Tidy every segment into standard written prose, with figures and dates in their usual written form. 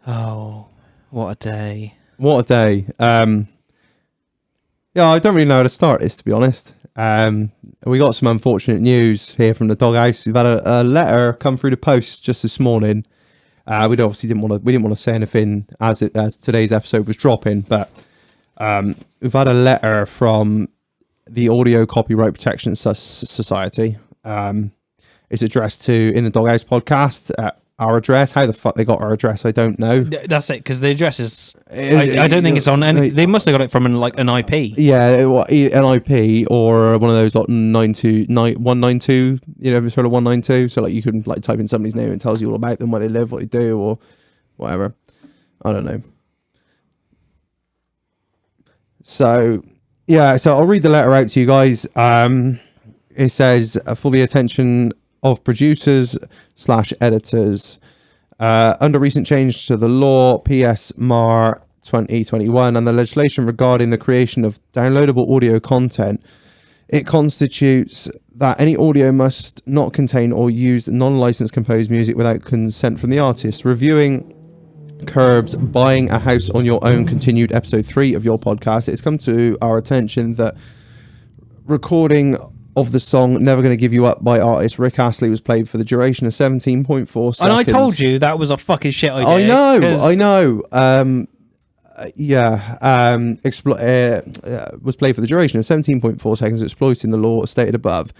Oh, what a day. What a day. Yeah, I don't really know how to start this, to be honest. We got some unfortunate news here from the doghouse. We've had a letter come through the post just this morning. We obviously didn't want to say anything as today's episode was dropping, but we've had a letter from the Audio Copyright Protection Society. It's addressed to In the Doghouse podcast. Our address, how the fuck they got our address, I don't know. That's it, because the address is... I don't think it's on any... They must have got it from an IP. Yeah, an IP or one of those like 192, sort of 192. So like you can like type in somebody's name and it tells you all about them, where they live, what they do, or whatever. I don't know. So, yeah, so I'll read the letter out to you guys. It says, for the attention of producers / editors, under recent change to the law PS MAR 2021 and the legislation regarding the creation of downloadable audio content, it constitutes that any audio must not contain or use non-licensed composed music without consent from the artist. Reviewing curbs buying a house on your own continued episode 3 of your podcast. It's come to our attention that recording of the song Never Gonna Give You Up by artist Rick Astley was played for the duration of 17.4 seconds. And I told you that was a fucking shit idea. I know. Was played for the duration of 17.4 seconds, exploiting the law stated above.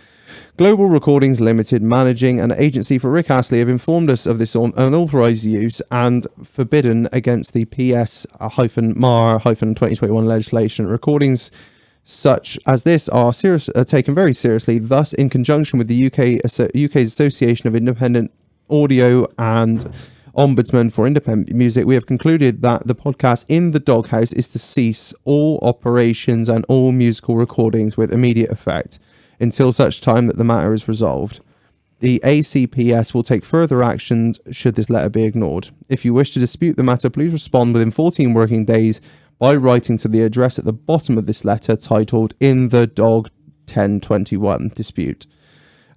Global Recordings Limited, managing an agency for Rick Astley, have informed us of this unauthorized use and forbidden against the PS-MAR 2021 legislation. Recordings such as this are taken very seriously. Thus, in conjunction with the UK's Association of Independent Audio and Ombudsman for Independent Music, we have concluded that the podcast In the Doghouse is to cease all operations and all musical recordings with immediate effect until such time that the matter is resolved. The ACPS will take further actions should this letter be ignored. If you wish to dispute the matter, please respond within 14 working days by writing to the address at the bottom of this letter titled In the Dog 1021 Dispute.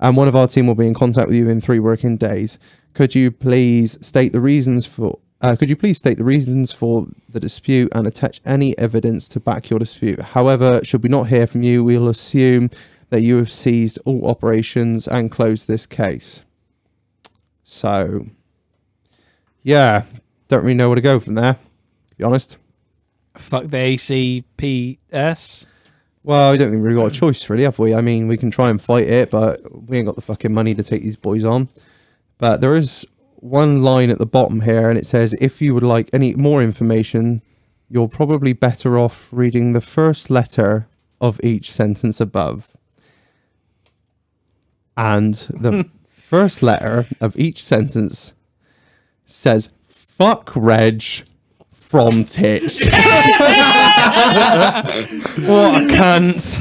And one of our team will be in contact with you in 3 working days. Could you please state the reasons for the dispute and attach any evidence to back your dispute? However, should we not hear from you, we'll assume that you have ceased all operations and closed this case. So, yeah, don't really know where to go from there, to be honest. Fuck the ACPS. Well, we don't think we've got a choice, really, have we? I mean, we can try and fight it, but we ain't got the fucking money to take these boys on. But there is one line at the bottom here, and it says, if you would like any more information, you're probably better off reading the first letter of each sentence above. And the first letter of each sentence says, fuck Reg from tits. What a cunt.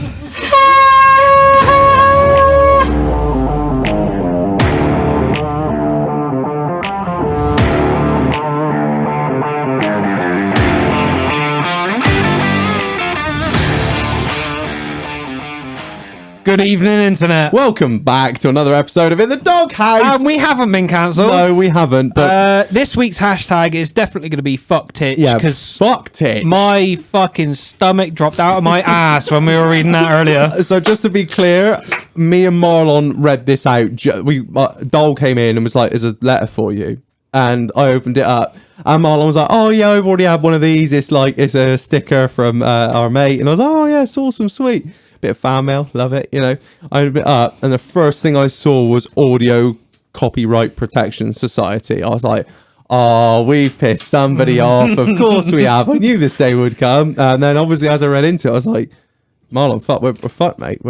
Good evening, Internet. Welcome back to another episode of In the Doghouse. And we haven't been cancelled. No, we haven't. But this week's hashtag is definitely going to be fuck tits. Yeah, fuck tits. My fucking stomach dropped out of my ass when we were reading that earlier. So just to be clear, me and Marlon read this out. Dole came in and was like, there's a letter for you. And I opened it up. And Marlon was like, oh yeah, I've already had one of these. It's a sticker from our mate. And I was like, oh yeah, it's awesome, sweet. Bit of fan mail, love it, I opened it up and the first thing I saw was Audio Copyright Protection Society. I was like, oh, we've pissed somebody off. Of course we have. I knew this day would come. And then obviously as I read into it, I was like, Marlon, fuck, we're fucked, mate.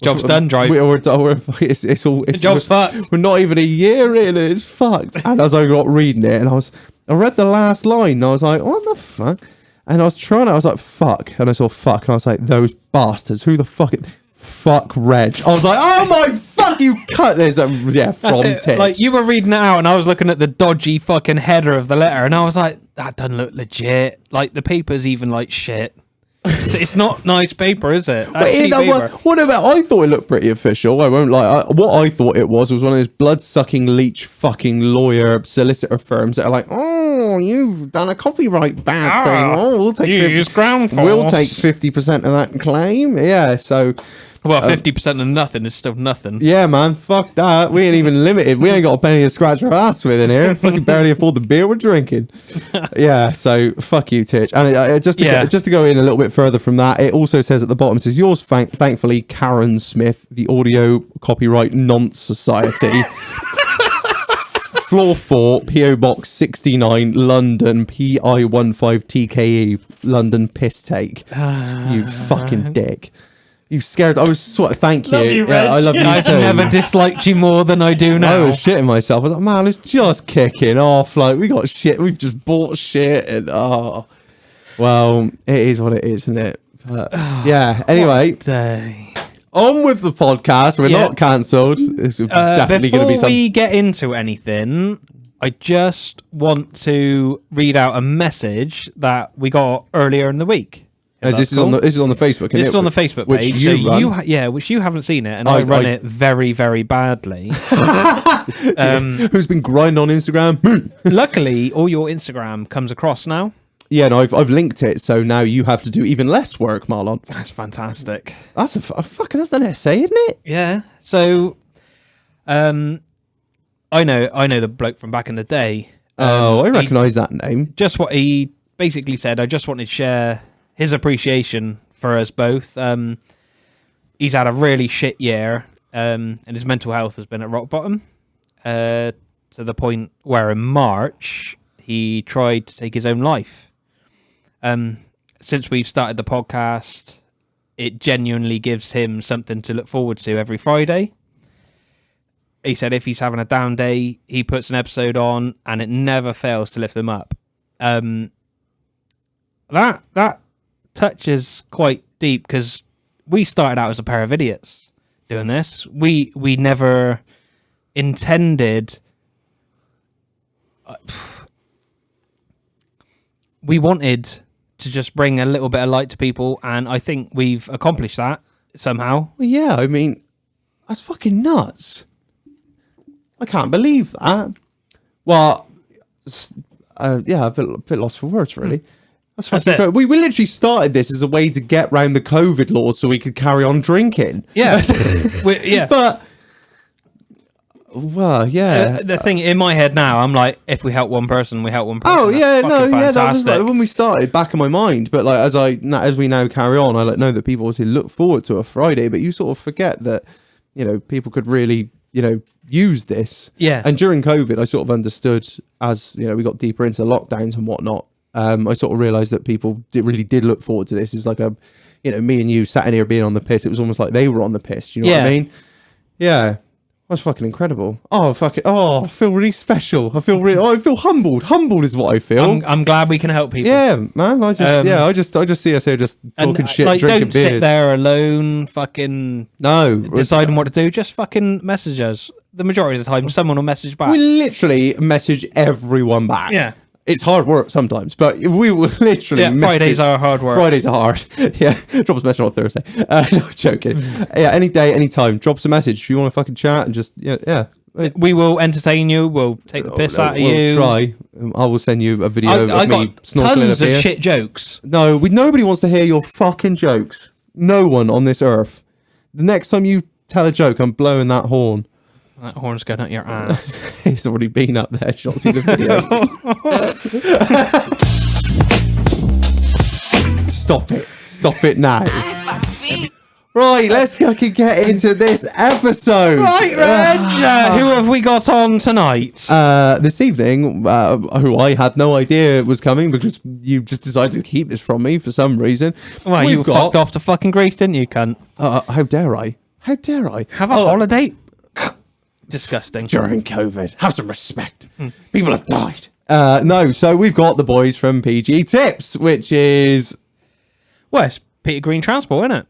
Job's done, Drive. Job's fucked. We're not even a year in, it's fucked. And as I got reading it, and I read the last line, and I was like, what the fuck? And I was like, fuck. And I saw fuck. And I was like, those bastards. Who the fuck? Fuck Reg. I was like, oh my fuck, you cut this. From tits. Like, you were reading it out and I was looking at the dodgy fucking header of the letter and I was like, that doesn't look legit. Like, the paper's even like shit. It's not nice paper, is it? What about? I thought it looked pretty official. I won't lie. What I thought it was one of those blood-sucking leech fucking lawyer solicitor firms that are like, oh, you've done a copyright bad thing. We'll take use ground force. We'll take 50% of that claim. Yeah, so. Well, 50% of nothing is still nothing. Yeah, man, fuck that. We ain't even limited. We ain't got a penny to scratch our ass with in here. Fucking barely afford the beer we're drinking. Yeah, so fuck you, Titch. And just to go in a little bit further from that, it also says at the bottom, it says, yours, thankfully, Karen Smith, the Audio Copyright Nonce Society. Floor 4, PO Box 69, London, PI15TKE, London Piss Take. You fucking dick. You scared. I was sort of thank you. Love you, yeah, I love you I've too. never disliked you more than I do now. I was shitting myself. I was like, man, it's just kicking off. Like, we got shit. We've just bought shit. And, well, it is what it is, isn't it? But, yeah. Anyway, on with the podcast. We're not cancelled. This is definitely going to be something. Before we get into anything, I just want to read out a message that we got earlier in the week. This is on the Facebook. This is on the Facebook page, which you run. Which you haven't seen it, and I run it very, very badly. Who's been grinding on Instagram? Luckily, all your Instagram comes across now. Yeah, no, I've linked it, so now you have to do even less work, Marlon. That's fantastic. That's that's an essay, isn't it? Yeah. So, I know the bloke from back in the day. I recognise that name. Just what he basically said. I just wanted to share his appreciation for us both. He's had a really shit year, and his mental health has been at rock bottom, to the point where in March he tried to take his own life. Since we've started the podcast, it genuinely gives him something to look forward to every Friday. He said if he's having a down day, he puts an episode on, and it never fails to lift him up. That touches quite deep, because we started out as a pair of idiots doing this. We never intended. We wanted to just bring a little bit of light to people, and I think we've accomplished that somehow. Well, yeah, I mean, that's fucking nuts. I can't believe that. Well, yeah, a bit lost for words, really. That's fucking we literally started this as a way to get round the COVID laws so we could carry on drinking. Yeah. But, well, yeah. The thing in my head now, I'm like, if we help one person, we help one person. Oh, yeah, That's that was like when we started, back in my mind. But like as we now carry on, I know that people obviously look forward to a Friday, but you sort of forget that, people could really, use this. Yeah. And during COVID, I sort of understood as, we got deeper into lockdowns and whatnot. I sort of realised that people really did look forward to this. It's like me and you sat in here being on the piss. It was almost like they were on the piss. Do you know what I mean? Yeah. That's fucking incredible. Oh, fuck it. Oh, I feel really special. I feel humbled. Humbled is what I feel. I'm glad we can help people. Yeah, man. I just see us here just talking shit, drinking don't beers. Sit there alone, fucking deciding what to do. Just fucking message us. The majority of the time, someone will message back. We literally message everyone back. Yeah. It's hard work sometimes, but we will literally message. Fridays are hard work. Fridays are hard. Yeah, drop us a message on Thursday. No, joking. Yeah, any day, any time. Drop us a message if you want to fucking chat and just, yeah. We will entertain you. We'll take the piss out of you. We'll try. I will send you a video of me snorkeling tons up here. of shit jokes. No, nobody wants to hear your fucking jokes. No one on this earth. The next time you tell a joke, I'm blowing that horn. That horn's going up your ass. It's already been up there. Did you not see the video? Stop it now. Right, let's fucking get into this episode. Right, Reg. Who have we got on tonight? This evening, who I had no idea was coming because you just decided to keep this from me for some reason. Well, you fucked off to fucking Greece, didn't you, cunt? How dare I? How dare I? Have a holiday? Disgusting. During COVID. Have some respect. People have died. No, so we've got the boys from PG Tips, which is... Well, it's Peter Green Transport, isn't it?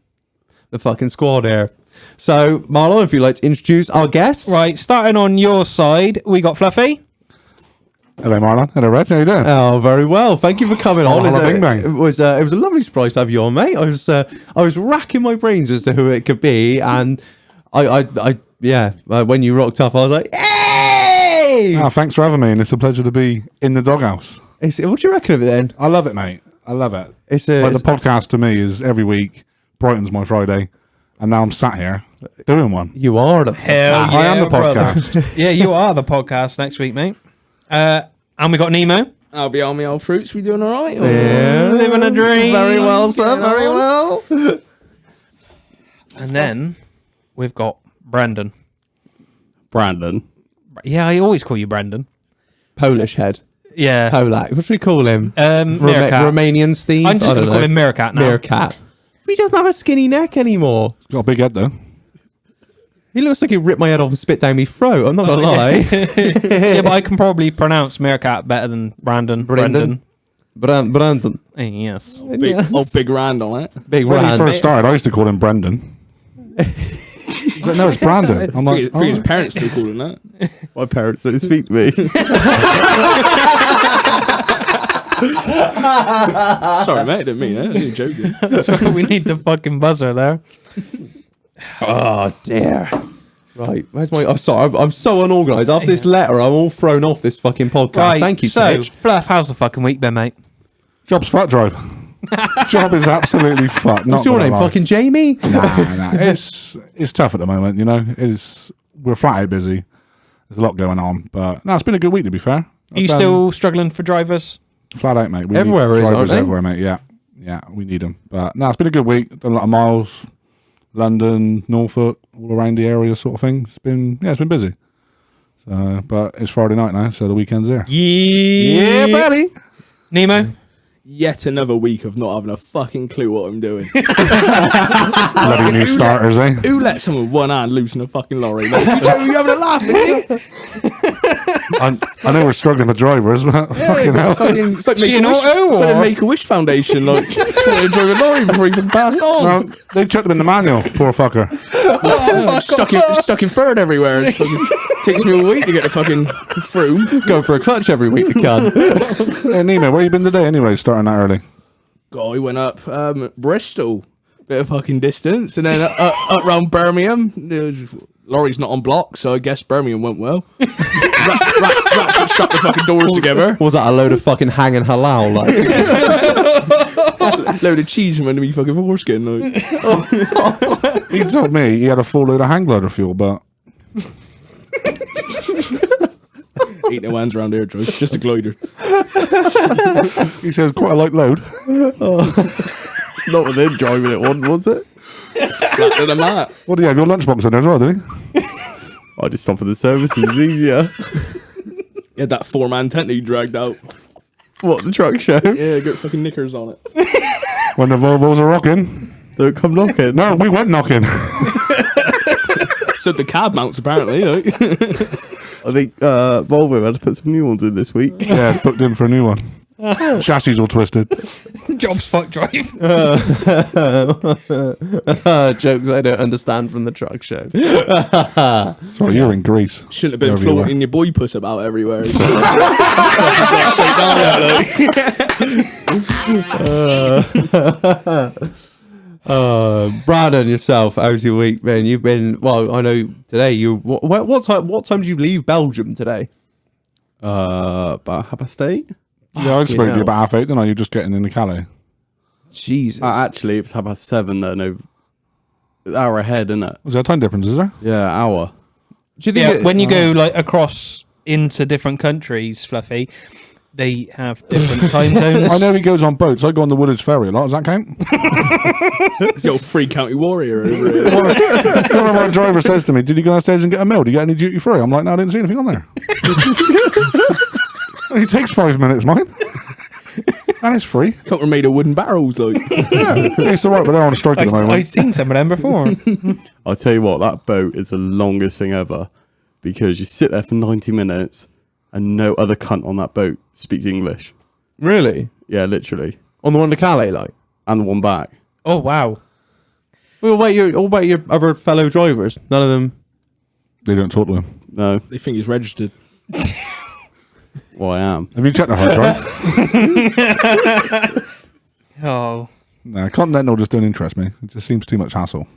The fucking squad here. So, Marlon, if you'd like to introduce our guests. Right, starting on your side, we got Fluffy. Hello, Marlon. Hello, Reg. How you doing? Oh, very well. Thank you for coming on. Bang. It was a lovely surprise to have you on, mate. I was racking my brains as to who it could be, and when you rocked up, I was like, hey! Oh, thanks for having me, and it's a pleasure to be in the doghouse. What do you reckon of it then? I love it, mate. I love it. It's the podcast to me is every week brightens my Friday, and now I'm sat here doing one. You are the Hell podcast. I am the brother. podcast. Yeah, you are the podcast next week, mate. And we got Nemo. I'll be on my old fruits. We doing all right? Yeah. Living a dream. Very well, sir. Very well. And then we've got Brandon. Brandon. Yeah, I always call you Brandon. Polish head. Yeah. Polak. What should we call him? Meerkat. Romanian Steve? I'm just I going to don't call him know. Meerkat now. Meerkat. He doesn't have a skinny neck anymore. He's got a big head though. He looks like he ripped my head off and spit down my throat. I'm not going to lie. Yeah, but I can probably pronounce Meerkat better than Brandon. Brandon. Brandon. Yes. Big Rand on it. Big When he Rand. first started, I used to call him Brendan. He's like, no, it's Brandon. I'm like, For his parents still calling that. My parents don't speak to me. Sorry, mate. I didn't mean it. I didn't joking. That's why we need the fucking buzzer there. Oh, dear. Right, where's my... I'm sorry, I'm so unorganised. After this letter, I'm all thrown off this fucking podcast. Right, Thank you, so, Titch. Fluff, how's the fucking week been, mate? Job's fat drive. Job is absolutely fucked. What's your name? Fucking Jamie? Nah. It's tough at the moment, you know. We're flat out busy. There's a lot going on, but no, it's been a good week to be fair. Are you still struggling for drivers? Flat out, mate. We Everywhere need is, aren't drivers they? everywhere, mate. Yeah, we need them. But no, it's been a good week. Done a lot of miles. London, Norfolk, all around the area, sort of thing. It's been busy. So, but it's Friday night now, so the weekend's there. Yeah, buddy. Nemo? Yet another week of not having a fucking clue what I'm doing. Bloody new starters, eh? Who let someone with one hand loose in a fucking lorry? Like, you having a laugh, mate? I know we're struggling with drivers, but fucking hell. It's like She an Make-A-Wish, auto, it's like the or- Make-A-Wish Foundation. Like, trying to drive a lorry before he can pass on. No, they chucked him in the manual, poor fucker. Stuck in third everywhere. It's fucking, takes me a week to get the fucking through. Go for a clutch every week, you can. Hey, Nemo, where you been today anyway, starting that early? God, we went up Bristol, bit of fucking distance, and then up round Birmingham. Lorry's not on block, so I guess Birmingham went well. Rats shut the fucking doors together. Was that a load of fucking hanging halal? Like? Load of cheese from under me fucking foreskin. Like. He told me he had a full load of hang glider fuel, but Ain't no hands around here, Joe. Just a glider. he says quite a light load. Not with him driving it one, was it? Flatter than that. What do you have? Your lunchbox in there as well, did he? I just stopped for the services. It's easier. He had that 4-man tent that he dragged out. What, the truck show? Yeah, got fucking knickers on it. When the Volvos are rocking. Don't come knocking. No, we went knocking. So the cab mounts, apparently. Like. I think Volvo had to put some new ones in this week. Yeah, booked in for a new one. Chassis all twisted. Job's fuck drive. Jokes I don't understand from the truck show. Sorry, you're in Greece. Shouldn't have been Wherever you were. floating your boy puss about everywhere. Brandon, yourself, how's your week been? You've been, well, I know today you, what time did you leave Belgium today? About 8:30? Yeah, I spoke to hell. you about 8:30, didn't I? You're just getting into Calais. Jesus. Actually, it was 7:30 then. An hour ahead, isn't it? Was there a time difference, is there? Yeah, hour. Do you think Yeah, when you go like across into different countries, Fluffy, they have different time zones. I know he goes on boats. I go on the Woolwich Ferry a lot. Does that count? It's the old free county warrior over here. One of our driver says to me, did you go downstairs and get a meal? Do you get any duty free? I'm like, no, I didn't see anything on there. It takes 5 minutes, mine. And it's free. Couple made of wooden barrels, like. Yeah, it's all right, but they're on a strike at the I've moment. seen some of them before. I'll tell you what, that boat is the longest thing ever because you sit there for 90 minutes and no other cunt on that boat speaks English. Really? Yeah, literally. On the one to Calais, like? And the one back. Oh wow! Well, wait, all about your other fellow drivers. None of them. They don't talk to him. No, They think he's registered. well, I am. Have you checked the hard drive? Oh, No, Continental just don't interest me. It just seems too much hassle.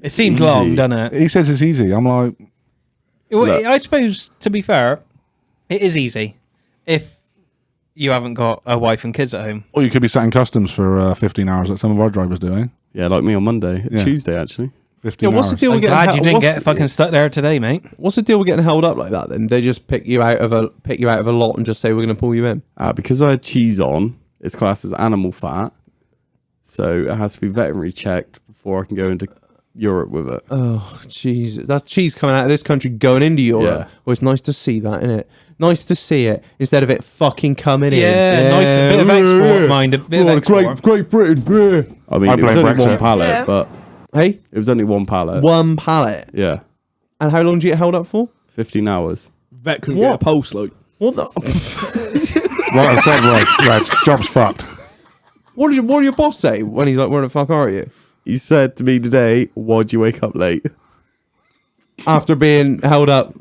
it seems Easy. long, doesn't it? He says it's easy. I'm like, Well, Look. I suppose, to be fair, it is easy if you haven't got a wife and kids at home. Or you could be sat in customs for 15 hours like some of our drivers do, eh? Yeah, like me on Monday. Yeah. Tuesday, actually. 15 what's hours. the deal I'm with glad getting you didn't what's- get fucking stuck there today, mate. What's the deal with getting held up like that? Then they just pick you out of a lot and just say we're going to pull you in. Because I had cheese on, it's classed as animal fat. So it has to be veterinary checked before I can go into Europe with it. Oh, Jesus. That's cheese coming out of this country going into Europe. Yeah. Well, it's nice to see that, isn't it? Nice to see it instead of it fucking coming in. Yeah, nice bit of export, mind a bit of export. Great Britain. I mean, I it was blame only one Brexit. pallet, but Hey, it was only one pallet. one pallet. Yeah, And how long do you get held up for? 15 hours. Vet couldn't What? get a pulse, like. What the? Right, I said right. Reg, job's fucked. What did your boss say when he's like, "Where the fuck are you?" He said to me today, "Why'd you wake up late?" After being held up.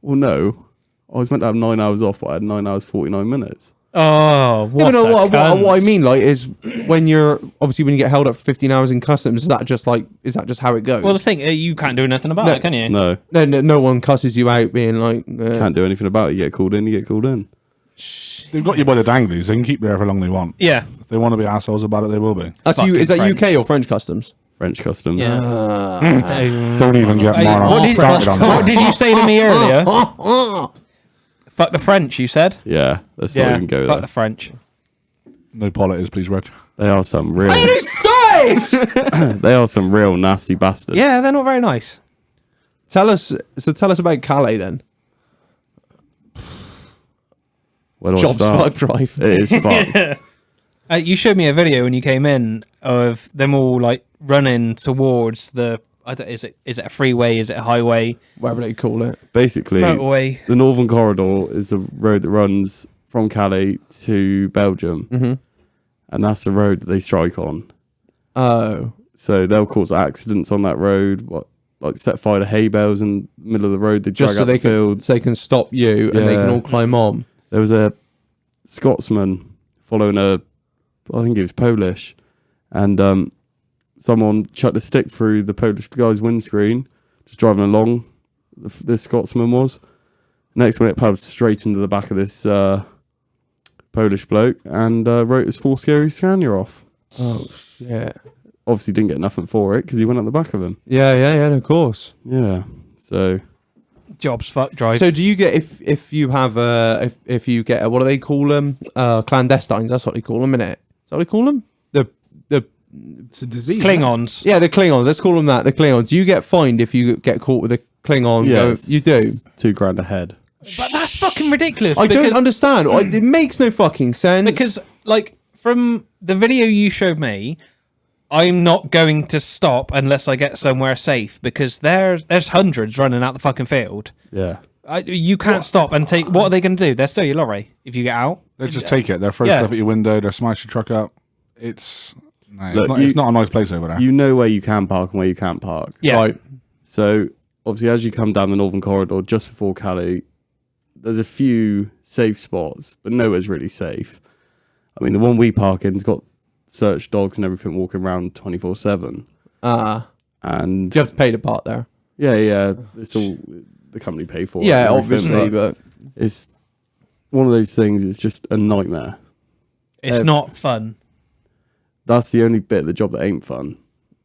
Well, no, I was meant to have 9 hours off, but I had 9 hours 49 minutes. Oh, Yeah, what but no, a what cunt. I mean, like, is when you're obviously when you get held up for 15 hours in customs, is that just how it goes? Well, the thing, you can't do nothing about No. it, can you? No, no one cusses you out, being like, can't do anything about it. You get called in, you get called in. They've got you by the danglies. They can keep you there for how long they want. Yeah. If they want to be assholes about it, they will be. That's Fucking is that French. UK or French customs? French customs. Yeah. Don't even get Hey, more what, did, started on what that. did you say to me earlier? Fuck the French, you said? Yeah, let's not even go fuck there. the French. No politics, please, Reg. They are some real. They are some real nasty bastards. Yeah, they're not very nice. Tell us about Calais then. Where do I Jobs start? fuck drive. It is fun. You showed me a video when you came in of them all like running towards the. Is it a freeway? Is it a highway? Whatever they call it. Basically, Motorway. the Northern Corridor is a road that runs from Calais to Belgium, and that's the road that they strike on. Oh. So they'll cause accidents on that road. Like set fire to hay bales in the middle of the road. They drag Just so out the they fields. can stop you and they can Yeah. all climb on. There was a Scotsman following I think he was Polish, and someone chucked a stick through the Polish guy's windscreen, just driving along. This Scotsman was. Next minute, plowed straight into the back of this Polish bloke and wrote his full scary Scania off. Oh shit. Obviously, didn't get nothing for it because he went at the back of him. Yeah, of course. Yeah, so Jobs fuck drive. So do you get if you have if you get what do they call them? Clandestines. That's what they call them, innit? Is that what they call them? The It's a disease. Klingons. yeah, the Klingons. Let's call them that. The Klingons. You get fined if you get caught with a Klingon. yes, You do. $2,000 a head. But that's fucking ridiculous. I don't because- understand. It makes no fucking sense. Because, like, from the video you showed me, I'm not going to stop unless I get somewhere safe because there's hundreds running out the fucking field. Yeah, You can't stop and take. What are they going to do? They're still your lorry if you get out. They just take it. They'll throw Yeah. stuff at your window. They'll smash your truck up. It's Look, it's not a nice place over there. you know where you can park and where you can't park. Yeah. Right. So obviously, as you come down the Northern Corridor just before Calais, there's a few safe spots, but nowhere's really safe. I mean, the one we park in's got search dogs and everything walking around 24/7. And You have to pay to park there. yeah, it's all the company pay for. it Yeah, and everything, obviously, but it's one of those things. It's just a nightmare. It's not fun. That's the only bit of the job that ain't fun.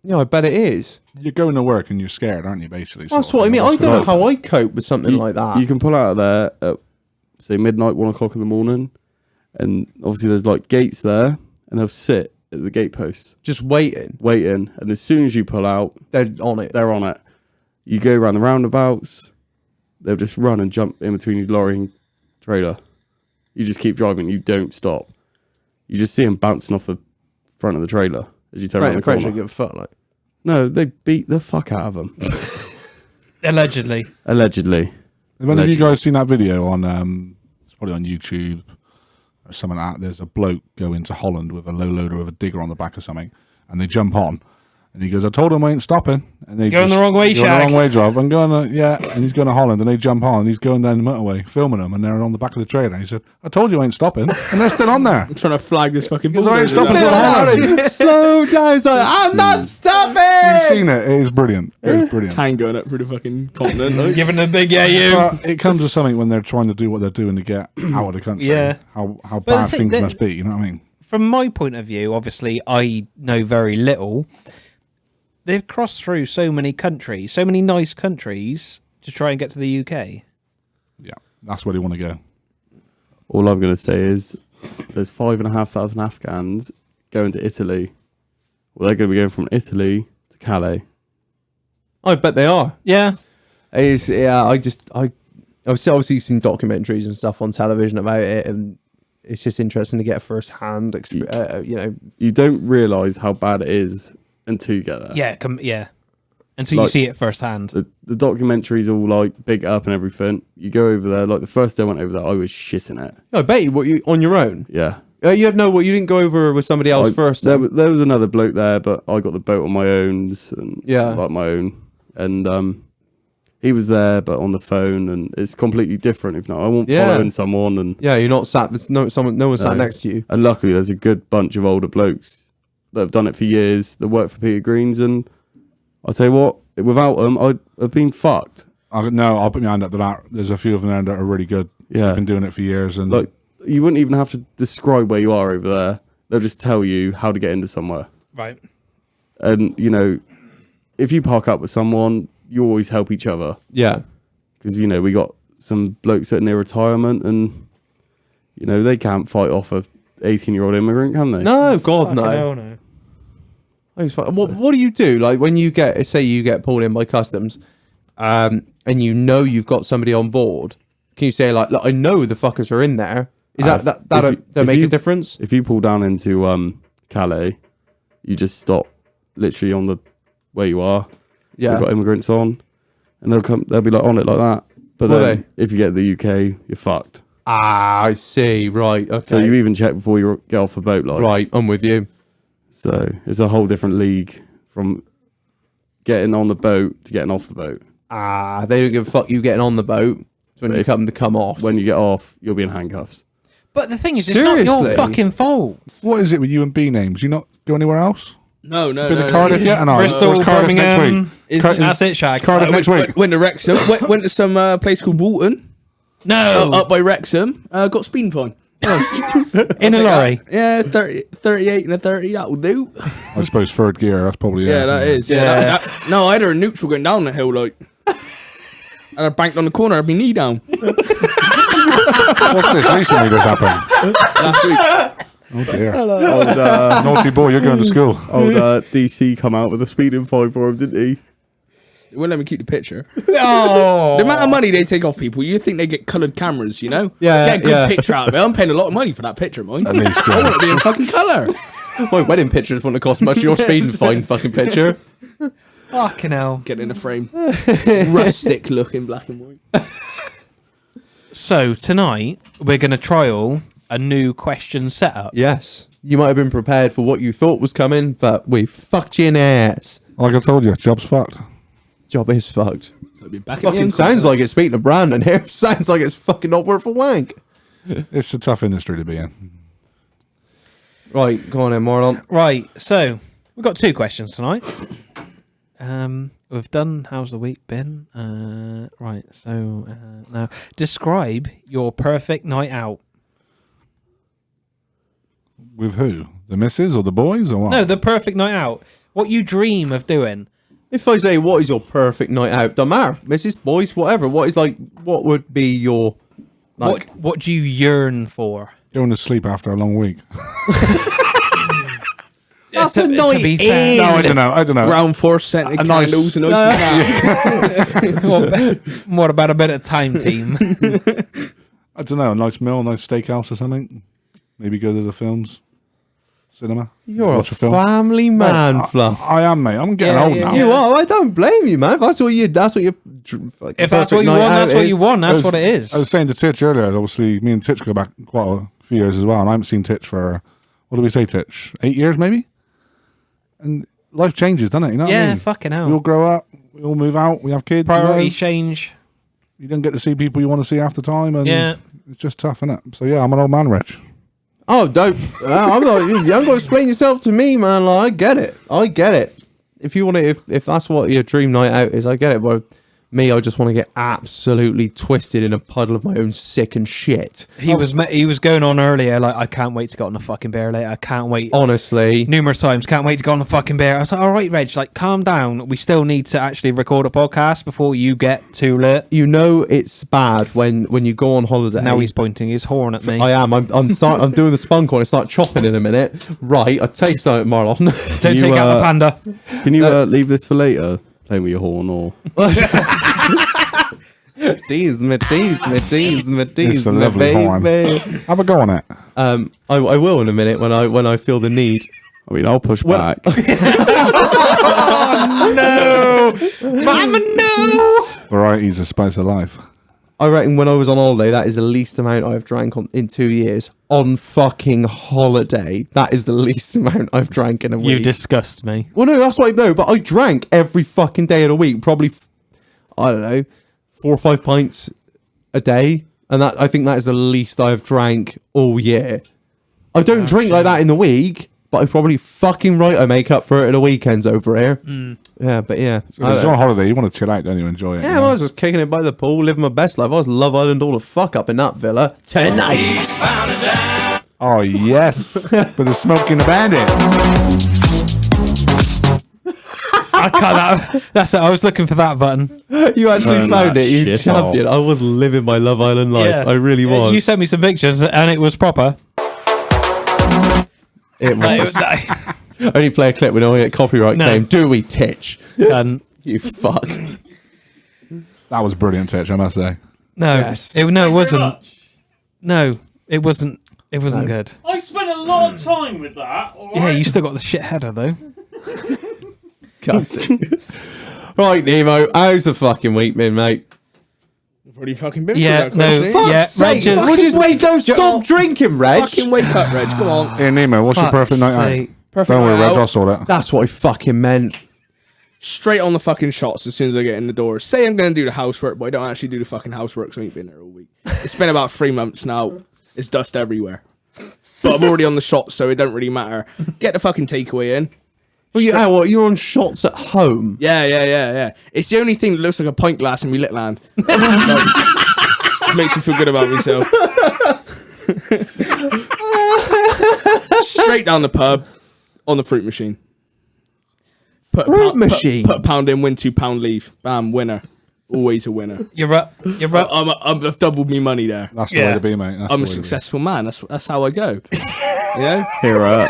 yeah, I bet it is. You're going to work and you're scared, aren't you? Basically, That's sort what I of mean. thing. I don't know That's how I cope with something You- like that. You can pull out of there at say midnight, 1 o'clock in the morning, and obviously there's like gates there, and they'll sit at the gate posts Just waiting. waiting, and as soon as you pull out, They're on it. they're on it. You go around the roundabouts, they'll just run and jump in between your lorry and trailer. You just keep driving, you don't stop. You just see them bouncing off the front of the trailer as you turn around the French corner. don't give a fuck. Like, No, they beat the fuck out of them. Allegedly. Allegedly. Have any of you Allegedly. guys seen that video on? It's probably on YouTube or something like that. There's a bloke go into Holland with a low loader with a digger on the back or something, and they jump on. And he goes, I told him I ain't stopping. And they Going the wrong way, going the Shag. wrong way, Job. I'm going, yeah. And he's going to Holland, and they jump on, and he's going down the motorway, filming them, and they're on the back of the trailer. And he said, I told you I ain't stopping. And they're still on there. I'm trying to flag this fucking Because I ain't bulldozer. stopping for Holland. Slow down. It's like, I'm not stopping. You've seen it. It is brilliant. It is brilliant. Tank going up through the fucking continent. Like. Giving a big yeah, you. But it comes with something when they're trying to do what they're doing to get out of the country. Yeah. How the bad thing things that- must be, you know what I mean? From my point of view, obviously, I know very little. They've crossed through so many countries, so many nice countries, to try and get to the UK. Yeah, that's where they want to go. All I'm going to say is there's 5,500 Afghans going to Italy. Well, they're going to be going from Italy to Calais. I bet they are. Yeah. I've obviously seen documentaries and stuff on television about it, and it's just interesting to get first-hand, You don't realise how bad it is until you get there. Yeah, yeah. Until you Like, see it firsthand. The documentary's all like big up and everything. You go over there, like the first day I went over there, I was shitting it. I bet you on your own. Yeah. You didn't go over with somebody else first. There Then? was another bloke there, but I got the boat on my own, and Yeah. like my own, and he was there, but on the phone, and it's completely different. If not, I won't following someone, and Yeah, you're not sat. There's no one sat next to you. and luckily there's a good bunch of older blokes that have done it for years that work for Peter Green's, and I'll tell you what, without them, I'd have been fucked. I'll put my hand up to that. There's a few of them there that are really good. Yeah. They've been doing it for years. And Like, you wouldn't even have to describe where you are over there. They'll just tell you how to get into somewhere. Right. And, if you park up with someone, you always help each other. Yeah. Because, we got some blokes sitting near retirement, and, they can't fight off a 18-year-old immigrant, can they? No, God, Fucking no. hell no. What do you do? Like when you get pulled in by customs, and you've got somebody on board. Can you say like, look, I know the fuckers are in there? Is that make a difference? If you pull down into Calais, you just stop literally on the where you are. Yeah. So you've got immigrants on, and they'll be like on it like that. But Will then if you get to the UK, you're fucked. Ah, I see. Right. Okay. So you even check before you get off the boat. Like, right. I'm with you. So it's a whole different league from getting on the boat to getting off the boat. Ah, they don't give a fuck you getting on the boat. It's when you come off. When you get off, you'll be in handcuffs. But the thing is, it's not your Seriously? fucking fault. what is it with you and B names? You not go anywhere else? No. Been to Cardiff yet? No. Bristol, Where's Cardiff next Birmingham. week? That's it, Shag. Cardiff next week. Went to Wrexham. went to some place called Walton. No. Up by Wrexham. Got speeding fine. In a lorry. Yeah, 38 and a 30. That will do. I suppose third gear. That's probably Yeah, that is. Yeah. Yeah. No, I had her in neutral going down the hill, like. And I banked on the corner. I had my knee down What's this? Recently this happened. last week. Oh dear. Old, Naughty boy, you're going to school. old DC come out with a speeding fine for him, didn't he? They wouldn't let me keep the picture. Oh. The amount of money they take off people, you think they get coloured cameras, Yeah, Get a good yeah. picture out of it. I'm paying a lot of money for that picture, mine. At least, I yeah. want it to be in fucking colour. My wedding pictures wouldn't have cost much. Your speeding fine fucking picture. Fucking hell. Get in a frame. Rustic looking black and white. So tonight we're going to trial a new question setup. Yes. You might have been prepared for what you thought was coming, but we fucked you in the ass. Like I told you, job's fucked. Job is fucked. So it'll be back at Fucking sounds like it's speaking to Brandon here. Sounds like it's fucking not worth a wank. It's a tough industry to be in. Right, go on then, Marlon. Right, so we've got two questions tonight. We've done how's the week been? Right, so now describe your perfect night out. With who? The missus or the boys or what? No, the perfect night out. What you dream of doing. If I say, what is your perfect night out? Don't matter. Mrs. Boys, whatever. What would be your... Like, What do you yearn for? Going to sleep after a long week. That's a night in. No, I don't know. ground force scented A nice- candles and ice What about a bit of time, team? I don't know. A nice meal, a nice steakhouse or something. Maybe go to the films. Cinema. You're Watch a a film. family man, Fluff. I am, mate. I'm getting Yeah, old yeah, now. yeah. You are. I don't blame you, man. If that's what you... If that's what you want, that's what you want. That's what it is. I was saying to Titch earlier, obviously, me and Titch go back quite a few years as well, and I haven't seen Titch for, what do we say, Titch? 8 years, maybe? And life changes, doesn't it? You know what I Yeah, mean? fucking We all hell. grow up, we all move out, we have kids. Priorities change. You don't get to see people you want to see half the time, and Yeah. it's just tough, isn't it? So yeah, I'm an old man, Rich. Oh, don't. I'm not. You haven't got to explain yourself to me, man. Like, I get it. If you want to, if that's what your dream night out is, I get it. But me, I just want to get absolutely twisted in a puddle of my own sick and shit. He was going on earlier, like, I can't wait to get on the fucking bear later. I can't wait. Honestly, Numerous times, can't wait to go on the fucking bear. I was like, all right, Reg, like, calm down. We still need to actually record a podcast before you get too lit. you know it's bad when you go on holiday. Now he's pointing his horn at me. I am. I'm doing the spunk on. I start chopping in a minute. Right. I tell you something, Marlon. Don't take out the panda. Can you leave this for later? Playing with your horn or... Tease me, It's a lovely baby. Have a go on it. I will in a minute when I feel the need. I mean, I'll push back. No! Mama, no! Variety's a spice of life. I reckon when I was on holiday, that is the least amount I've drank in 2 years. On fucking holiday, that is the least amount I've drank in a week. You disgust me. Well, no, that's what I know. But I drank every fucking day of the week. Probably, I don't know, 4 or 5 pints a day, and that I think that is the least I've drank all year. I don't drink like that in the week, but I probably fucking right. I make up for it at the weekends over here. Yeah, but yeah. If you're on holiday, you want to chill out, don't you? Enjoy it. Yeah, I was just kicking it by the pool, living my best life. I was Love Island all the fuck up in that villa tonight. Oh, yes. But the smoking the bandit. I can't. That's it. I was looking for that button. You actually Turn found that it, you shit champion. off. I was living my Love Island life. Yeah. I really was. You sent me some pictures, and it was proper. It was. Only play a clip when I get copyright No. claim. Do we, Titch? And You fuck. That was brilliant, Titch, I must say. no, Yes. it wasn't. No, it wasn't. It wasn't No. good. I spent a lot of time with that. All right? Yeah, you still got the shit header though. Cussing. Right, Nemo. How's the fucking week been, mate? I've already fucking been Yeah, through that no. question. Yeah, Fuck's sake. Reg is- What did you say? Don't stop drinking, Reg. Fucking wake up, Reg. Come on. Hey, Nemo, what's your perfect night out? Perfect Don't worry, night Reg, out. I'll sort it. That's what I fucking meant. Straight on the fucking shots as soon as I get in the door. Say I'm going to do the housework, but I don't actually do the fucking housework, so I ain't been there all week. It's been about 3 months now. It's dust everywhere. But I'm already on the shots, so it don't really matter. Get the fucking takeaway in. Well, you're on shots at home. Yeah. It's the only thing that looks like a pint glass in me lit land. Makes me feel good about myself. Straight down the pub on the fruit machine. Put a pound in, win £2 leave. Bam, winner. Always a winner. You're up. You're up. I've doubled me money there. That's the way to be, mate. That's I'm the a way to be. successful man. That's how I go. Yeah. Here,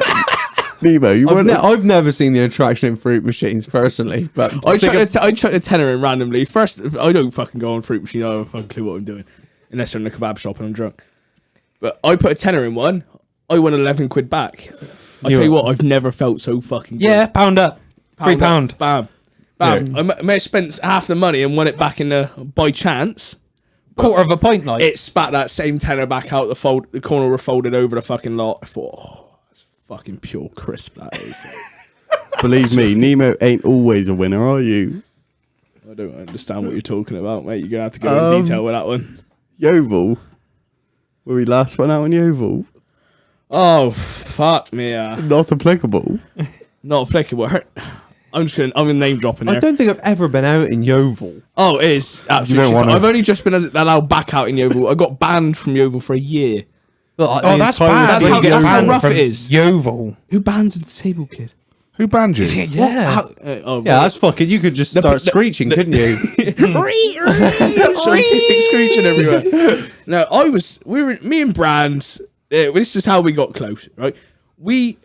Nemo, you weren't... I've never seen the attraction in fruit machines personally, but I chucked a tenner in randomly. First, I don't fucking go on fruit machine. I don't have a fucking clue what I'm doing. Unless I'm in a kebab shop and I'm drunk. But I put a tenner in one. I won 11 quid back. I tell you what, I've never felt so fucking good. Yeah, pound up. £3. Up, bam. Bam. Yeah. I may have spent half the money and won it back in the by chance. Quarter of a pint, like. It spat that same tenner back out the corner were folded over the fucking lot. I thought, oh, that's fucking pure crisp that is. Believe me, Nemo ain't always a winner, are you? I don't understand what you're talking about, mate. You're going to have to go in detail with that one. Yeovil. Were we last one out in Yeovil? Oh, fuck me. Not applicable. Not applicable. I'm gonna name dropping I there. don't think I've ever been out in Yeovil. Oh, it is absolutely. don't wanna- I've only just been allowed back out in Yeovil. I got banned from Yeovil for a year. Oh, that's bad. That's how rough it is. Yeovil. Who bans a disabled kid? Who banned you? Yeah. Oh, Yeah, that's fucking. You could just start screeching, couldn't you? autistic screeching everywhere. No, me and Brand. This is how we got close, right? We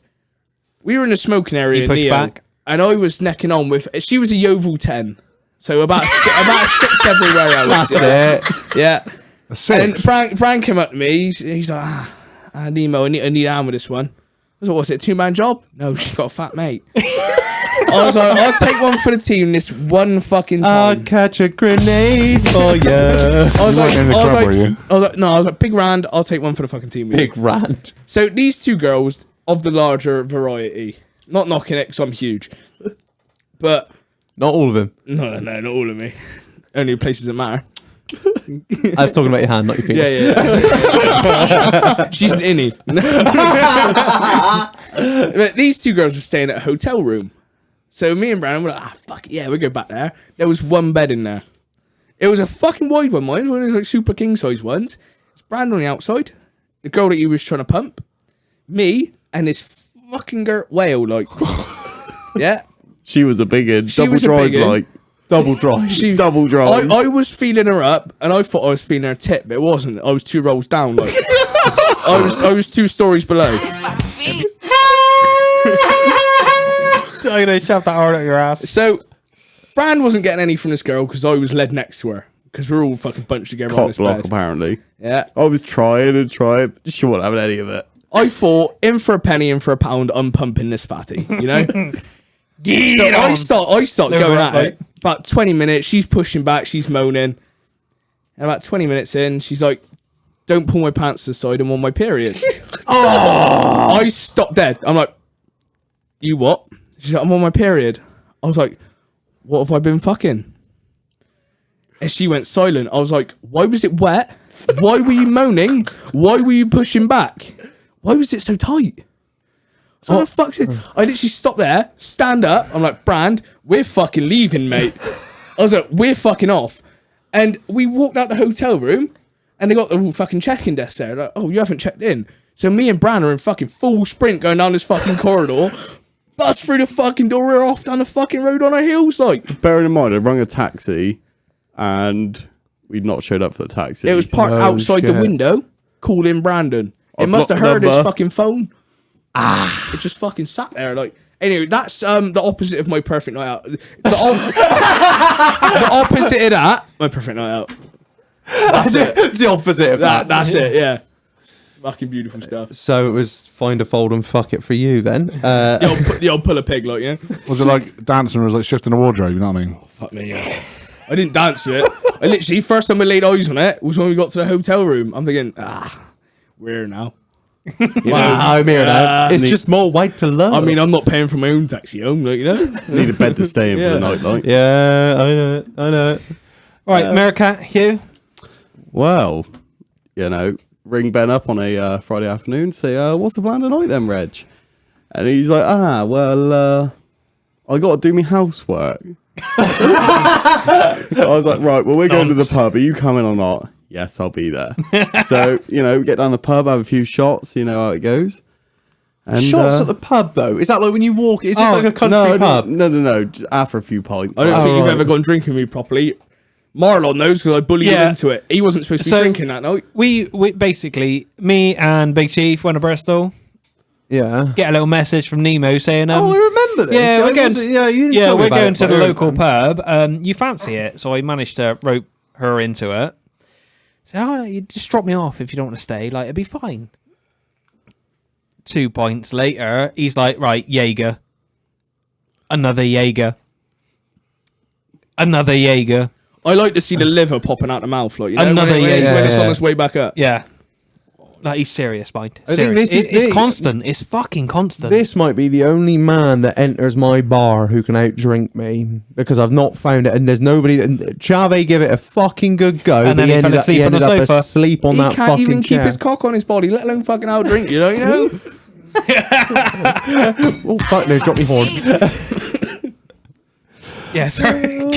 were in a smoking area You in pushed Neo, back? and I was necking on with. She was a Yeovil 10, so about a 6 everywhere else. That's it. Yeah. A 6? And Bran came up to me. He's like, Nemo, I need a hand with this one. I was like, what's it, 2-man job? No, she's got a fat mate. I was like, I'll take one for the team this one fucking I'll time. catch a grenade for you. I was You like, weren't in the club, were you? I was like, big Rand, I'll take one for the fucking team. Big rant. So these two girls of the larger variety, not knocking it because I'm huge, But Not all of them. no, not all of me. Only places that matter. I was talking about your hand, not your penis. Yeah. She's an innie. But these two girls were staying at a hotel room. So me and Brandon were like, fuck it, yeah, we'll go back there. There was one bed in there. It was a fucking wide one, mine. One of those like super king size ones. It's Brandon on the outside. The girl that he was trying to pump. Me and this fucking whale, like. Yeah. She was a big one. She Double was a drive, big un. like. Double drive. Double drive. I was feeling her up, and I thought I was feeling her tip, but it wasn't. I was 2 rolls down. Like. I was 2 stories below. I'm gonna shove that hard at your ass. So, Brand wasn't getting any from this girl because I was led next to her. Because we're all fucking bunched together on Cock this block, bed. apparently. Yeah. I was trying and trying. She wasn't having any of it. I thought, in for a penny, in for a pound, I'm pumping this fatty, you know? So I start going at it. About 20 minutes, she's pushing back, she's moaning. And about 20 minutes in, she's like, don't pull my pants to the side, I'm on my period. I stopped dead. I'm like, you what? She's like, I'm on my period. I was like, what have I been fucking? And she went silent. I was like, why was it wet? Why were you moaning? Why were you pushing back? Why was it so tight? So what the fuck's it? I literally stopped there, stand up. I'm like, Brand, we're fucking leaving, mate. I was like, we're fucking off. And we walked out the hotel room, and they got the fucking check-in desk there. Like, oh, you haven't checked in. So me and Brand are in fucking full sprint going down this fucking corridor. Bust through the fucking door, we're off down the fucking road on our heels, like. Bearing in mind, I rung a taxi, and we'd not showed up for the taxi. It was parked outside the window, calling Brandon. It must have heard his fucking phone. It just fucking sat there, like. Anyway, that's the opposite of my perfect night out. The opposite of that, my perfect night out. That's it. It's the opposite of that. That's it, yeah. Fucking beautiful stuff. So it was find a fold and fuck it for you then. The old pull a pig, like, yeah. Was it like dancing or was it like shifting a wardrobe? You know what I mean? Fuck me, yeah. I didn't dance to it. I literally, first time I laid eyes on it was when we got to the hotel room. I'm thinking, we're here now. Wow, I'm here now. It's just more white to love. I mean, I'm not paying for my own taxi home, like, you know. Need a bed to stay in for the night, like. yeah, I know it. All right, Meerkat, Hugh. Well, you know, ring Ben up on a Friday afternoon, say, what's the plan tonight then, Reg? And he's like, well, I got to do my housework. I was like, right, well, we're going to the pub. Are you coming or not? Yes, I'll be there. So, you know, we get down the pub, have a few shots, you know how it goes. And, Shots at the pub, though? Is that like when you walk? Is this like a country pub? No. After a few pints. I don't think you've ever gone drinking with me properly. Marlon knows because I bullied him into it. He wasn't supposed to be drinking that night. We basically, me and Big Chief went to Bristol. Yeah. Get a little message from Nemo saying, I remember this. Yeah, we're going. You didn't tell me we're about going it, to the but I local remember. pub. You fancy it? So I managed to rope her into it. So, no, you just drop me off if you don't want to stay. Like, it'd be fine. 2 points later, he's like, right, Jaeger. Another Jaeger. Another Jaeger. I like to see the liver popping out the mouth, like, you know, Another when it's yeah. on its way back up. Yeah. Like, he's serious, mind. I think Serious. this is It's the- constant. It's fucking constant. This might be the only man that enters my bar who can outdrink me because I've not found it, and there's nobody. Chave give it a fucking good go, And but then he fell asleep on the sofa. asleep on He that can't fucking even chair. keep his cock on his body, let alone fucking outdrink, you know? Oh fuck no! Drop me horn. Yeah, sorry.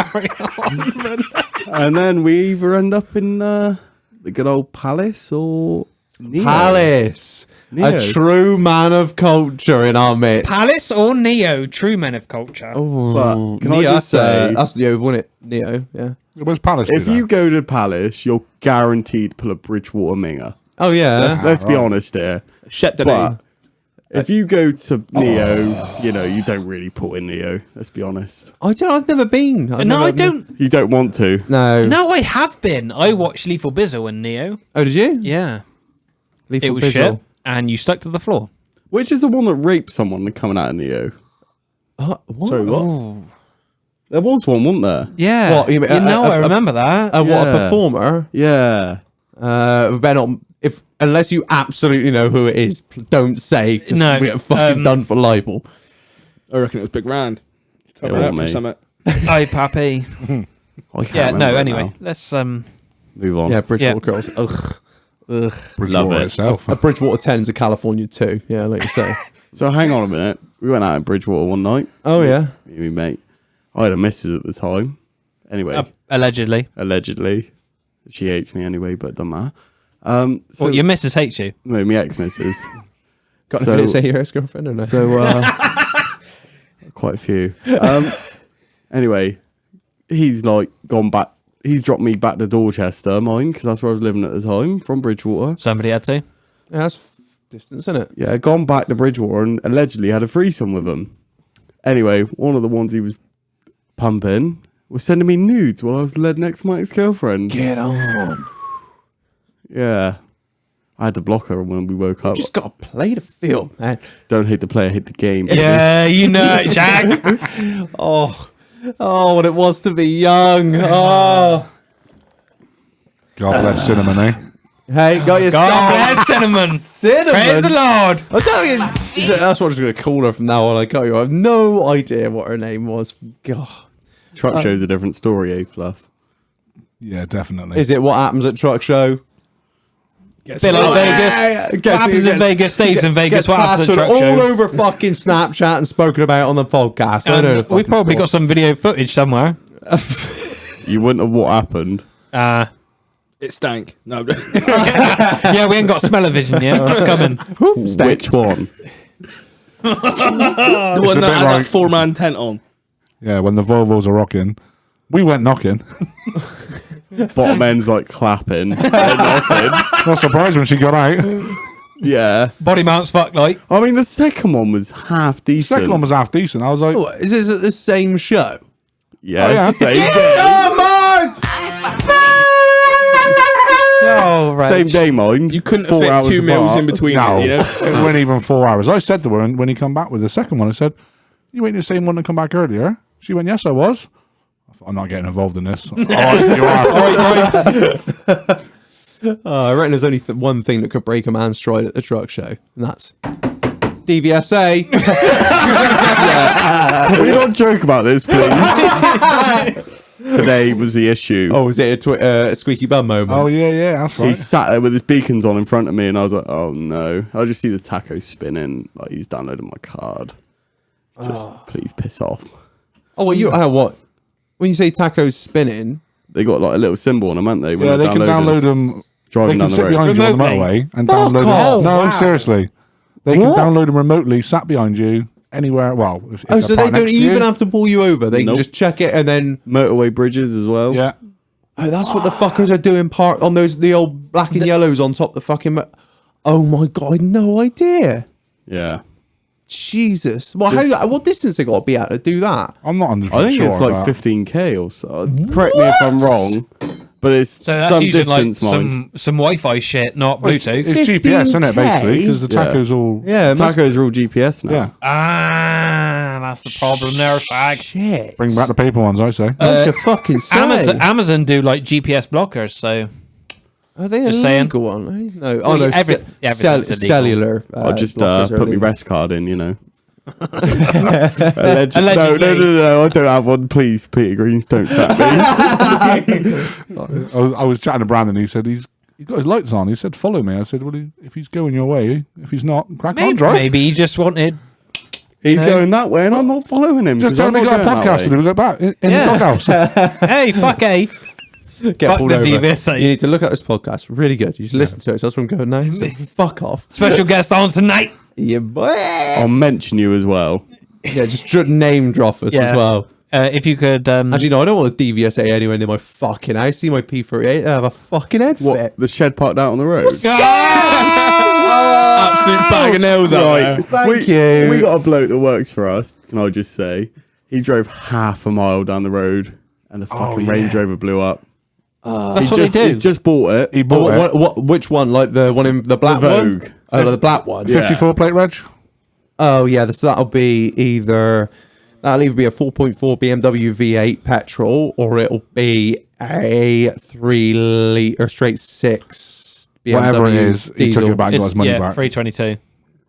carry on. And then we either end up in the good old Palace or Neo. Palace, Neo. a true man of culture in our midst. Palace or Neo, true men of culture. But can I Neo, just say, that's the over, wasn't it? Neo, yeah. Where's Palace? if you go to Palace, you're guaranteed to pull a Bridgewater minger. Oh yeah. Let's be honest here. Shut the But name. if you go to Neo, you know, you don't really put in Neo. Let's be honest. I've never been. I don't. You don't want to. No. No, I have been. I watched Lethal Bizzle and Neo. Oh, did you? Yeah. Lethal It was Bizzle. shit, and you stuck to the floor. Which is the one that raped someone coming out of Neo? What? Sorry, what? Oh. There was one, wasn't there? Yeah. What, you mean, I remember that. What, a Yeah. performer? Yeah. Better not. Unless you absolutely know who it is, don't say. 'Cause No, we get fucking done for libel. I reckon it was Big Rand. Cover Yeah, that for mate. something. Hi, Pappy. I can't Yeah, remember no, it anyway, now. let's Move on. Yeah, Bridgewater girls. Ugh. Bridgewater Love it. itself. A Bridgewater 10's a California 2. Yeah, like you say. So hang on a minute. We went out in Bridgewater one night. Oh, yeah. Me and my mate. I had a missus at the time. Anyway, allegedly. allegedly. She hates me anyway, but it doesn't matter. So Well, your missus hates you. no, my ex-missus. Got So- anything to say your ex-girlfriend or no? So, quite a few. Anyway, he's like gone back. He's dropped me back to Dorchester, mine, because that's where I was living at the time, from Bridgewater. Somebody had to. Yeah, that's distance, isn't it? Yeah, gone back to Bridgewater and allegedly had a threesome with him. Anyway, one of the ones he was pumping was sending me nudes while I was led next to my ex-girlfriend. Get on. Yeah. I had to block her when we woke up. Just got to play the field, man. Don't hate the player, hate the game. Yeah, you know it, Jack. Oh, what it was to be young. Oh. God bless cinnamon, eh? Hey, got your God bless cinnamon. Cinnamon. Praise the Lord. I don't even, that's what I'm just going to call her from now on. I got you. I have no idea what her name was. God. Truck show's a different story, eh, Fluff? Yeah, definitely. Is it what happens at truck show? Bit like Vegas. What happens in Vegas stays in Vegas. Gets What happens at plastered truck all show? over fucking Snapchat and spoken about on the podcast. I know the We fucking probably score. got some video footage somewhere. You wouldn't have what happened. It stank. No. Yeah, we ain't got smell-o-vision yet. It's coming. Which one? The It's one a that bit had like- that 4-man tent on. Yeah, when the Volvos are rocking, we went knocking. Bottom end's like clapping. They're knocking. Not surprised when she got out. Yeah. Body mounts fuck like. I mean, the second one was half decent. Second one was half decent. I was like, What, is this at the same show? Yeah, Oh, yeah. same day. Come on! Oh, right. Same day, mine. You couldn't 4 fit hours 2 meals apart. in between no, it, you know? it wasn't even 4 hours. I said to her when he come back with the second one, I said, you ain't the same one that come back earlier? She went, yes, I was. I thought, I'm not getting involved in this. All right, you are. I reckon there's only one thing that could break a man's stride at the truck show, and that's DVSA. Can we not joke about this, please? Today was the issue. Oh, is it a squeaky bum moment? Oh, yeah, that's He right. sat there with his beacons on in front of me, and I was like, "Oh no!" I just see the taco spinning. Like he's downloaded my card. Just please piss off. Oh, what? When you say tacos spinning, They got like a little symbol on them, haven't they? When Yeah, they're they can download them. They driving can down the sit road. behind you on the Remotely? motorway and Fuck download off. them. No, Wow. seriously. They can What? download them remotely, sat behind you, anywhere. Well, if oh, they're so they parked don't next to you. even have to pull you over. They Nope. can just check it and then. Motorway bridges as well. Yeah. Oh, that's what the fuckers are doing. Part on the old black and yellows on top the fucking. Oh my god, I had no idea. Yeah. Jesus, well, what distance they got to be at to do that? I'm not 100% I think sure. it's like but 15k or so. Correct me if I'm wrong, but it's So that's some using like distance, mind. some Wi-Fi shit, not Bluetooth. It's GPS, isn't it, 15K? basically? Because the Yeah. taco's all. Yeah, it must Tacos are all GPS now. Yeah. That's the problem there, Shag. shit. Bring back the paper ones, I say. What you fucking say? Amazon do like GPS blockers, so Are they Just saying. illegal, aren't they? No. Well, Oh no, everything's illegal. cellular. I'll just blockers are put my illegal. rest card in, you know. Allegedly. Allegedly. No, I don't have one. Please, Peter Green, don't sack me. I was chatting to Brandon. He said he's got his lights on. He said, "Follow me." I said, "Well, if he's going your way, if he's not, crack on, drive." maybe he just wanted. He's going that way, and I'm not following him. Just 'cause I'm tell him we not got a going that podcast to way. do. We go back in Yeah. the doghouse. Hey, fuck Get Fuck pulled the over. DVSA. You need to look at this podcast. Really good. You just listen to it. So that's what I'm going now. So fuck off. Special guest on tonight. Yeah, boy. I'll mention you as well. Yeah, just name drop us Yeah. as well. If you could, Actually, no, I don't want a DVSA anywhere near my fucking house. See my P38. I have a fucking head What? fit. The shed parked out on the road. Absolute bag of nails out there. Thank you. We got a bloke that works for us. Can I just say, he drove half a mile down the road, and the fucking Range Rover blew up. that's what they do. He's just bought it. He bought it. Which one? Like the one in the black The one? Vogue. Oh, like the black one. Yeah. 54 plate reg. Oh yeah, that'll either be a 4.4 BMW V8 petrol, or it'll be a 3 liter straight 6 BMW Whatever it is, he took diesel. it back and got his money back. 322.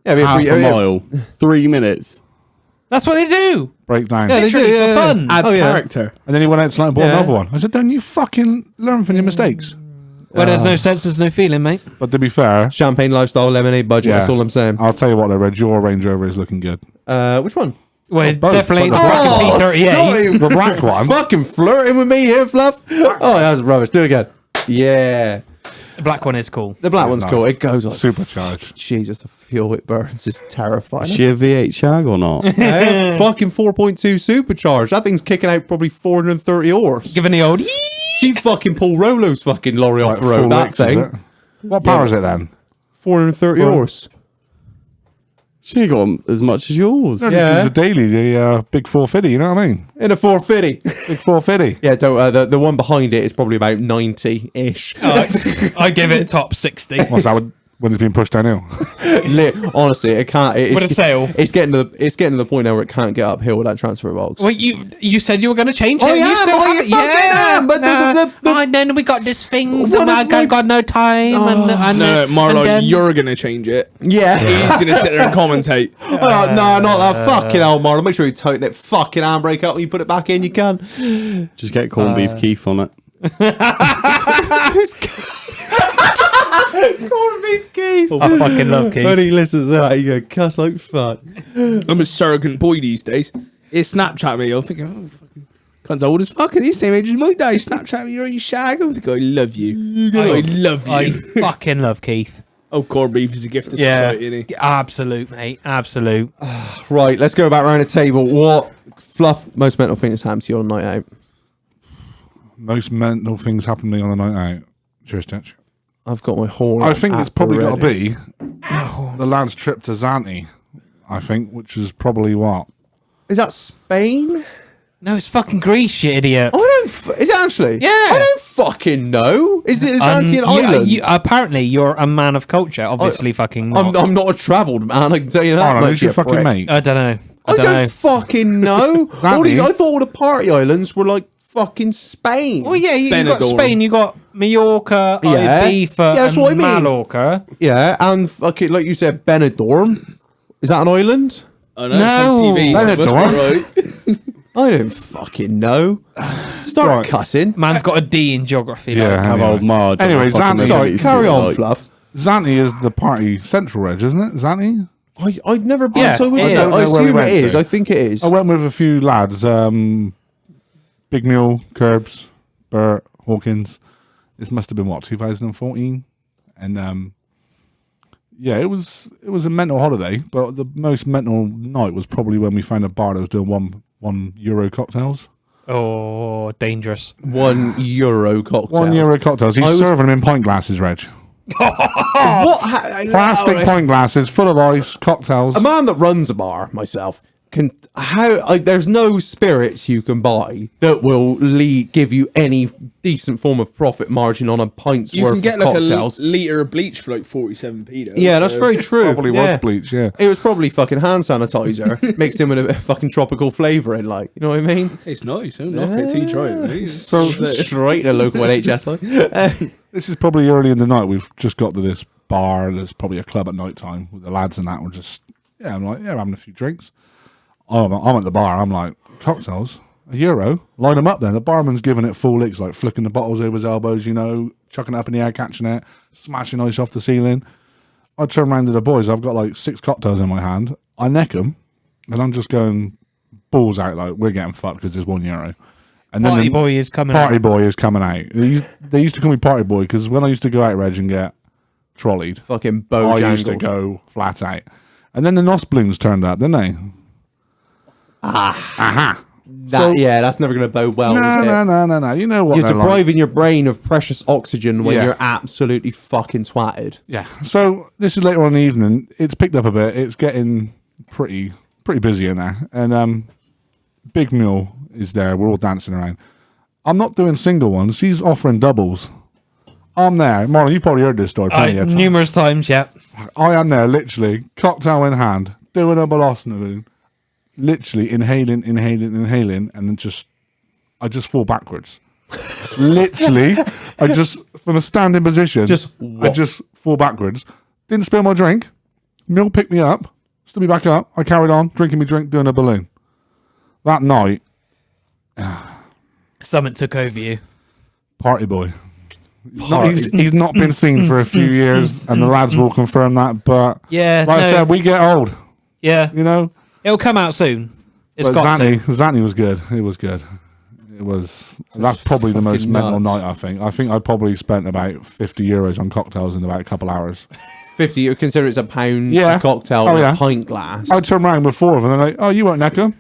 Yeah, Half a mile. 3 minutes. That's what they do. Break down. Yeah, they do. Literally for fun. Adds Oh, yeah. character. And then he went out tonight and bought Yeah. another one. I said, don't you fucking learn from your mistakes? Where there's no sense, there's no feeling, mate. But to be fair, Champagne lifestyle, lemonade budget. Yeah. That's all I'm saying. I'll tell you what, though, Reg, your Range Rover is looking good. Which one? Well, both, definitely but the the black P38. sorry. The black one. Fucking flirting with me here, Fluff. Oh, that was rubbish. Do it again. Yeah. The black one is cool. The black It's one's nice. cool. It goes like Supercharged. Jesus, the feel it burns is terrifying. Is she a V8 shag or not? Yeah, fucking 4.2 supercharged. That thing's kicking out probably 430 horse. Giving the old. She fucking Paul Rolo's fucking lorry off Like the road. full That mix, is thing. it? What power is it then? 430 horse. She got as much as yours. Yeah. The daily, the big 450, you know what I mean? In a 450. Big 450. Yeah, don't, the one behind it is probably about 90-ish. I give it top 60. What's that when it's been pushed downhill? Honestly, it can't. With a sail. It's getting to the point now where it can't get uphill with that transfer box. Well, you said you were going to change it. I You am, still I haven't. fucking am, but the- and then we got this thing, What and I if we- got no time. and No, Marlo, and then- you're going to change it. Yeah. He's going to sit there and commentate. Oh, no, not that fucking hell, Marlon. Make sure you tighten it fucking handbrake up when you put it back in. You can. Just get corned beef Keith on it. Corned beef Keith. I fucking love Keith. When he listens to that, you go cuss like fuck. I'm a surrogate boy these days. He Snapchat me. I'm thinking, oh, fucking cunt's old as fucking. He's the same age as my dad. He Snapchat me, you're you shag. I'm thinking, I love you. I love I you. fucking love Keith. Oh, corned beef is a gift to society, isn't he? Absolute, mate. Absolute. Right, let's go back around the table. What Fluff most mental thing has happened to you on a night out? Most mental things happen to me on a night out. Cheers, Titch. I've got my horn. I think it's app probably got to ready. be the lad's trip to Zante, I think, which is probably what? Is that Spain? No, it's fucking Greece, you idiot. I don't. Is it actually? Yeah. I don't fucking know. Is it Zante an island? Apparently, you're a man of culture. Obviously, fucking not. I'm not a travelled man. I can tell you that Hold on, much. who's your you fucking prick. mate? I don't know. I don't know. fucking know. All these, Zante? I thought all the party islands were like fucking Spain. Well, yeah, you got Benidorm. Spain, you got Mallorca, Yeah. Ibiza, Yeah, that's and what I mean. Mallorca. Yeah, and fucking like you said, Benidorm. Is that an island? I know, it's on TV. so it must be right. I don't fucking know. Start Right. cussing. Man's got a D in geography. Yeah. like. Have Anyway. old Marge. Anyway, on the fucking Zante- Sorry, movies, carry on, like- Fluff. Zante is the party central, Reg, isn't it? Zante? I've never been, Yeah, so I wouldn't it know. is. I I don't know where we assume it went is. to. I think it is. I went with a few lads. Big Mule, Curbs, Bert, Hawkins. This must have been what, 2014? And yeah, it was a mental holiday, but the most mental night was probably when we found a bar that was doing €1 cocktails. Oh, dangerous. €1 cocktail. €1 cocktails. He's I was- serving them in pint glasses, Reg. What? Plastic pint glasses full of ice, cocktails. A man that runs a bar, myself, can there's no spirits you can buy that will give you any decent form of profit margin on a pint's You worth can get of like cocktails. a litre of bleach for like 47p though. Yeah, that's so- very true. Probably yeah. was bleach, yeah. It was probably fucking hand sanitizer mixed in with a bit of fucking tropical flavouring, like, you know what I mean? Tastes nice. Don't knock it till you try it, mate. So straight to local NHS, like. This is probably early in the night. We've just got to this bar. There's probably a club at night time with the lads and that. We're just, I'm like, we're having a few drinks. I'm at the bar. I'm like, cocktails, €1. Line them up then. The barman's giving it full licks, like flicking the bottles over his elbows, chucking it up in the air, catching it, smashing ice off the ceiling. I turn around to the boys. I've got like 6 cocktails in my hand. I neck them, and I'm just going balls out like we're getting fucked because there's €1. And then Party the boy is coming party out. boy is coming out. They used to call me party boy because when I used to go out, Reg, and get trolleyed, Fucking I used to Bojangles. go flat out. And then the nos balloons turned up, didn't they? That's never going to bode well, is it? No. You know what You're they're like. depriving your brain of precious oxygen when Yeah. you're absolutely fucking twatted. Yeah. So this is later on in the evening. It's picked up a bit. It's getting pretty busy in there. And Big Mule is there. We're all dancing around. I'm not doing single ones. He's offering doubles. I'm there. Marlon, you've probably heard this story plenty of times. Numerous times, yeah. I am there, literally, cocktail in hand, doing a balloon, literally inhaling, and then I just fall backwards. Literally, from a standing position, I just fall backwards. Didn't spill my drink. Mill picked me up, stood me back up. I carried on, drinking me drink, doing a balloon. That night, Something took over you. party boy. He's not been seen for a few years, and the lads will confirm that. But Yeah, like I no, said, we get old, yeah. you know. It'll come out soon. It's But got to. Zanny was good. It was good. It was. That's probably the most fucking mental nuts. night. I think I probably spent about 50 euros on cocktails in about a couple hours. 50, you consider it's a pound Yeah. a cocktail Oh, in yeah. a pint glass. I turned around with 4 of them, and they're like, "Oh, you won't neck them."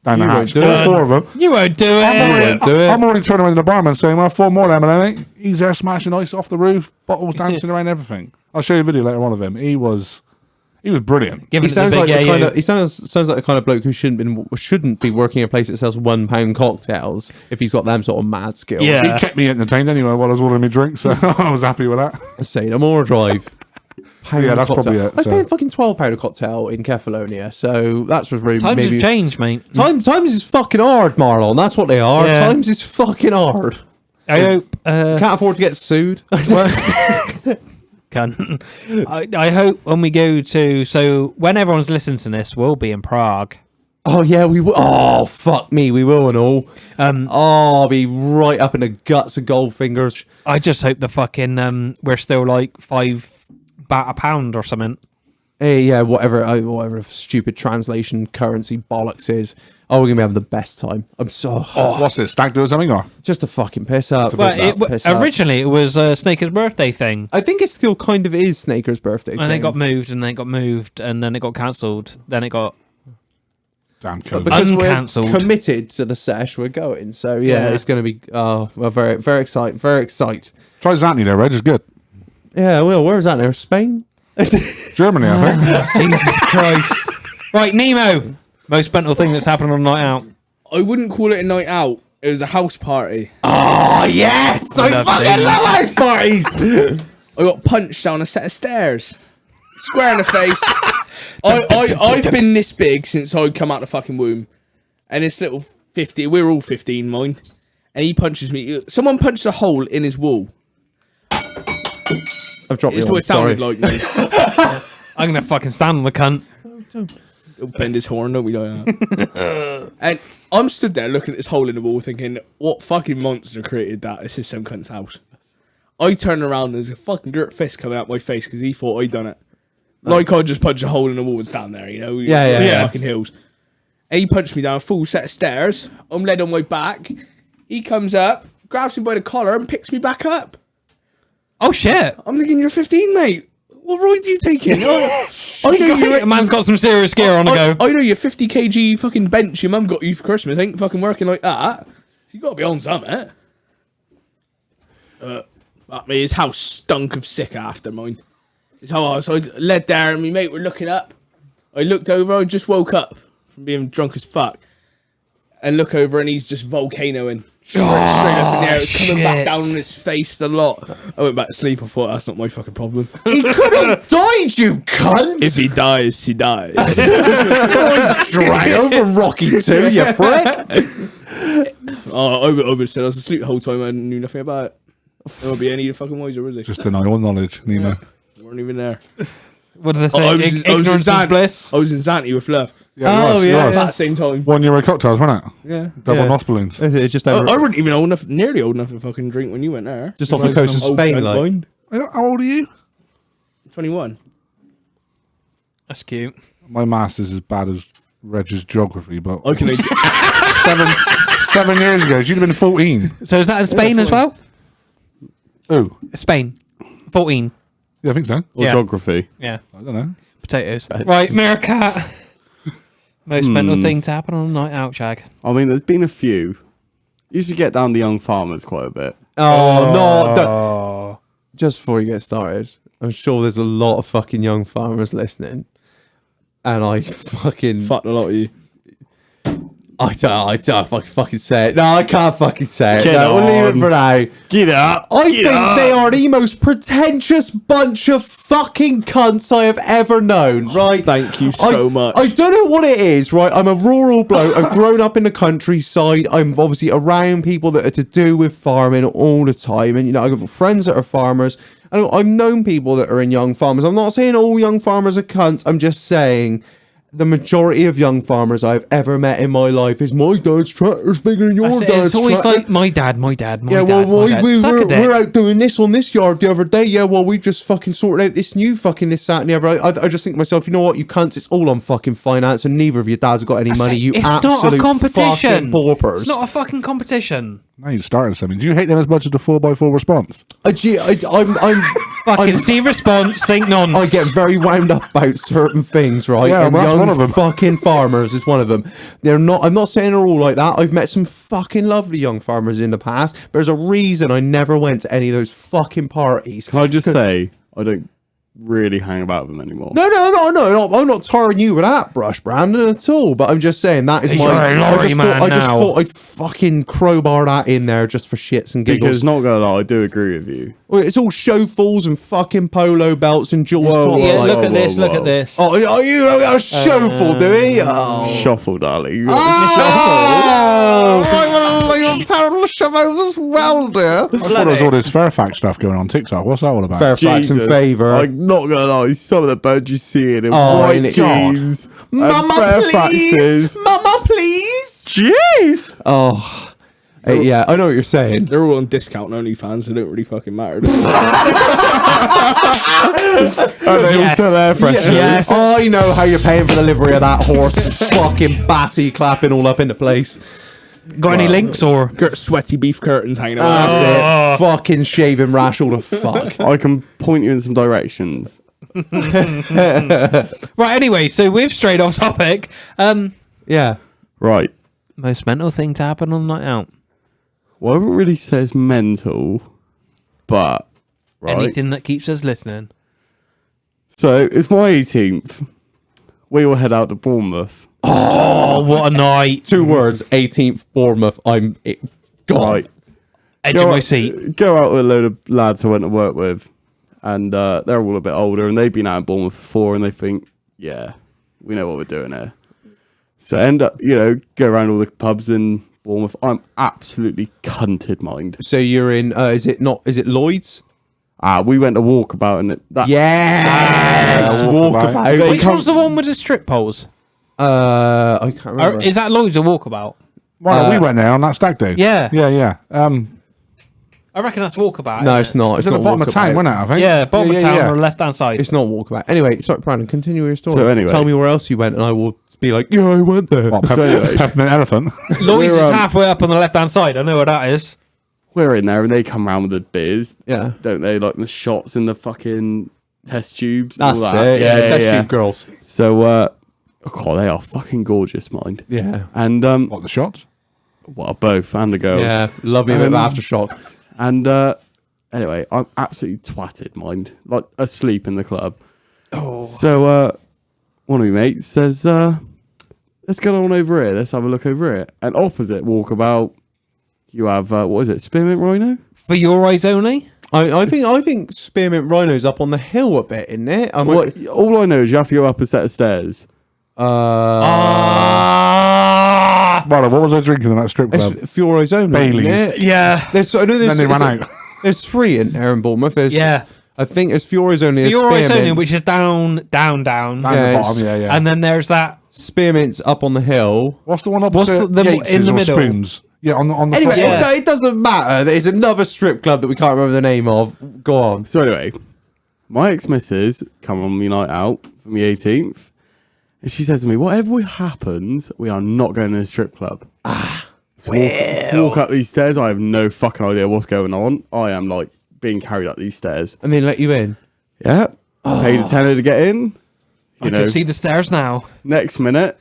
Down the You won't hatch, do it. 4 of them. You won't do it. won't do it. I'm already turning around to the barman saying, "Well, 4 more of them, and then he's there smashing ice off the roof, bottles dancing around, everything." I'll show you a video later on of him. He was brilliant. Giving He it the sounds big like the AU. kind of sounds like the kind of bloke who shouldn't be working in a place that sells £1 cocktails if he's got them sort of mad skills. Yeah. He kept me entertained anyway while I was ordering me drinks, so I was happy with that. Say no more drive. Pound Yeah, a that's cocktail. probably it, I was so. paying fucking £12 a cocktail in Kefalonia, so that's really Times maybe have changed, mate. Times is fucking hard, Marlon. That's what they are. Yeah. Times is fucking hard. I hope. Can't afford to get sued. Cunt. I hope when we go to. So when everyone's listening to this, we'll be in Prague. Oh yeah, we will. Oh fuck me, we will and all. Um, I'll be right up in the guts of Goldfingers. I just hope the fucking we're still like £5 a pound or something. Hey, yeah, whatever stupid translation currency bollocks is. Oh, we're gonna be having the best time. I'm so What's this? Stag do or something? Or? just a fucking piss up. Well, Just a piss up. originally it was Snaker's birthday thing, I think it still kind of is Snaker's birthday. and thing. it got moved, and then it got moved, and then it got cancelled. Then it got Damn But COVID. because Uncancelled. we're committed to the sesh, we're going. So yeah, Yeah. it's gonna be very very excited. Very excited. Try Zantni there, Reg. It's good. Yeah, well, where is that now? Spain? Germany, I think. Jesus Christ. Right, Nemo. Most mental thing that's happened on a night out. I wouldn't call it a night out. It was a house party. Oh yes, I love fucking things. love house parties. I got punched down a set of stairs. Square in the face. I've been this big since I come out the fucking womb. And this little 50, we're all 15, mind. And he punches me. Someone punched a hole in his wall. I've dropped It's you. what it sounded like. Mate. I'm going to fucking stand on the cunt. He'll bend his horn, don't we? Like that. And I'm stood there looking at this hole in the wall thinking, what fucking monster created that? This is some cunt's house. I turn around and there's a fucking dirt fist coming out my face because he thought I'd done it. Like I just punched a hole in the wall and stand there, you know? Yeah. Fucking hills. And he punched me down a full set of stairs. I'm led on my back. He comes up, grabs me by the collar and picks me back up. Oh, shit. I'm thinking, you're 15, mate. What roids are you taking? I know you're A man's got some serious gear on the go. I know your 50 kg fucking bench your mum got you for Christmas ain't fucking working like that. So you got to be on something. Fuck me, his house stunk of sick after mine. So I led there and my mate were looking up. I looked over, I just woke up from being drunk as fuck. And look over and he's just volcanoing. Straight up in the air, it was coming back shit. down on his face a lot. I went back to sleep, I thought that's not my fucking problem. He could have died, you cunt. If he dies, he dies. Drago from Rocky 2, you prick. Oh, I would have said I was asleep the whole time. I knew nothing about it. There won't be any fucking wiser, was it? Just deny all knowledge, Nemo. They weren't even there. What do they say? I was in Ignorance is Zant- bliss. I was in Zante with Fluff Yeah, Oh, it yeah, was. at the same time. €1 cocktails, wasn't it? Yeah. Double Yeah. nos balloons. It just I over, wasn't even old enough, nearly old enough to fucking drink when you went there. just off the coast of Old Spain, cunt like. mind. How old are you? 21. That's cute. My master's as bad as Reg's geography, but I can. 7 years ago, you'd have been 14. So is that in Spain as well? Oh, Spain. 14. yeah, I think so. Or Yeah. geography. Yeah. I don't know. Potatoes. Right, Meerkat. Most mental thing to happen on a night out, Shag. I mean, there's been a few. Used to get down the young farmers quite a bit. Oh, no. Don't. Just before you get started, I'm sure there's a lot of fucking young farmers listening. And I fucking... Fucked a lot of you. I don't fucking say it. No, I can't fucking say it. Get No, we'll leave on. it for now. Get up! I think they are the most pretentious bunch of fucking cunts I have ever known, right? Thank you so much. I don't know what it is, right? I'm a rural bloke. I've grown up in the countryside. I'm obviously around people that are to do with farming all the time. And, you know, I've got friends that are farmers. And I've known people that are in young farmers. I'm not saying all young farmers are cunts. I'm just saying the majority of young farmers I've ever met in my life is my dad's tractor's bigger than your dad's It's always tractor. like my dad. Yeah, well, we're out doing this on this yard the other day. Yeah, well, we just fucking sorted out this new fucking this, that, and the other. I just think to myself, you know what, you cunts, it's all on fucking finance, and neither of your dads have got any money. You It's absolute not a competition. fucking paupers. It's not a fucking competition. Now you've started something. Do you hate them as much as the 4x4 response? I'm Fucking see response, think none. I get very wound up about certain things, right? Yeah, and well, that's one of young them. fucking farmers is one of them. They're not. I'm not saying they're all like that. I've met some fucking lovely young farmers in the past. But there's a reason I never went to any of those fucking parties. Can I just say, I don't really hang about with them anymore. No, I'm not tarring you with that brush, Brandon, at all. But I'm just saying that is You're my. a lorry man I just now. thought I'd fucking crowbar that in there just for shits and giggles. Because not gonna lie, I do agree with you. Well, it's all show falls and fucking polo belts and jewels Whoa, tops. Yeah, whoa, like, look at this. Look at this. oh, you don't got a show fall, do we? Oh. Shuffle, darling. Oh, parallel shovels as well, dear. I thought there was all this Fairfax stuff going on TikTok. What's that all about? Fairfax in favour. I'm not gonna lie, some of the birds you see in Oh, white innit? jeans. Mama, please. Mama, please. Jeez. Oh. Yeah, I know what you're saying. They're all on discount on OnlyFans, so it don't really fucking matter. They all sell air fresheners. Yes. I know how you're paying for the livery of that horse. Fucking batty clapping all up into place. Got any links or? Got sweaty beef curtains hanging That's out. it. Fucking shaving rash all the fuck. I can point you in some directions. Right. Anyway, so we've strayed off topic. Yeah. Right. Most mental thing to happen on the night out. Well, I wouldn't really say it's mental, but right. Anything that keeps us listening. So it's my 18th. We will head out to Bournemouth. Oh, what a night! 2 words. 18th Bournemouth. I'm gone. Right. Edge of my seat. Go out with a load of lads I went to work with, and they're all a bit older, and they've been out in Bournemouth before, and they think, yeah, we know what we're doing here. So end up, go around all the pubs in Bournemouth. I'm absolutely cunted, mind. So you're in. Is it Lloyd's? We went to Walkabout, and Yes. Walkabout. Which one's the one with the strip poles? I can't remember. Is that Lloyd's or Walkabout? Right, we went there on that stag do. Yeah. Yeah. I reckon that's Walkabout. No, isn't it's not. It's It's at not the bottom of Walkabout. town, wasn't it? I think. Yeah, bottom of town yeah. on the left hand side. It's not Walkabout. Anyway, sorry, Brandon, continue your story. So anyway. Tell me where else you went, and I will be like, yeah, I went there. What, So anyway. Peppermint Elephant. Lloyd's is We're, halfway up on the left hand side. I know where that is. We're in there, and they come round with the beers, Yeah. don't they? Like the shots in the fucking test tubes. and That's all that. it. Yeah, test tube girls. So, they are fucking gorgeous, mind. Yeah. And What, the shots? well, both and the girls. Yeah. Love me a bit of aftershock. And anyway, I'm absolutely twatted, mind. Like asleep in the club. Oh. So one of my mates says, let's get on over here. Let's have a look over here. And opposite Walkabout, you have what is it? Spearmint Rhino? For your eyes only? I think Spearmint Rhino's up on the hill a bit, isn't it? All I know is you have to go up a set of stairs. Right, what was I drinking in that strip club? It's Fiore's only. Baileys. Isn't it? Yeah. I know Then they ran out. There's 3 in there in Bournemouth. Yeah. I think it's Fiore's only. For your eyes Spearmint. only, which is down. Down Yeah, the bottom, it's- yeah. And then there's that. Spearmint's up on the hill. What's the one opposite? the- Yates's in the or middle? Spoons? Yeah, on the Anyway, top. Yeah. it doesn't matter. There's another strip club that we can't remember the name of. Go on. So anyway, my ex-missus come on me night out for me 18th. And she says to me, whatever happens, we are not going to the strip club. So walk up these stairs. I have no fucking idea what's going on. I am like being carried up these stairs. And they let you in. Yeah. Paid a tenner to get in. I can see the stairs now. Next minute,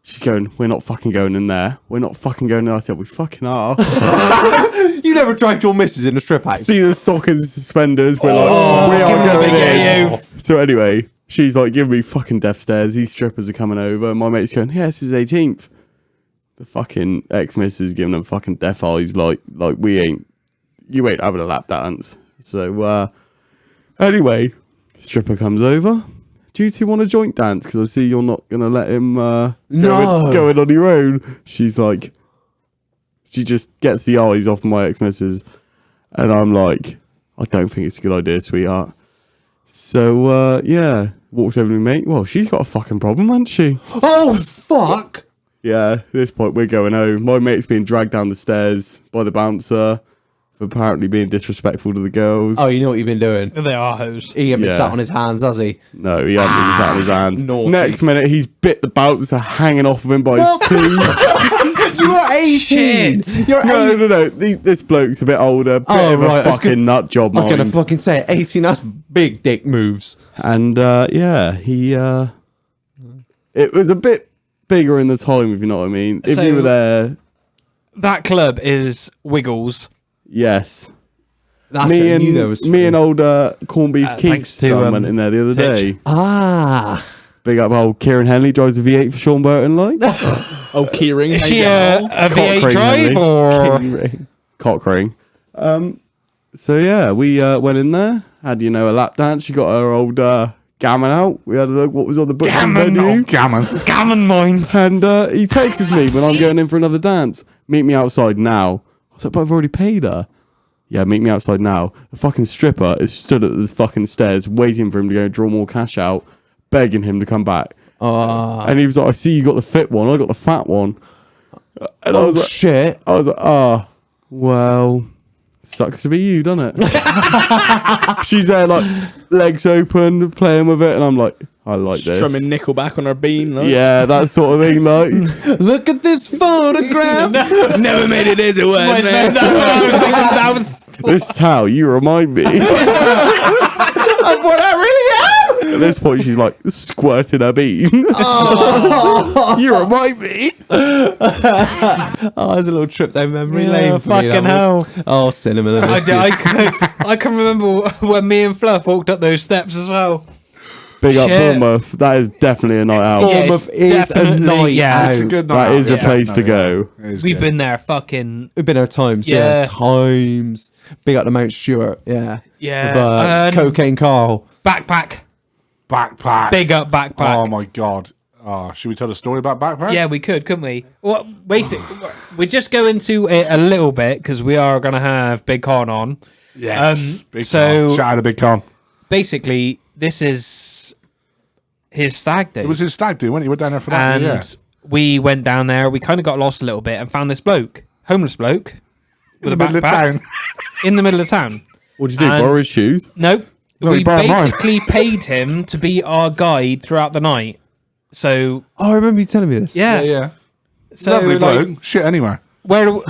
she's going, we're not fucking going in there. We're not fucking going in there. I said, we fucking are. You never dragged your missus in a strip house. See the stockings and suspenders. We're like, we are going in. So anyway, she's like giving me fucking death stares. These strippers are coming over. And my mate's going, yeah, this is 18th. The fucking ex-missus giving them fucking death eyes like you ain't having a lap dance. So anyway, stripper comes over. Do you two want a joint dance? Because I see you're not going to let him go in on your own. She's like, she just gets the eyes off my ex-missus. And I'm like, I don't think it's a good idea, sweetheart. So, yeah, Walks over to me, mate. Well, she's got a fucking problem, hasn't she? Oh, fuck. Yeah, at this point, we're going home. My mate's being dragged down the stairs by the bouncer for apparently being disrespectful to the girls. Oh, you know what you've been doing? They are hoes. He ain't been Yeah. sat on his hands, has he? No, he hadn't even sat on his hands. Naughty. Next minute, he's bit the bouncer hanging off of him by his teeth. You're 18. You're No, 18. no. This bloke's a bit older, bit Oh, of right, I a was fucking nut job, I'm gonna mind. fucking say it. 18. That's big dick moves. And yeah, he. It was a bit bigger in the time, if you know what I mean. If So- you were there, That club is Wiggles. yes. That's Me it. I knew there and was me and old corned beef Keith's thanks to, son went in there the other Titch. day. Ah. Big up old Kieran Henley drives a V8 for Sean Burton, like Oh, keyring. Is she a V8 Cock ring, drive Henry. or? cock ring. So yeah, we went in there, had a lap dance. She got her old gammon out. We had a look what was on the butcher's Gammon, menu. Gammon. Gammon mines. And he texts me when I'm going in for another dance. Meet me outside now. I was like, but I've already paid her. Yeah, meet me outside now. The fucking stripper is stood at the fucking stairs waiting for him to go draw more cash out, begging him to come back. And he was like, I see you got the fit one. I got the fat one. And I was like, shit. I was like, well, sucks to be you, doesn't it? She's there, like, legs open, playing with it. And I'm like, I like this. Strumming Nickelback on her bean. Like. Yeah, that sort of thing. Like, Look at this photograph. Never made it as it was, Wait, man. that's what I was thinking. That was. this is how you remind me. Of what I really am. At this point, she's like squirting her bean. You remind me. Oh, there's a little trip down memory Yeah, lane for me. fucking that was. hell. Oh, cinema. I can remember when me and Fluff walked up those steps as well. Big up Shit. Bournemouth. That is definitely a night out. Yeah, Bournemouth it's is a definitely- night yeah. It's a out. good night. That is a out. place to go. It is We've good. been there fucking. We've been there times. Yeah. Yeah. Times. Big up to Mount Stewart. Yeah. Yeah. With, Cocaine Carl. Backpack. Backpack. Big up backpack. Oh my god. Should we tell the story about backpack? Yeah, we could, couldn't we? Well, basically, we just go into it a little bit because we are going to have Big Con on. Yes. Big so- con. Shout out to Big Con. Basically, this is his stag do. It was his stag do, wasn't he? We went down there for that. And Yeah. we went down there. We kind of got lost a little bit and found this bloke, homeless bloke, In with the a middle of backpack town. in the middle of town. What'd you do? And- Borrow his shoes? No, No, we he borrowed mine. basically paid him to be our guide throughout the night. So Oh, I remember you telling me this. yeah, Yeah. So Lovely like, bloke. Shit anywhere. where? Do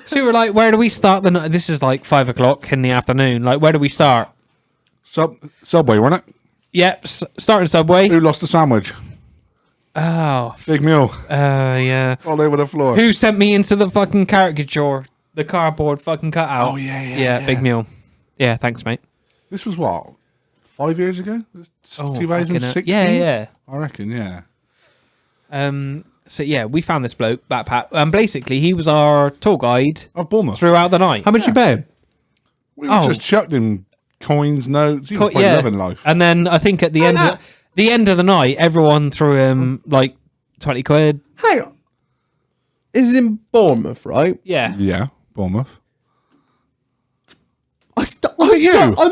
so we're like, where do we start the night? This is like 5 o'clock in the afternoon. Like, where do we start? Subway, wasn't it? Yep, starting Subway. Who lost the sandwich? Oh, Big Mule. yeah. All over the floor. Who sent me into the fucking caricature? The cardboard fucking cutout. Oh, yeah, yeah, Yeah, yeah. Big Mule. Yeah, thanks, mate. This was what? 5 years ago? Oh, 2016? Yeah. I reckon, yeah. So yeah, we found this bloke, backpack, and basically he was our tour guide Of Bournemouth. throughout the night. How much you pay him? We were Oh. just chucked him coins, notes. He was probably Yeah, living life. and then I think at the end of the night, everyone threw him like 20 quid. Hang on. Is it in Bournemouth, right? Yeah. Yeah, Bournemouth. Was it you? Oh,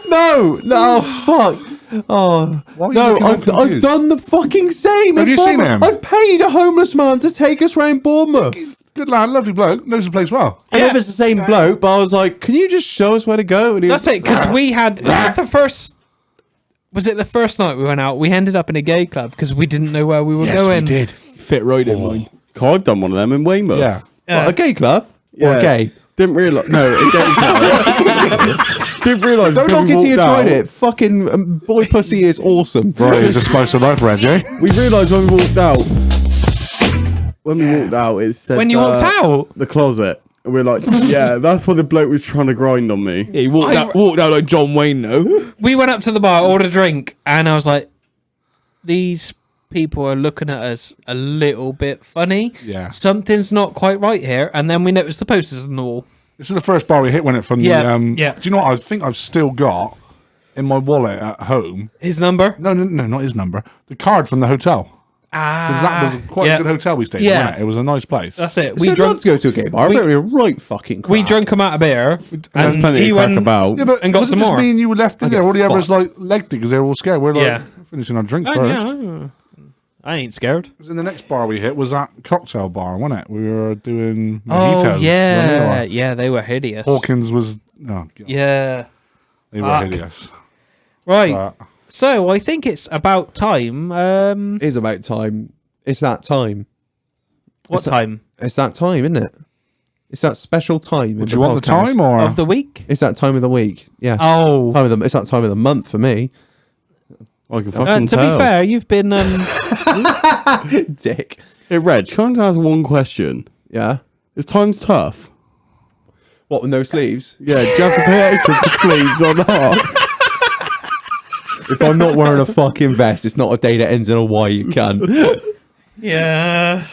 no. No, fuck. Oh Why are you no! looking all I've confused? done the fucking same. Have in you seen Bournemouth. him? I've paid a homeless man to take us round Bournemouth. Good lad, lovely bloke, knows the place well. I know if it's the same bloke, but I was like, "Can you just show us where to go?" And he That's was, it, because we had the first. Was it the first night we went out? We ended up in a gay club because we didn't know where we were going. Fit right in mine. I've done one of them in Weymouth. Yeah. What, a gay club or Yeah. a gay? Didn't realise. No, a gay club. Didn't realise. Don't until knock we it till you walked tried out. it. Fucking boy pussy is awesome. Right, it's a spice of life, Reg, eh? We realised when we walked out. When we walked out, it said When you walked out, the closet. And we're like, yeah, that's what the bloke was trying to grind on me. Yeah, he walked out like John Wayne, though. we went up to the bar, ordered a drink, and I was like, "These people are looking at us a little bit funny. Yeah. Something's not quite right here." And then we noticed the posters on the wall. This is the first bar we hit when it from Yeah, the. yeah. Do you know what? I think I've still got in my wallet at home. His number? No, not his number. The card from the hotel. Because that was quite a good hotel we stayed in, wasn't it? It was a nice place. That's it. I'd love to go to a gay bar. We're right fucking crack. We drunk him out of beer. There's plenty he of crack went about. Yeah, but and got was it some just more. me and you were left in there. All the fuck. others like legged it because they were all scared. We're like Yeah. finishing our drinks Oh, first. yeah. I ain't scared. And the next bar we hit was that cocktail bar, wasn't it? We were doing Oh, mojitos. yeah. Yeah, they were hideous. Hawkins was... Oh, God. Yeah. They were Fuck. hideous. Right. But So I think it's about time. It's about time. It's that time. What time? It's that time, isn't it? It's that special time. would you want the time or... Of the week? It's that time of the week. Yes. Oh. It's that time of the month for me. I can fucking To tell. be fair, you've been... Dick. Hey, Reg, can I ask one question? Yeah. Is times tough? What, with no sleeves? Yeah, do you have to pay extra for sleeves or not? If I'm not wearing a fucking vest, it's not a day that ends in a Y, you can. yeah.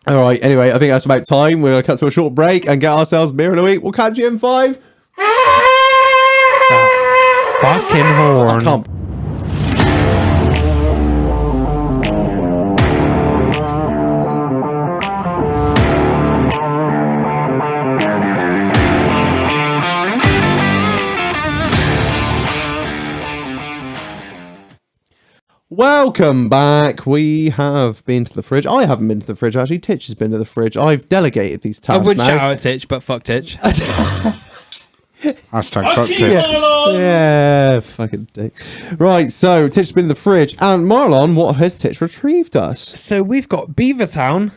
All right, anyway, I think that's about time. We're going to cut to a short break and get ourselves beer of the week. We'll catch you in 5. Fucking horn. I can't. Welcome back. We have been to the fridge. I haven't been to the fridge, actually. Titch has been to the fridge. I've delegated these I tasks would now. shout out Titch, but fuck Titch. Hashtag fuck Keep tits. on. Yeah, fucking dick. Right, so Titch has been in the fridge. And Marlon, what has Titch retrieved us? So we've got Beavertown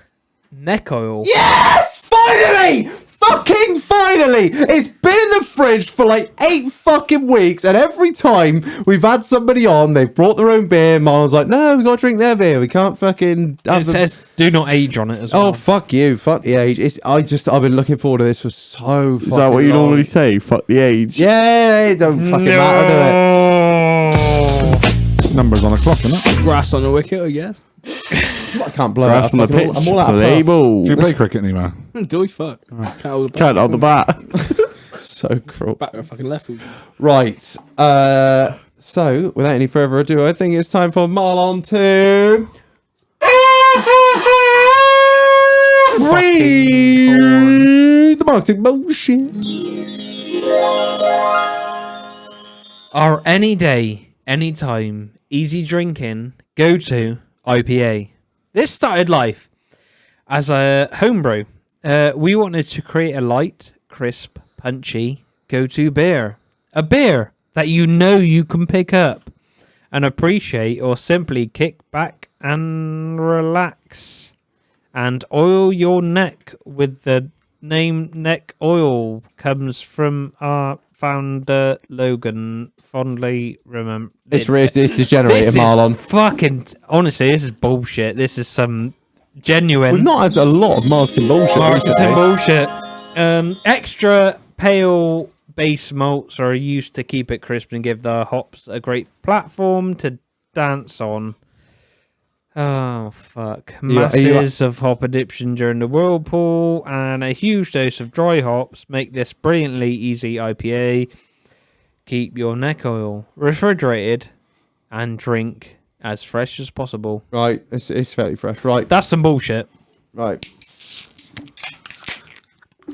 neck oil. Yes! Finally! Fucking finally! It's been in the fridge for like 8 fucking weeks, and every time we've had somebody on, they've brought their own beer. Marlon's like, no, we gotta drink their beer. We can't fucking have It them. says do not age on it as well. Oh, fuck you. Fuck the age. I've been looking forward to this for so fucking Is that what you long. normally say? Fuck the age? Yeah, it don't fucking matter, do it? Numbers on a clock, isn't it? Grass on the wicket, I guess. I can't blow Grass on it. the pitch. I'm all out of Play puff. ball. Do you play cricket, Nemo? Do we fuck? Cat on the bat. So cruel. Back to fucking left. Right. So, without any further ado, I think it's time for Marlon to read the marketing bullshit. Our any day, anytime, easy drinking, go to IPA. This started life as a homebrew. We wanted to create a light, crisp, punchy go-to beer. A beer that you know you can pick up and appreciate, or simply kick back and relax and oil your neck with the name Neck Oil. Comes from our founder Logan. Fondly remember. It's degenerated, This Marlon. is fucking... Honestly, this is bullshit. This is some genuine... We've not had a lot of marketing bullshit marketing recently. bullshit. Extra pale base malts are used to keep it crisp and give the hops a great platform to dance on. Oh, fuck. Masses of hop addiction during the whirlpool and a huge dose of dry hops make this brilliantly easy IPA. Keep your neck oil refrigerated and drink as fresh as possible. Right, it's fairly fresh. Right, That's some bullshit. right.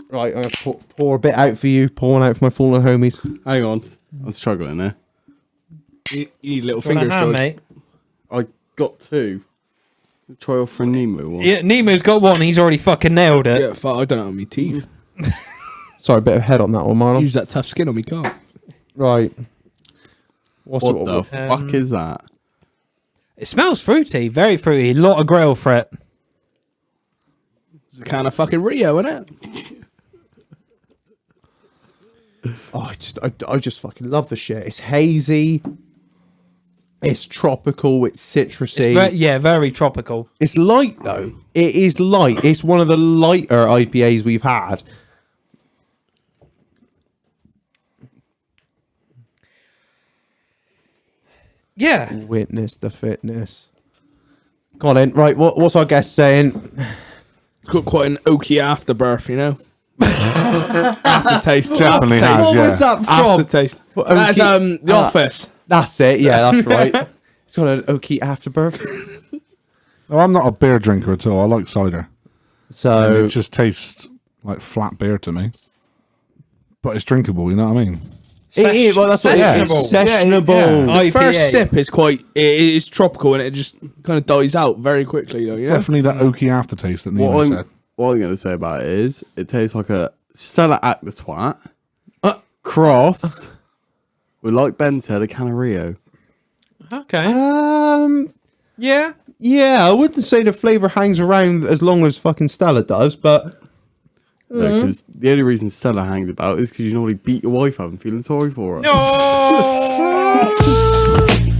Right, I'm going to pour a bit out for you. Pour one out for my fallen homies. Hang on. I'm struggling there. You need little Want a fingers, hand, George. mate? I got 2. Try off for Nemo one. Yeah, Nemo's got one. He's already fucking nailed it. Yeah, fuck, I don't have my teeth. Sorry, a bit of head on that one, Marlon. Use that tough skin on me car. Right. What What the fuck is that? It smells fruity, very fruity. A lot of grill for it. It's a kind of fucking Rio, isn't it? Oh, I just fucking love the shit. It's hazy. It's tropical. It's citrusy. Very tropical. It's light though. It is light. It's one of the lighter IPAs we've had. Yeah. Witness the fitness. Colin, right? What's our guest saying? It's got quite an oaky afterbirth, you know? Aftertaste. Definitely has, What yeah. was that from? Aftertaste. That's The Office. That's it. Yeah, that's right. It's got an oaky afterbirth. No, I'm not a beer drinker at all. I like cider. And So it just tastes like flat beer to me. But it's drinkable, you know what I mean? well, that's what it's sessionable. Yeah. The IPA. first sip is it's tropical and it just kind of dies out very quickly. Though, yeah. Definitely that oaky aftertaste that Nemo said. What I'm going to say about it is, it tastes like a Stella Act the Twat crossed with, like Ben said, a Canario. Okay. Yeah, I wouldn't say the flavour hangs around as long as fucking Stella does, but Because the only reason Stella hangs about is because you normally beat your wife up and feeling sorry for her.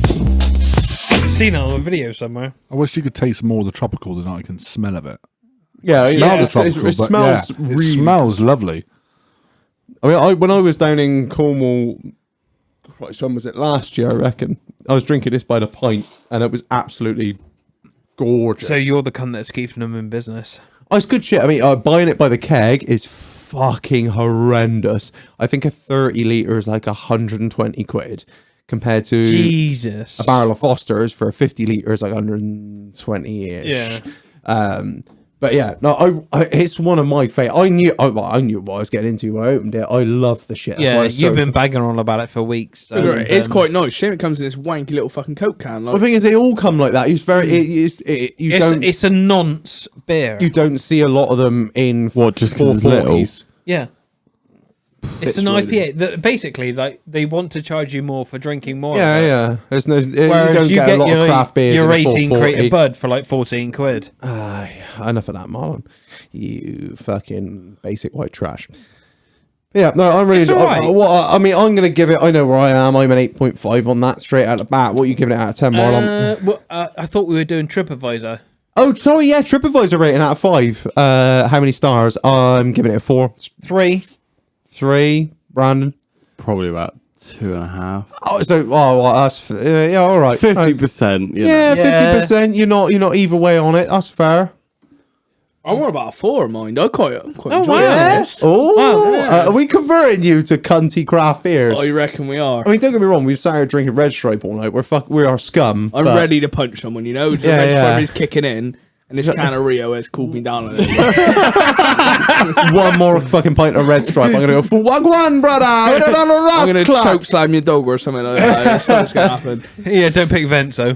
I've seen it on a video somewhere. I wish you could taste more of the tropical than I can smell of it. yeah, Smell the it tropical, smells but really. it smells lovely. I mean, when I was down in Cornwall, Christ, when was it? Last year, I reckon. I was drinking this by the pint, and it was absolutely gorgeous. So you're the cunt that's keeping them in business. Oh, it's good shit. I mean, buying it by the keg is fucking horrendous. I think a 30 litre is like 120 quid compared to Jesus. a barrel of Foster's for a 50 litre is like 120-ish. Yeah. But yeah, no, it's one of my favorite. I knew what I was getting into when I opened it. I love the shit. That's why Yeah, it's you've so- been bagging on about it for weeks. So, It's quite nice. Shame it comes in this wanky little fucking Coke can. The Like, thing is, they all come like that. It's very. It's a nonce beer. You don't see a lot of them in What, just 'cause it's little? 440s. Yeah. It's an IPA. Basically, like they want to charge you more for drinking more. Yeah, of it. yeah. There's no. You Whereas don't get a lot of craft beers. your in a 18 440. crate of Bud for like 14 quid. Enough of that, Marlon. You fucking basic white trash. Yeah, no, I'm really. It's all right. I mean, I'm going to give it. I know where I am. I'm an 8.5 on that straight out the bat. What are you giving it out of 10, Marlon? I thought we were doing TripAdvisor. Oh, sorry. Yeah, TripAdvisor rating out of 5. How many stars? I'm giving it a 4. 3. 3. Brandon. Probably about 2.5. Oh, so well, that's yeah. All right. 50%. You know. Yeah, Yeah. 50%. You're not either way on it. That's fair. I'm more about a 4 of mine. I quite Oh, enjoy wow. this. Oh, Wow. are we converting you to cunty craft beers? I reckon we are. I mean, don't get me wrong. We sat here drinking Red Stripe all night. We are scum. I'm but- ready to punch someone, you know? The Yeah, red yeah. stripe is kicking in, and this can of Rio has cooled me down a little. One more fucking pint of Red Stripe. I'm gonna go for one, brother. I'm I'm going to choke slam your dog or something like that. That's what's going to happen. Yeah, don't pick Vento.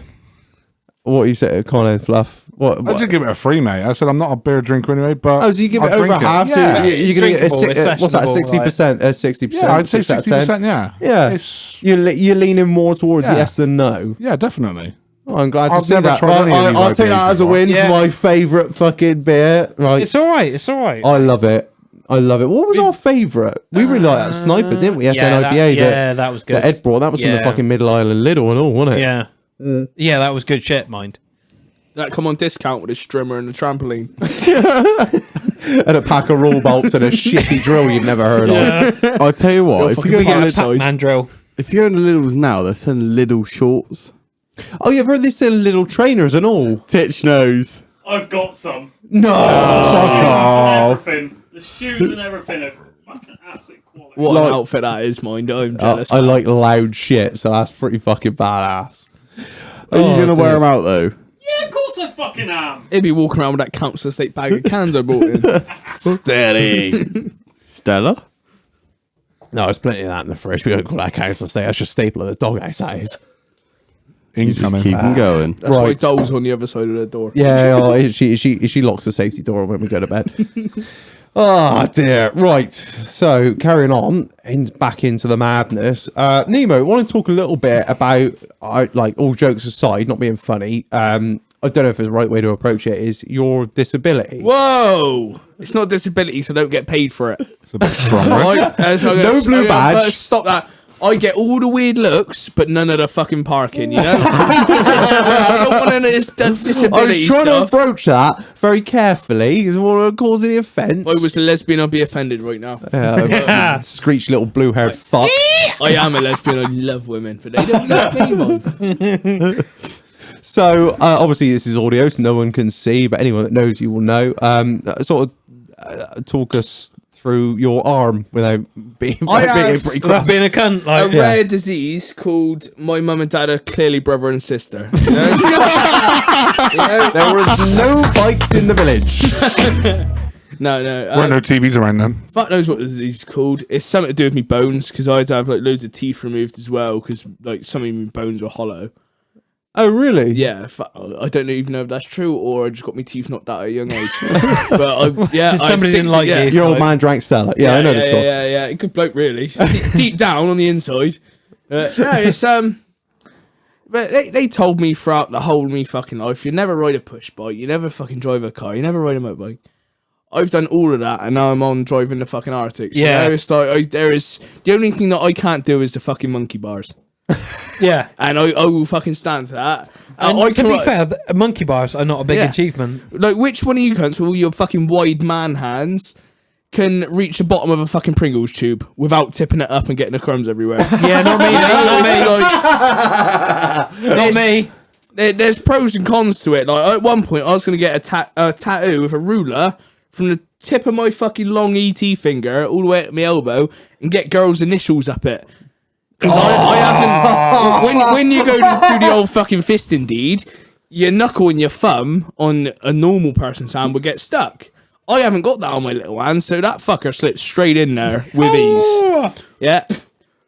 What you say, Colin Fluff? What? I just give it a 3, mate. I said I'm not a beer drinker anyway, but Oh, so you give it I'll over drink half? Yeah, So you're gonna get a Drinkable, it's what's that? sessionable, 60%? 60%? yeah, I'd say 6 out of 10. 60%. Yeah, Yeah, It's- you're leaning more towards Yeah. yes than no. yeah, definitely. Oh, I'm glad to I've see never that. tried any of these I'll take IPAs that as a before. win Yeah. for my favourite fucking beer. Right, It's all right. It's all right. I love it. I love it. What was our favourite? We really liked that Sniper, didn't we? SNIPA. that was good. That Ed brought. That was from the Yeah. fucking Middle Island Lidl and all, wasn't it? Yeah. Yeah, that was good shit, mind. That come on discount with a strimmer and a trampoline. And a pack of roll bolts and a shitty drill you've never heard of. I'll tell you what, if you, go We to get a Lidl, Pac-Man drill. if you go to Lidl's now, they're selling Lidl shorts. Oh, you've heard they sell little trainers and all. Titch nose. I've got some. No. Everything. The shoes and everything are fucking absolute quality. What Like- an outfit that is, mind. I'm jealous. I like loud shit, so that's pretty fucking badass. Are you Oh, going to wear dear. them out, though? Yeah, of course I fucking am. He'd be walking around with that council estate bag of cans I brought in. Steady. Stella? No, there's plenty of that in the fridge. We don't call that council estate. That's just staple of the doghouse size. You just Incoming. keep them going. That's why Right. Dole's on the other side of the door. Yeah, she locks the safety door when we go to bed. Oh dear. Right. So carrying on back into the madness. Nemo, I want to talk a little bit about like all jokes aside, not being funny. I don't know if it's the right way to approach it. Is your disability? Whoa! It's not disability, so don't get paid for it. It's a bit strong, right? No blue badge. Stop that. I get all the weird looks, but none of the fucking parking, you know? I don't want any of this disability I was trying stuff. to approach that very carefully. Because I don't want to cause any offence. If I was a lesbian, I'd be offended right now. Screech little blue-haired fuck. I am a lesbian, I love women, but they don't love me, man. So obviously this is audio, so no one can see, but anyone that knows you will know. Sort of talk us through your arm without being, I being have- pretty Not crass. being a cunt, A like rare disease called my mum and dad are clearly brother and sister. You know? You know? There was no bikes in the village. No. Weren't no TVs around then. Fuck knows what the disease is called. It's something to do with me bones because I had to have like loads of teeth removed as well because like some of my bones were hollow. Oh, really? Yeah, I don't even know if that's true or I just got my teeth knocked out at a young age. But I Somebody didn't like you. Your old man drank Stella. Yeah, I know the score. Yeah, good bloke really. Deep down on the inside. No, it's But they told me throughout the whole of me fucking life, you never ride a push bike, you never fucking drive a car, you never ride a motorbike. I've done all of that, and now I'm on driving the fucking Arctic. So Yeah. it's like there is the only thing that I can't do is the fucking monkey bars, yeah. and I will fucking stand for that. And I to can be ri- fair, monkey bars are not a big Yeah. achievement. like which one of you cunts with all your fucking wide man hands can reach the bottom of a fucking Pringles tube without tipping it up and getting the crumbs everywhere? Yeah, not me. Not me. There's pros and cons to it. Like at one point, I was gonna get a tattoo with a ruler from the tip of my fucking long ET finger all the way at my elbow and get girls' initials up it. Because I haven't. When you go to do the old fucking fisting deed, your knuckle and your thumb on a normal person's hand would get stuck. I haven't got that on my little hand, so that fucker slipped straight in there with ease. Yeah.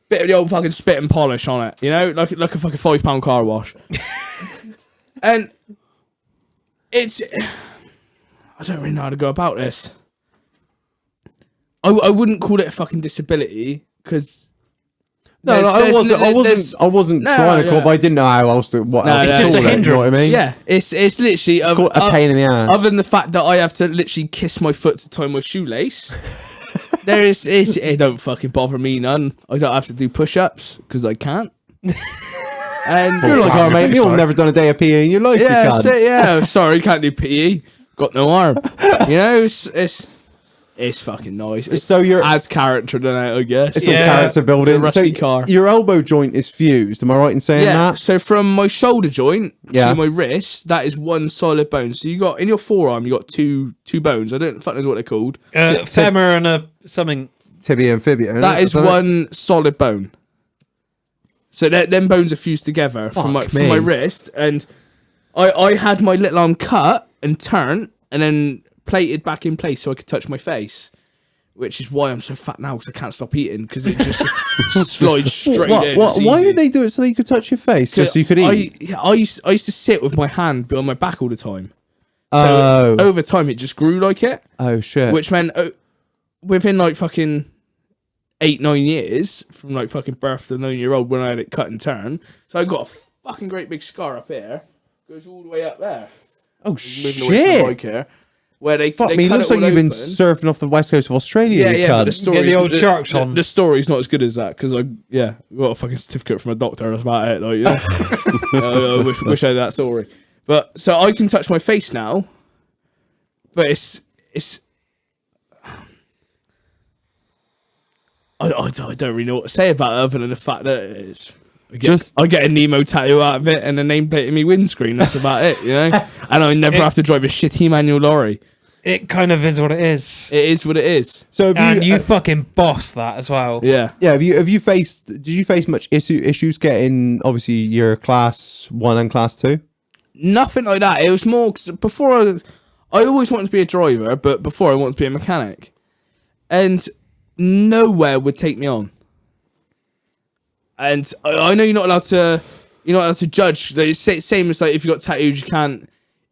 Bit of the old fucking spit and polish on it, you know? Like a fucking £5 car wash. And it's... I don't really know how to go about this. I wouldn't call it a fucking disability, because... No, I wasn't No, trying to call, yeah. but I didn't know how else to what No, else to it's call just a it, you know what I mean? Yeah, it's literally... It's called a pain in the ass. Other than the fact that I have to literally kiss my foot to tie my shoelace, it don't fucking bother me none. I don't have to do push-ups because I can't. And You're like, oh mate, you've never done a day of PE in your life, you yeah, can't. sorry, can't do PE. Got no arm. You know, it's fucking nice. So you're adds character to that, I guess. it's all character building. A rusty So car. your elbow joint is fused. Am I right in saying Yeah, that? so from my shoulder joint Yeah. to my wrist, that is one solid bone. So you got in your forearm, you got two bones. I don't fuck knows what they're called. Femur and a something. Tibia and fibia. isn't That it? is Something? one solid bone. So them bones are fused together from Fuck my me. wrist, and I had my little arm cut and turned and then plated back in place so I could touch my face, which is why I'm so fat now because I can't stop eating because it just slides straight in. It's Why easy. did they do it so you could touch your face? Just so you could eat? I used to sit with my hand behind my back all the time. So Oh. over time it just grew like it, Oh shit. which meant within like fucking 8-9 years from like fucking birth to 9-year-old when I had it cut and turned. So I got a fucking great big scar up here, goes all the way up there. Oh Moving away from the shit. mic here, where they Fuck they me, it cut looks it like all you've been open. surfing off the west coast of Australia. Yeah, you yeah, but the cunt. story the old sharks on. The story's not as good as that because I got a fucking certificate from a doctor. That's about it. Like, you know? I wish I had that story. But so I can touch my face now, but it's I don't really know what to say about it other than the fact that it's I get a Nemo tattoo out of it and a nameplate in my windscreen. That's about it, you know. And I never have to drive a shitty manual lorry. It kind of is what it is. It is what it is. So have And you, you fucking boss that as well. Yeah. yeah, have you faced? Did you face much issues getting obviously your class 1 and class 2? Nothing like that. It was more 'cause before I always wanted to be a driver, but before I wanted to be a mechanic, and nowhere would take me on. And I know you're not allowed to judge. It's same as like if you got tattoos, you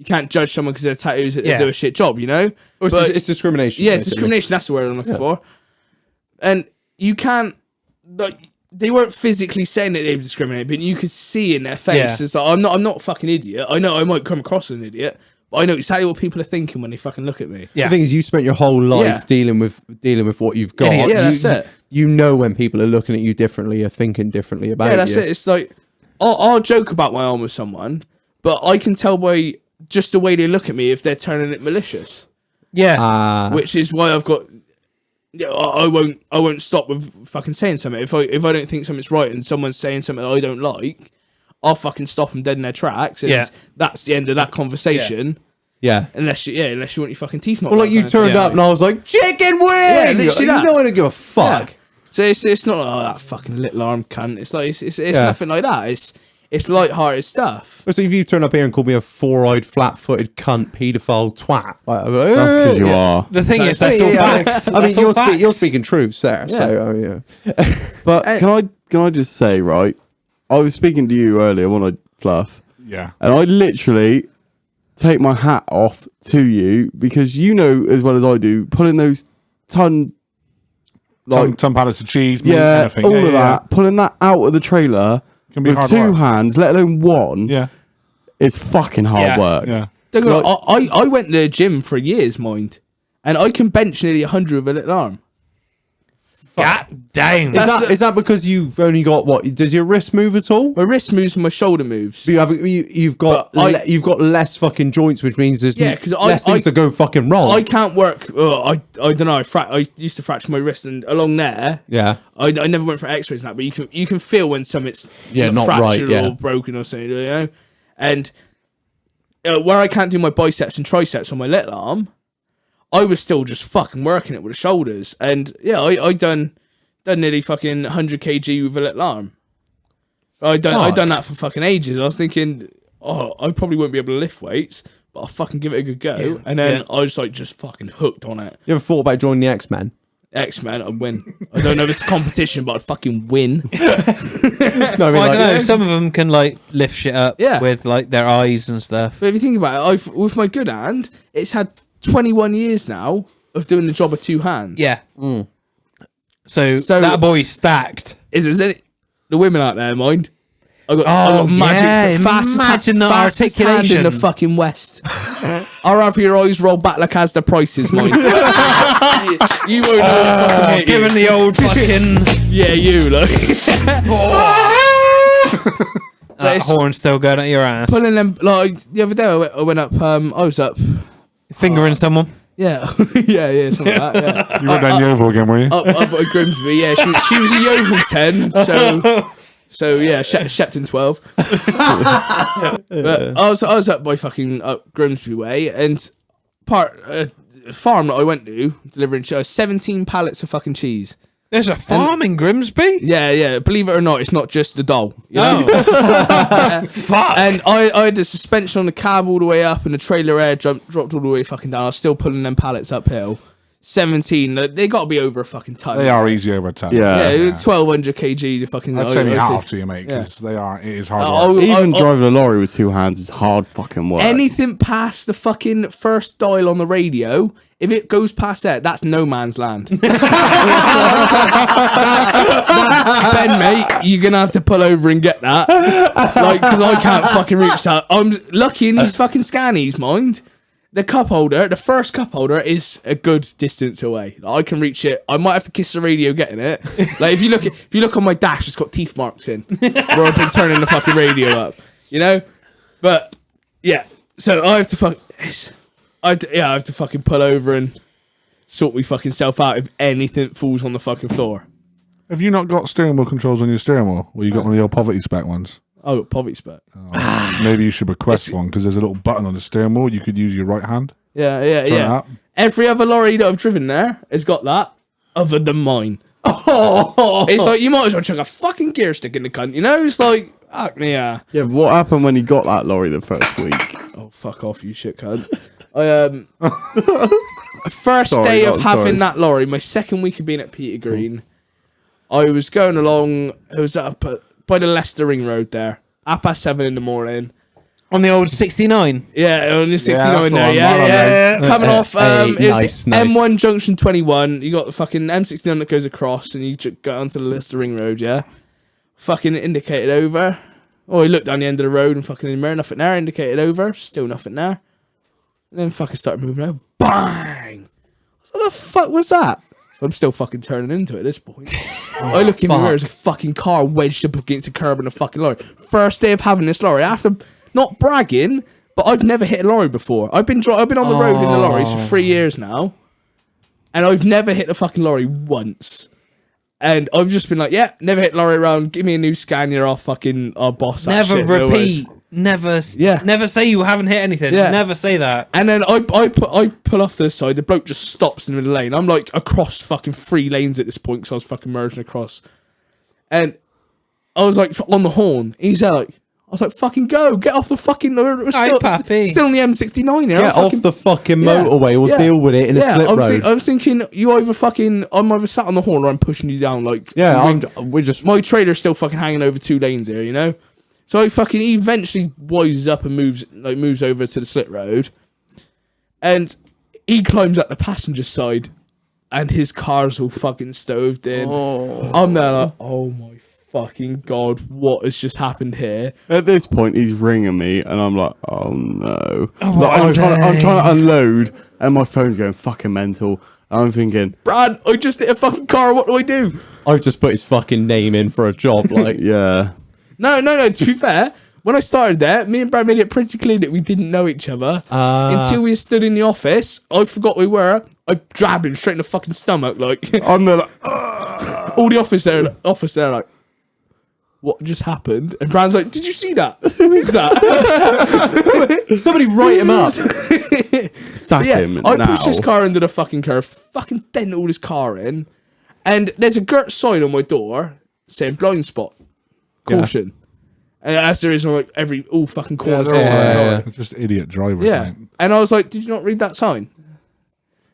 can't judge someone because they're tattoos that they Yeah. do a shit job, you know. Or But- it's discrimination. yeah, basically. discrimination. That's the word I'm looking for. And you can't like. They weren't physically saying that they were discriminating, but you could see in their face. Yeah. It's like, I'm not a fucking idiot. I know I might come across as an idiot, but I know exactly what people are thinking when they fucking look at me. Yeah. The thing is, you spent your whole life Yeah. dealing with what you've got. Idiot. Yeah, that's it. You know when people are looking at you differently or thinking differently about Yeah, that's you. it. It's like I'll joke about my arm with someone, but I can tell by just the way they look at me if they're turning it malicious. Yeah. Which is why I've got. Yeah, I won't stop with fucking saying something. If I don't think something's right and someone's saying something I don't like, I'll fucking stop them dead in their tracks, and Yeah. that's the end of that conversation. Yeah. Unless you want your fucking teeth knocked Well, out. like you kind of thing. turned up and I was like, chicken wing! Yeah, literally you that. don't want to give a fuck. Yeah. So it's not that fucking little arm cunt. It's like it's nothing like that. It's light-hearted stuff. So if you turn up here and call me a four-eyed, flat-footed cunt, paedophile twat, like, I'm like, That's because you are. The thing is, that's all facts. I mean, That's all facts. you're speaking truths there. Yeah. So But can I just say, right? I was speaking to you earlier when I Fluff, Yeah. and I literally take my hat off to you because you know as well as I do, pulling those ton Some pallets of cheese, meat, yeah, anything. all Yeah, of yeah, that, pulling that out of the trailer Can be with hard two work. hands, let alone one, Yeah. it's fucking hard Yeah. work. Yeah. Don't get me wrong, I went to the gym for years, mind, and I can bench nearly 100 with a little arm. God damn. is that because you've only got what? Does your wrist move at all? My wrist moves and my shoulder moves. You've got But you've got less fucking joints, which means there's Yeah, 'cause less things to go fucking wrong. I can't work. I don't know. I used to fracture my wrist, and along there, yeah. I never went for X-rays and that, but you can feel when something's Not fractured right, yeah. or broken or something, you know. And where I can't do my biceps and triceps on my little arm, I was still just fucking working it with the shoulders. And yeah, I done nearly fucking 100 kg with a little arm. I done that for fucking ages. I was thinking, I probably won't be able to lift weights, but I'll fucking give it a good go. Yeah. And then Yeah. I was like just fucking hooked on it. You ever thought about joining the X-Men? X-Men, I'd win. I don't know if it's a competition, but I'd fucking win. No, I mean, Well, I like, don't know. Some of them can like lift shit up Yeah. with like their eyes and stuff. But if you think about it, with my good hand, it's had 21 years now of doing the job of two hands. Yeah. So So- that boy's stacked. Is there any, the women out there, mind? I got Oh, magic yeah, fastest, imagine the fastest hand in articulation. the fucking West. I'll have your eyes roll back like as the prices, mind. you won't know what fucking hit Give you. him the old fucking Yeah, you, look. that it's- horn still going at your ass. Pulling them, like, the other day I went up, I was up, Fingering someone. yeah, yeah, something like that, yeah. You went down Yeovil again, were you? Up at Grimsby, yeah. She was a Yeovil 10, so yeah, Shepton 12. But I was up by fucking up Grimsby way, and farm that I went to delivering 17 pallets of fucking cheese. There's a farm in Grimsby. Yeah. Believe it or not, it's not just the doll. You know? Fuck. And I had the suspension on the cab all the way up, and the trailer air dropped all the way fucking down. I was still pulling them pallets uphill. 17. They got to be over a fucking ton. They are easy over time. Yeah. Yeah, 1,200 kg to fucking. I'd say you I see. have to, you mate, because it is hard Oh, work. Even driving a lorry with two hands is hard fucking work. Anything past the fucking first dial on the radio, if it goes past that, that's no man's land. that's Ben, mate. You're gonna have to pull over and get that, like, because I can't fucking reach that. I'm lucky in these fucking scannies, mind. The cup holder, the first cup holder, is a good distance away. Like, I can reach it. I might have to kiss the radio getting it. Like if you look on my dash, it's got teeth marks in where I've been turning the fucking radio up. You know, but yeah. So I have to I have to fucking pull over and sort me fucking self out if anything falls on the fucking floor. Have you not got steering wheel controls on your steering wheel? Or you got one of the old poverty spec ones? I got poverty spec. Maybe you should request one because there's a little button on the steering wheel. You could use your right hand. Yeah. Turn it up. Every other lorry that I've driven there has got that, other than mine. It's like you might as well chuck a fucking gear stick in the cunt. You know, it's like, yeah. Yeah, but what happened when he got that lorry the first week? Oh, fuck off, you shit cunt. First Sorry, day of not having sorry. that lorry, my second week of being at Peter Green, I was going along, it was up by the Leicester Ring Road there, 7:30 in the morning. On the old 69. Yeah, only 69 that's the there, one, yeah, right on yeah. there. Coming off, nice. M1 Junction 21, you got the fucking M69 that goes across, and you go onto the Leicester Ring Road, yeah? Fucking indicated over. Oh, he looked down the end of the road and fucking in the mirror, nothing there, indicated over, still nothing there. And then fucking started moving over, bang! What the fuck was that? So I'm still fucking turning into it at this point. I look in the mirror, there's a fucking car wedged up against the curb in a fucking lorry. First day of having this lorry, after not bragging, but I've never hit a lorry before. I've been on the road in the lorries for 3 years now, and I've never hit a fucking lorry once. And I've just been like, yeah, never hit lorry around. Give me a new Scania. I'll fucking boss that Never shit, no worries. repeat. never Yeah. never say you haven't hit anything. Yeah. Never say that. And then I pull off to the side. The bloke just stops in the middle of the lane. I'm like across fucking 3 lanes at this point because I was fucking merging across. And I was like on the horn. He's there like, I was like, fucking go, get off the fucking. Pappy. Still on the M69 here. Get off the fucking motorway or deal with it in a slip road. I was thinking, I'm either sat on the horn or I'm pushing you down. Like, we're just. my trailer's still fucking hanging over 2 lanes here, you know? So he eventually wises up and moves over to the slip road. And he climbs up the passenger side and his car's all fucking stoved in. Oh. I'm there like, oh my fucking God, what has just happened here? At this point, he's ringing me, and I'm like, oh no. Oh, Like, I'm trying to unload, and my phone's going fucking mental. And I'm thinking, Brad, I just hit a fucking car, what do I do? I've just put his fucking name in for a job. Like, yeah. No, to be fair, when I started there, me and Brad made it pretty clear that we didn't know each other. Until we stood in the office, I forgot we were. I jabbed him straight in the fucking stomach, like. I'm there like, all the office there, like, what just happened? And Brad's like, did you see that? Who is that? somebody write him up. sack him I now. pushed his car into the fucking curve, fucking dent all his car in, and there's a girt sign on my door saying blind spot, caution. And as there is on like all fucking corners. Just idiot drivers. Yeah. Mate. And I was like, did you not read that sign?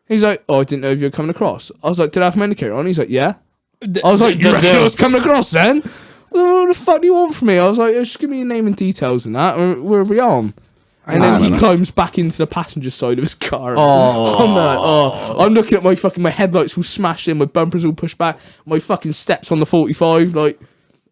He's like, oh, I didn't know if you were coming across. I was like, did I have my indicator on? He's like, yeah. I was like, you reckon I was coming across then? What the fuck do you want from me? I was like, just give me your name and details and that. Where are we on? And then he climbs back into the passenger side of his car. I'm looking at my headlights all smashed in, my bumpers all pushed back, my fucking steps on the 45, like,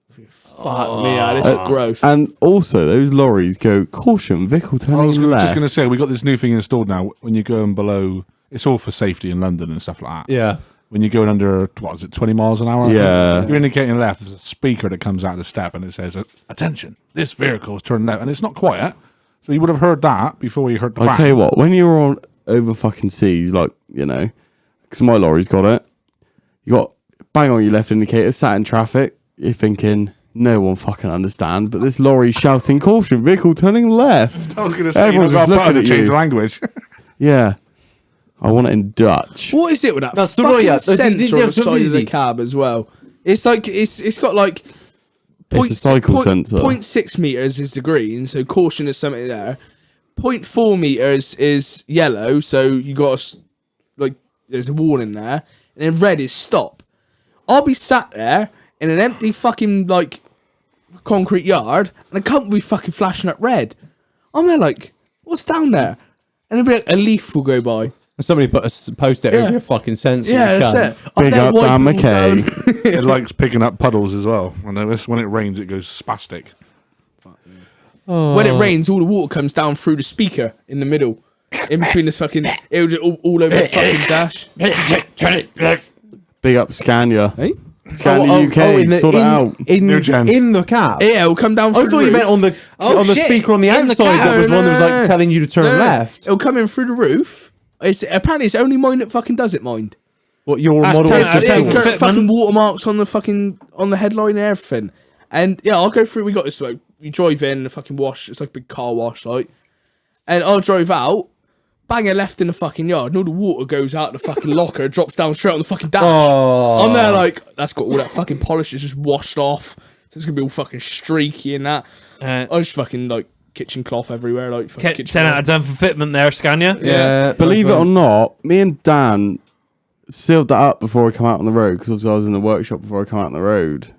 fuck me, this is gross. And also, those lorries go, caution, vehicle turning I was left. just going to say, we got this new thing installed now. When you're going below, it's all for safety in London and stuff like that. Yeah. When you're going under, 20 miles an hour? Yeah. You're indicating left, there's a speaker that comes out of the step and it says, attention, this vehicle is turning left. And it's not quiet. So you would have heard that before you heard the I'll bang. tell you what, when you're on over fucking seas, like, you know, because my lorry's got it, you got bang on your left indicator, sat in traffic, you're thinking, no one fucking understands, but this lorry's shouting, caution, vehicle turning left. I was going to say, Everyone's you've just got looking to at change you. language. Yeah. I want it in Dutch. What is it with that That's the fucking right, yeah. sensor on the side of the the- cab as well? It's like, it's got like... It's a cycle sensor. 0.6 meters is the green, so caution is something there. 0.4 meters is yellow, so you got there's a warning there. And then red is stop. I'll be sat there in an empty fucking, like, concrete yard, and I can't be fucking flashing up red. I'm there like, what's down there? And it'll be like, a leaf will go by. Somebody put a post-it over your fucking sensor. Yeah, you that's cunt. it. I'm Big there up wiping Dan all down. McKay. It likes picking up puddles as well. I notice when it rains, it goes spastic. When it rains, all the water comes down through the speaker in the middle. In between this fucking... It'll just all over the fucking dash. Big up Scania. Hey? Scania UK, sort it out. New gen. In the cab. Yeah, it'll come down through I thought the you roof. meant on the shit. speaker on the In the outside cab. that was one that was like telling you to turn No. left. It'll come in through the roof. Apparently it's only mine that fucking does it, mind. What your That's model terrible. is? Yeah, Yeah, Fitment. got fucking watermarks on the headline and everything. And yeah, I'll go through. We got this. Like, you drive in, the fucking wash. It's like a big car wash, like. And I'll drive out, bang a left in the fucking yard, and all the water goes out the fucking locker, drops down straight on the fucking dash. I'm there like, that's got all that fucking polish is just washed off. So it's gonna be all fucking streaky and that. I just fucking like kitchen cloth everywhere, like fucking kitchen 10 out of 10 for fitment there, Scania. Yeah, Believe it or not, me and Dan sealed that up before I come out on the road, because obviously I was in the workshop before I come out on the road.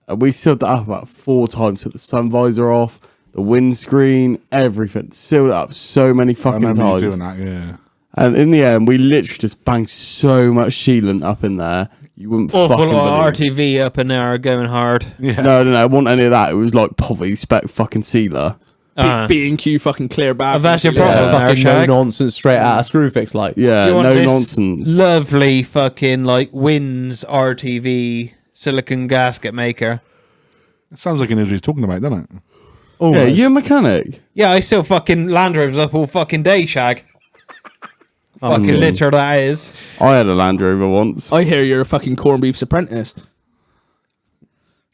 And we sealed that up about 4 times, took the sun visor off, the windscreen, everything. Sealed it up so many I fucking remember times. you doing that, yeah. And in the end, we literally just banged so much sealant up in there. You wouldn't Awful fucking lot of believe. RTV up in there going hard. Yeah. No, I want any of that. It was like poverty spec fucking sealer. B&Q fucking clear bath. Oh, that's your Yeah, problem there, fucking no Shag. nonsense straight out of Screwfix like. Yeah, You want no this nonsense. Lovely fucking like Wins RTV silicon gasket maker. It sounds like an he's talking about, doesn't it? Yeah, you're a mechanic. Yeah, I still fucking Land Rovers up all fucking day, Shag. Fucking yeah. litter that is. I had a Land Rover once. I hear you're a fucking corned beef's apprentice.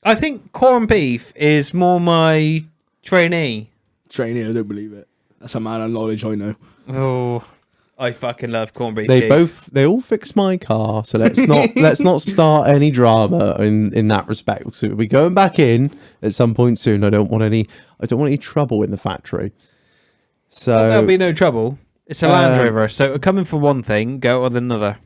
I think corned beef is more my trainee. trainee. I don't believe it. That's a man of knowledge I know. Oh, I fucking love corned beef. They all fixed my car, so let's not start any drama in that respect. So we'll be going back in at some point soon. I don't want any trouble in the factory. So There'll be no trouble. It's a Land Rover, so coming for one thing, go on another.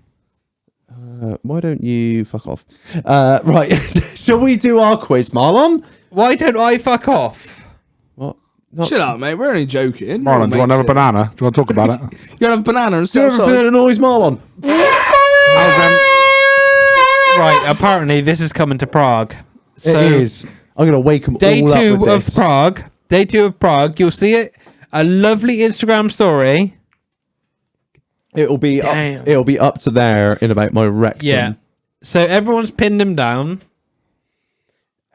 why don't you fuck off? Right, shall we do our quiz, Marlon? Why don't I fuck off? What? Chill out, mate. We're only joking. Marlon, do you want to have a banana? Do you want to talk about it? You gonna have a banana and Do you stuff? ever feel a noise, Marlon? Right, apparently this is coming to Prague. So It is. I'm gonna wake them Day all up 2 with of this. Prague. Day 2 of Prague. You'll see it. A lovely Instagram story. It'll be Damn. up, it'll be up to there in about my rectum. Yeah. So everyone's pinned him down,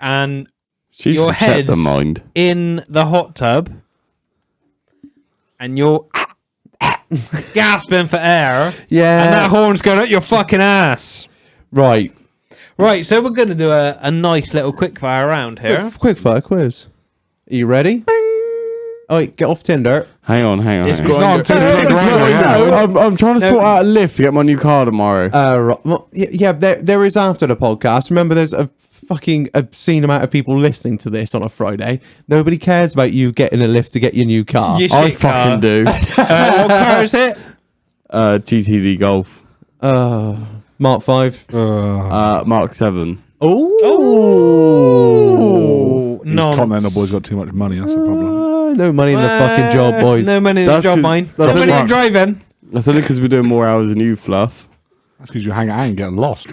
and She's your set head's the mind. in the hot tub, and you're gasping for air, Yeah. and that horn's going up your fucking ass. Right. Right, so we're going to do a nice little quickfire round here. Quick fire quiz. Are you ready? Oh, wait, get off Tinder. Hang on. It's hang on. grinding. I'm trying to sort out a lift to get my new car tomorrow. Right. Well, yeah, there is after the podcast. Remember, there's a fucking obscene amount of people listening to this on a Friday. Nobody cares about you getting a lift to get your new car. You I shit car. fucking do. What car is it? GTD Golf. Mark 5. Mark 7. Oh. No. Continental boys got too much money. That's the problem. No money in the fucking job, boys. No money in the That's job, 'cause- mine. that's No money in right. driving. That's only because we're doing more hours than you, Fluff. That's because you hang out and get lost.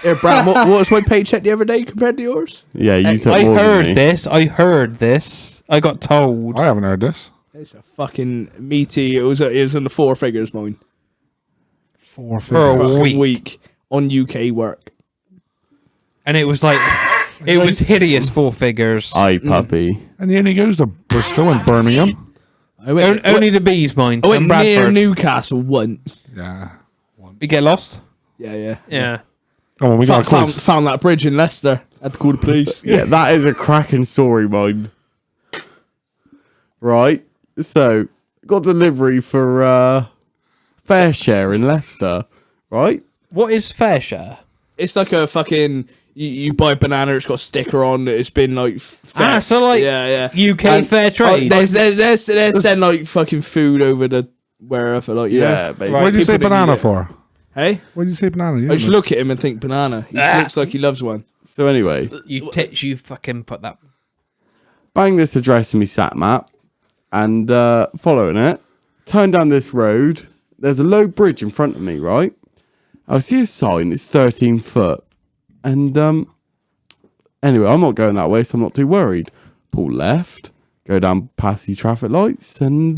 Here, Brad, what was my paycheck the other day compared to yours? Yeah, you took I more than heard me. this. I heard this. I got told. I haven't heard this. It's a fucking meaty. It was in the four figures, mine. 4 For a Fucking week. on UK work. And it was like, it was hideous 4 figures. Aye, puppy. And he only goes to Bristol and Birmingham. I went, Only the bees, mine. I went And near Bradford. Newcastle once. Yeah. You get lost? Yeah. Yeah. Come on, we got a quiz. Found that bridge in Leicester. Had to call the police. Yeah, that is a cracking story, mine. Right. So, got delivery for Fair Share in Leicester. Right? What is fair share? It's like a fucking. You buy a banana. It's got a sticker on. It's been like. Fair. So like yeah. UK And- fair trade. They send like fucking food over the wherever. Like Yeah, you know. basically. What did you say people that banana need it. for? Hey, What did you say banana? You I just didn't. look at him and think banana. He looks like he loves one. So, anyway, you tits, you fucking put that. bang this address in my sat map and following it, turn down this road. There's a low bridge in front of me, right? I see a sign, it's 13 foot. And anyway, I'm not going that way, so I'm not too worried. Pull left, go down past these traffic lights, and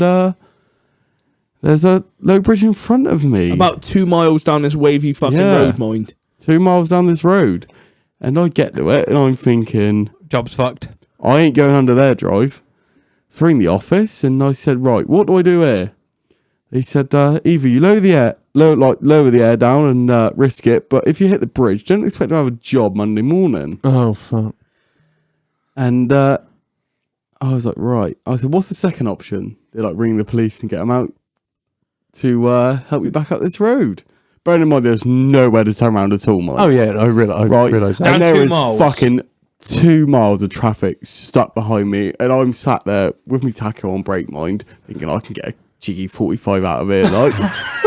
there's a low bridge in front of me. About 2 miles down this wavy fucking Yeah. road, mind. 2 miles down this road. And I get to it, and I'm thinking, Job's fucked. I ain't going under their drive. So I ring the office and I said, right, what do I do here? They said, either you lower the air down and risk it, but if you hit the bridge, don't expect to have a job Monday morning. Oh, fuck. And I was like, right. I said, what's the second option? They're like, ring the police and get them out to help me back up this road. Bearing in mind, there's nowhere to turn around at all, Mike. Oh, yeah, I realise that. Down And there 2 is miles. fucking 2 miles of traffic stuck behind me, and I'm sat there with me taco on brake mind, thinking I can get a jiggy 45 out of here, like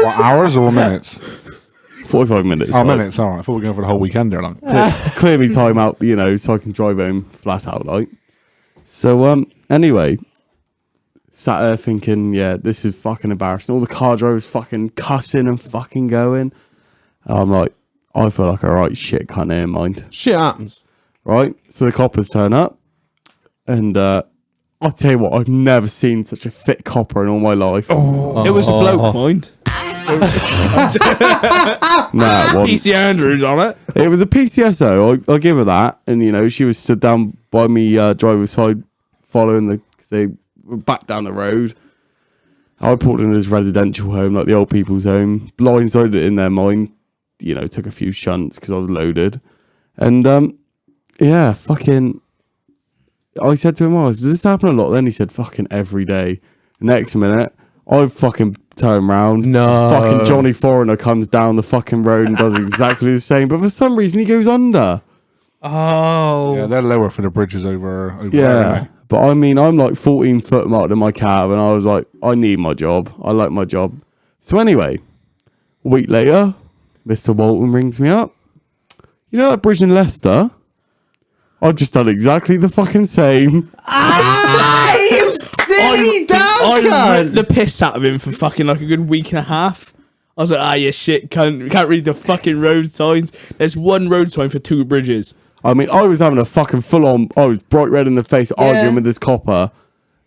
What, hours or minutes? 45 minutes. Oh, like, minutes. All right. I thought we were going for the whole weekend there. Like. Clear me time out, you know, so I can drive home flat out, like. So, anyway, sat there thinking, yeah, this is fucking embarrassing. All the car drivers fucking cussing and fucking going. And I'm like, I feel like a right shit cunt here, mind. Shit happens. Right? So the coppers turn up, and I'll tell you what, I've never seen such a fit copper in all my life. It was a bloke, mind. Nah, it wasn't. PC Andrews on it. It was a PCSO. I'll give her that. And, you know, she was stood down by me driver's side, following they were back down the road. I pulled into this residential home, like the old people's home, blindsided it in their mind, you know, took a few shunts because I was loaded. And, yeah, fucking I said to him, does this happen a lot? Then he said, fucking every day. Next minute, I fucking turn around. No. Fucking Johnny Foreigner comes down the fucking road and does exactly the same. But for some reason, he goes under. Oh. Yeah, they're lower for the bridges over Yeah. there. But I mean, I'm like 14 foot marked in my cab, and I was like, I need my job. I like my job. So anyway, a week later, Mr. Walton rings me up. You know that bridge in Leicester? I've just done exactly the fucking same. You silly I ripped the piss out of him for fucking like a good week and a half. I was like, you shit cunt. You can't read the fucking road signs. There's one road sign for 2 bridges. I mean, I was having a fucking full-on, I was bright red in the face arguing with this copper.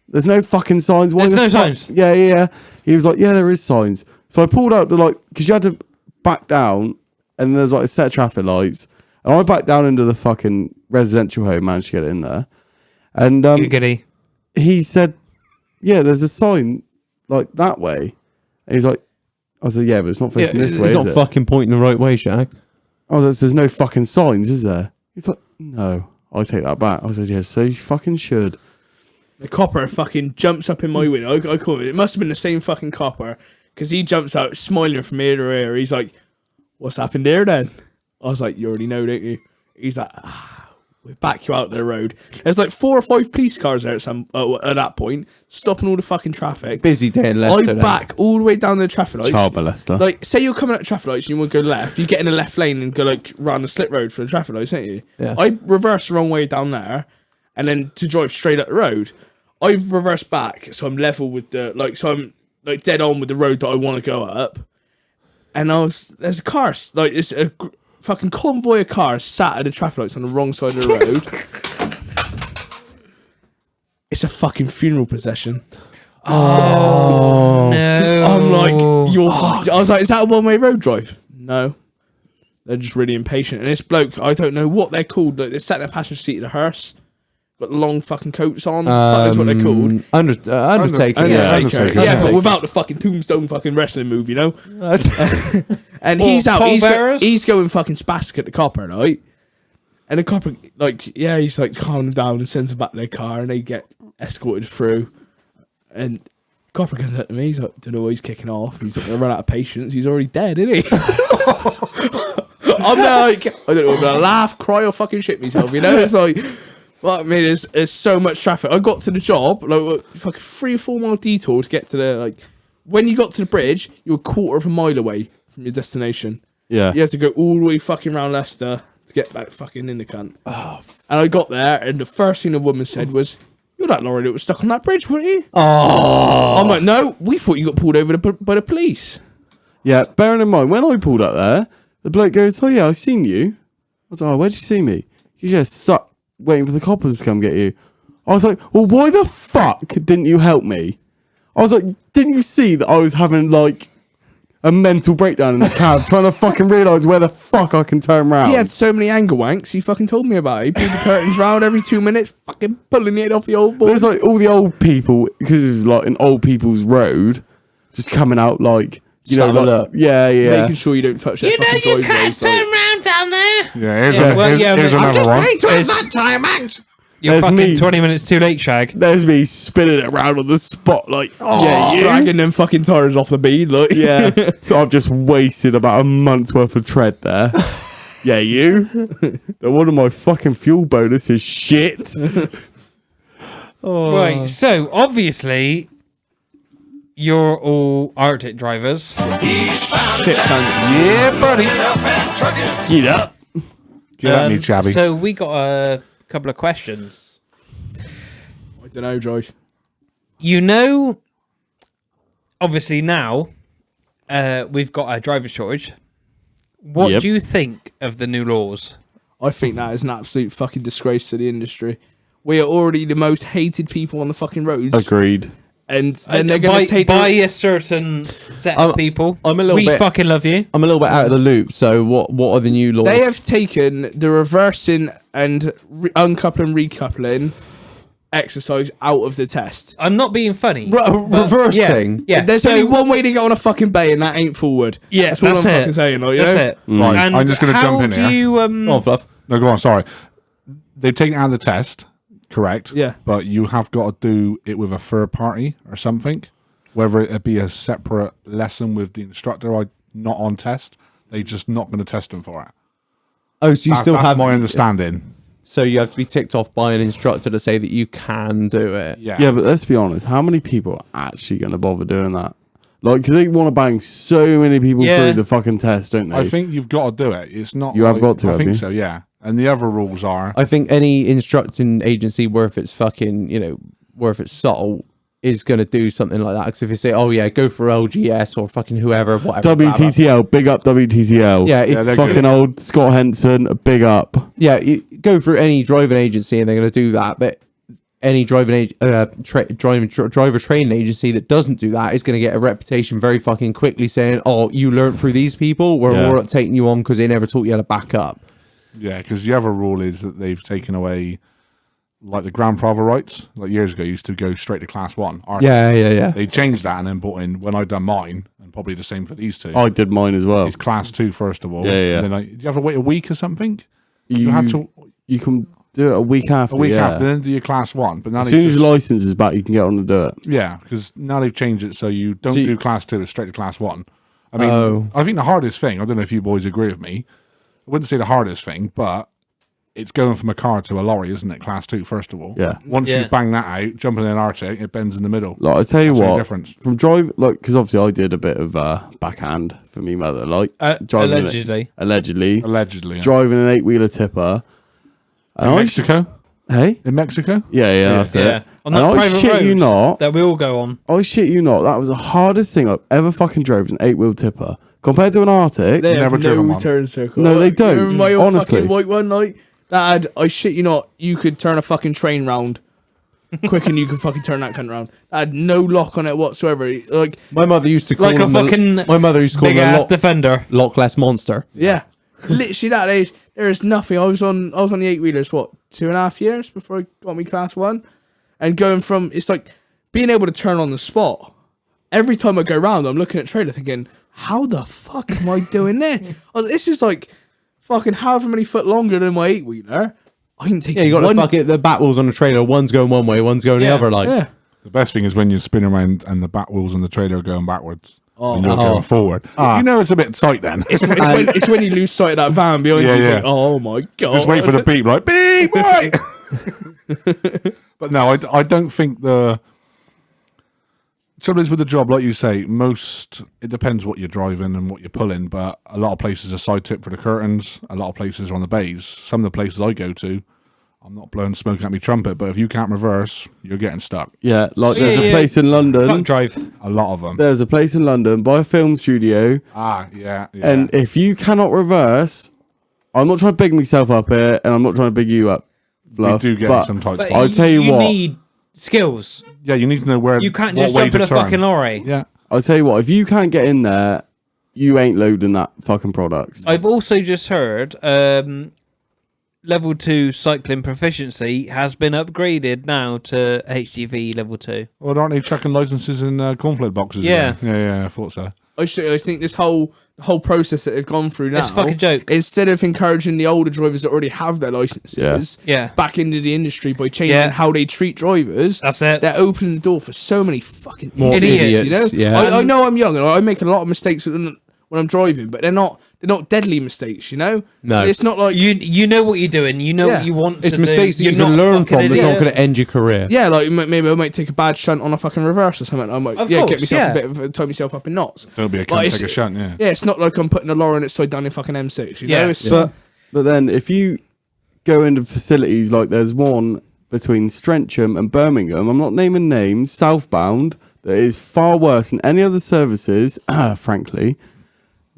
There's no fucking signs. Why There's the no fuck? signs? Yeah. He was like, yeah, there is signs. So I pulled out the, like, because you had to back down, and there's like a set of traffic lights. And I backed down into the fucking residential home, managed to get it in there. And Giddy. he said, yeah, there's a sign, like, that way. And he's like, I was like, yeah, but it's not facing this way, It's is not it? fucking pointing the right way, Shag. I was like, there's no fucking signs, is there? He's like, no. I take that back. I said, yeah, so you fucking should. The copper fucking jumps up in my window. I call it. It must have been the same fucking copper, because he jumps out smiling from ear to ear. He's like, what's happened there then? I was like, you already know, don't you? He's like, we'll back you out the road. There's like 4 or 5 police cars there at that point, stopping all the fucking traffic. Busy day in Leicester. I back all the way down the traffic lights. Child molester. Like, say you're coming at traffic lights and you want to go left, you get in the left lane and go like round the slip road for the traffic lights, don't you? Yeah. I reverse the wrong way down there, and then to drive straight up the road, I reverse back so I'm level with the so I'm like dead on with the road that I want to go up. And there's a car, like it's a fucking convoy of cars sat at the traffic lights on the wrong side of the road. It's a fucking funeral procession. Oh no! I'm like, I was like, is that a one-way road drive? No. They're just really impatient. And this bloke, I don't know what they're called. Like, they're sat in the passenger seat of the hearse. Got long fucking coats on. Fuck knows what they're called. Undertaker. Undertaker. Undertaker. Yeah, but Undertaker. without the fucking tombstone fucking wrestling move, you know? And Or he's out. pallbearers? He's going fucking spastic at the copper, right? And the copper, like, yeah, he's like calming them down and sends them back to their car, and they get escorted through. And copper comes up to me. He's like, don't know why he's kicking off. He's like, I run out of patience. He's already dead, isn't he? I'm like, I don't know, I'm gonna laugh, cry, or fucking shit myself. You know, it's like, well, I mean, there's so much traffic. I got to the job, like, fucking 3 or 4 mile detour to get to the, like, when you got to the bridge, you were 1/4 of a mile away from your destination. Yeah. You had to go all the way fucking round Leicester to get back fucking in the cunt. And I got there, and the first thing the woman said was, "You're that lorry that was stuck on that bridge, weren't you?" Oh. I'm like, "No, we thought you got pulled over by the police." Yeah, bearing in mind, when I pulled up there, the bloke goes, oh yeah, I seen you. I was like, oh, where'd you see me? You just stuck waiting for the coppers to come get you. I was like, well, why the fuck didn't you help me? I was like, didn't you see that I was having like a mental breakdown in the cab trying to fucking realise where the fuck I can turn around? He had so many anger wanks, he fucking told me about it. He pulled the curtains round every 2 minutes, fucking pulling it off the old boy. There's like all the old people, because it was like an old people's road, just coming out like, you know, Have a like, look. yeah. Making sure you don't touch their fucking driveways. Like, around down there. Yeah, here's, Yeah, well, yeah, here's but another one. You're There's fucking me. 20 minutes too late, Shag. There's me spinning it around on the spot like, yeah, you? dragging them fucking tires off the bead. Like, Yeah, I've just wasted about a month's worth of tread there. Yeah, you? One of my fucking fuel bonuses shit. Right, so obviously you're all Arctic drivers. shit cunts. Yeah, buddy. Get up. Get at me, Chabby. So we got a couple of questions. I don't know, Joyce. You know, obviously now we've got a driver shortage. What Yep. do you think of the new laws? I think that is an absolute fucking disgrace to the industry. We are already the most hated people on the fucking roads. Agreed. And they're going to take... by a certain set of people. I'm a little we bit- fucking love you. I'm a little bit out of the loop. So what are the new laws? They have taken the reversing and uncoupling, recoupling exercise out of the test. I'm not being funny. reversing. Yeah, There's only one way to get on a fucking bay, and that ain't forward. Yeah, that's all I'm that's it. fucking saying. Like, you That's know? it. Right, And I'm just going to jump in how here. do you, Go on, Fluff. No, go on, sorry. They've taken it out of the test Correct. Yeah. But you have got to do it with a third party or something. Whether it be a separate lesson with the instructor, not on test. They're just not going to test them for it. Oh, so That's my understanding. So you have to be ticked off by an instructor to say that you can do it. Yeah. Yeah, but let's be honest. How many people are actually going to bother doing that? Like, because they want to bang so many people through the fucking test, don't they? I think you've got to do it. It's not. You have got to, I have think you? so. Yeah. And the other rules are. I think any instructing agency worth its fucking, worth its salt is going to do something like that. Because if you say, oh yeah, go for LGS or fucking whoever, whatever. WTCL, big up WTCL. Yeah, fucking old Scott Henson, big up. Yeah, you go through any driving agency and they're going to do that. But any driver training agency that doesn't do that is going to get a reputation very fucking quickly saying, oh, you learned through these people, we're not taking you on because they never taught you how to back up. Yeah, because the other rule is that they've taken away, like the grandfather rights. Like years ago, used to go straight to class 1. Yeah. They changed that and then brought in, when I done mine, and probably the same for these two. I did mine as well. It's class 2 first of all. Yeah. And then did you have to wait a week or something? You had to You can do it a week after. after, then do your class 1. But now as soon as your license is back, you can get on to do it. Yeah, because now they've changed it so you don't do class 2, it's straight to class 1. I mean, Oh. I think the hardest thing, I don't know if you boys agree with me, I wouldn't say the hardest thing, but it's going from a car to a lorry, isn't it? Class 2, first of all. Yeah. Once you bang that out, jumping in an Arctic, it bends in the middle. Like I tell you That's the what, difference. from drive, like, because obviously I did a bit of backhand for me mother, like driving Allegedly. Allegedly. driving an 8-wheeler tipper. In Mexico? Hey, In Mexico? yeah, that's it. On And that I private shit road you not, that we all go on. I shit you not, that was the hardest thing I've ever fucking drove, was an 8-wheel tipper compared to an Arctic. They Never have driven no one. turn circle. No, they don't. Remember my old Honestly. fucking white one, like, Dad, I shit you not, you could turn a fucking train round. Quick, and you can fucking turn that cunt round. I had no lock on it whatsoever. Like, My mother used to call Like a him fucking my mother used to call big him ass defender. Loch Less Monster. yeah, literally that age, there is nothing. I was on the 8-wheelers, 2.5 years before I got me class 1, and going from, it's like being able to turn on the spot. Every time I go round, I'm looking at the trailer thinking, how the fuck am I doing this? This is like fucking however many foot longer than my 8-wheeler. I can take Yeah, you got the bat wheels on the trailer. One's going one way, one's going the other. Like, Yeah. The best thing is when you spin around and the back wheels on the trailer are going backwards. Oh. And you're going forward. You know it's a bit tight then. It's when you lose sight of that van behind Yeah, you. yeah. Like, oh my god! Just wait for the beep, like, beep, right? But no, I don't think the trouble is with the job, like you say, it depends what you're driving and what you're pulling, but a lot of places are side tip for the curtains, a lot of places are on the bays. Some of the places I go to, I'm not blowing smoke at me trumpet, but if you can't reverse, you're getting stuck. Yeah, like there's a place in Fuck London. drive. A lot of them. There's a place in London by a film studio, Yeah. and if you cannot reverse, I'm not trying to big myself up here, and I'm not trying to big you up, Fluff, we do get but some tight But spots. I'll tell you what. need skills. Yeah, you need to know where. You can't what just way jump in to a turn. fucking lorry. Yeah. I'll tell you what, if you can't get in there, you ain't loading that fucking products. I've also just heard level 2 cycling proficiency has been upgraded now to HGV level 2. Well, aren't they chucking licenses in cornflake boxes? Yeah. again? Yeah, I thought so. I think this whole process that they've gone through now, It's a fucking joke. Instead of encouraging the older drivers that already have their licenses, Yeah. back into the industry by changing how they treat drivers, That's it. they're opening the door for so many fucking More idiots. idiots, You know, yeah. I know I'm young and I make a lot of mistakes when I'm driving, but they're not deadly mistakes. You know, No. it's not like You know what you're doing. You know Yeah. what you want it's to mistakes do. that you You're can not a learn fucking from. That's idiot. not going to end your career. yeah, like maybe I might take a bad shunt on a fucking reverse or something. I might Of get course, myself yeah. a bit of tie myself up in knots. Don't be a Like, cunt, it's- take a shunt, yeah. Yeah, it's not like I'm putting a lorry on its side down in fucking M6. You Yeah. know, it's, But then if you go into facilities like there's one between Strencham and Birmingham, I'm not naming names, southbound, that is far worse than any other services, frankly,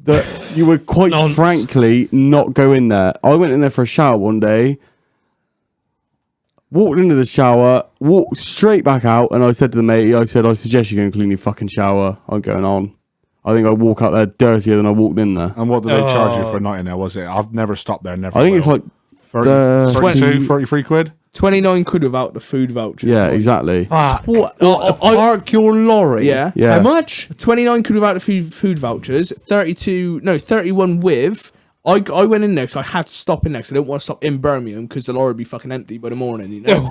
that you would quite Nonce. frankly not go in there. I went in there for a shower one day, walked into the shower, walked straight back out, and I said to the mate, I suggest you go and clean your fucking shower. I'm going on. I think I walk out there dirtier than I walked in there. And what did they charge you Oh. for a night in there, was it? I've never stopped there, never I think it's will. like 32, 33 quid? 29 quid without the food voucher. yeah, exactly. Fuck. What? Park your lorry. Yeah. Yeah. How much? 29 quid without the food vouchers. 31 with. I went in there because I had to stop in there because I didn't want to stop in Birmingham because the lorry would be fucking empty by the morning, you know.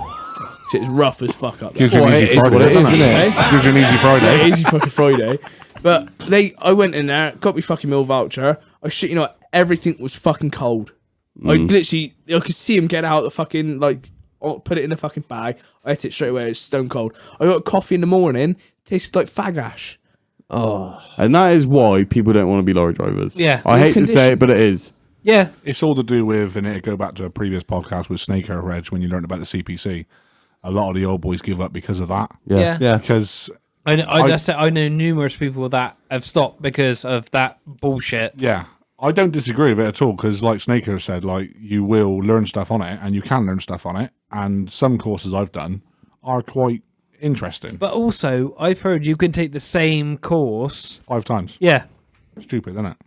So it's rough as fuck up there. Gives you an easy Friday, doesn't it? Gives you an easy Friday. Yeah, easy fucking Friday. But I went in there, got me fucking meal voucher. I shit, you know, everything was fucking cold. I could see him get out the fucking, like, put it in a fucking bag. I ate it straight away. It's stone cold. I got coffee in the morning. Tasted like fag ash. Oh, and that is why people don't want to be lorry drivers. Yeah. I hate to say it, but it is. Yeah. It's all to do with, and it go back to a previous podcast with Snaker Reg when you learned about the CPC. A lot of the old boys give up because of that. Yeah. Because I know numerous people that have stopped because of that bullshit. yeah, I don't disagree with it at all. Because like Snaker said, like you will learn stuff on it, and you can learn stuff on it. And some courses I've done are quite interesting. But also, I've heard you can take the same course 5 times. Yeah. Stupid, isn't it?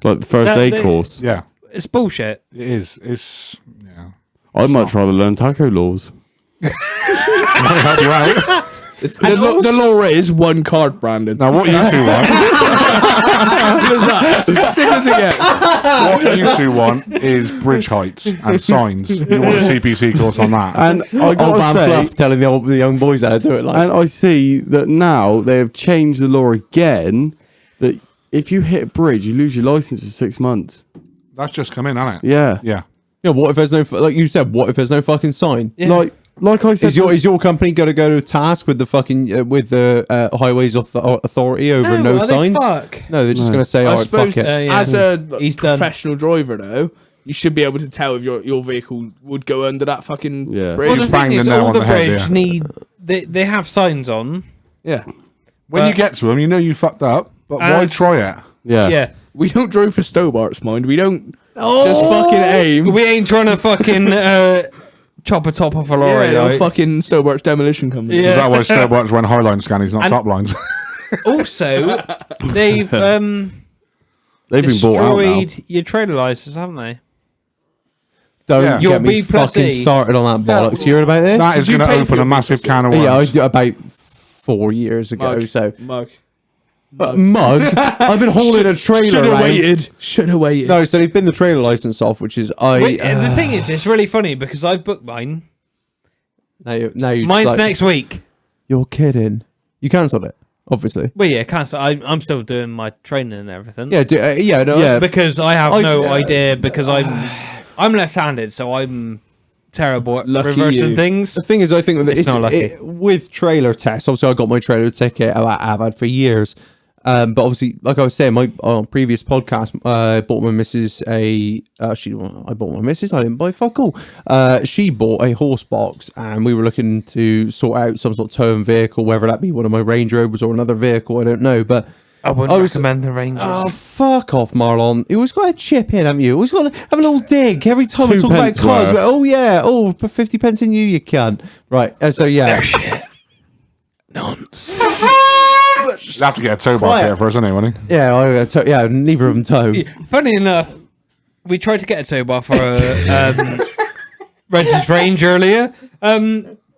Like the first aid course. Yeah, It's bullshit. it is. It's yeah. I'd much rather learn taco laws. Help you out. The law is one card, Brandon. Now, what you two want? Simple as that. It's as simple as it gets. What you two want is bridge heights and signs. You want a CPC course on that? And I Old gotta man say, Fluff telling the young boys how to do it. Like, and I see that now they have changed the law again. That if you hit a bridge, you lose your license for 6 months. That's just come in, hasn't it? Yeah. Yeah. yeah, what if there's no, like you said, what if there's no fucking sign? Yeah. Like I said, Is your company going to go to task with the fucking with the highways authority over no are they signs? fuck? No, they're just going to say, I "All right, suppose fuck it." Yeah. as a He's done. professional driver, though, you should be able to tell if your vehicle would go under that fucking Yeah. bridge. Well, the Just bang thing the is, nail all on the the head, bridge yeah. need... They have signs on. Yeah. When you get to them, you know you fucked up, but why try it? yeah. Yeah. We don't drive for Stobart's, mind. We don't just fucking aim. We ain't trying to fucking chop a top off a lorry, Yeah, no right? fucking Stobart's demolition company. Yeah. Is that why Starbucks went highline scanning, not And- top lines? Also, they've They've been bought out now. destroyed your trailer license, haven't they? Don't Yeah. Your get me B plus fucking E. started on that bollocks. You heard about this? That is you going to pay for open a your massive B+C? can of Yeah, I worms. did about 4 years ago. Mug. So, Mug. mug. I've been holding a trailer. Should have around. waited. Should have waited. No, so they've been the trailer license off, which is Wait, and the thing is, it's really funny because I've booked mine. now you Mine's like, next week. You're kidding. You cancelled it, obviously. Well, yeah, cancel. I'm still doing my training and everything. Yeah, yeah, no, Yeah. Because I have I- no idea because I'm left-handed, so I'm terrible at Lucky reversing you. things. The thing is, I think It's not lucky. with trailer tests. Obviously, I got my trailer ticket. I've had for years. But obviously, like I was saying, my on previous podcast, I bought my missus I bought my missus. I didn't buy fuck all. She bought a horse box, and we were looking to sort out some sort of towing vehicle, whether that be one of my Range Rovers or another vehicle. I don't know, but. I wouldn't I was- recommend the Rangers. Oh, fuck off, Marlon. You always got to chip in, haven't you? Always got to have a little dig. Every time I 2 talk about pence cars, worth. go, oh, yeah. Oh, put 50 pence in you can. Right. So, yeah. They're shit. Nonce. You'd have to get a tow bar Quiet. here first, anyway, wouldn't he? Yeah, neither of them tow. Funny enough, we tried to get a tow bar for Reggie's Range earlier.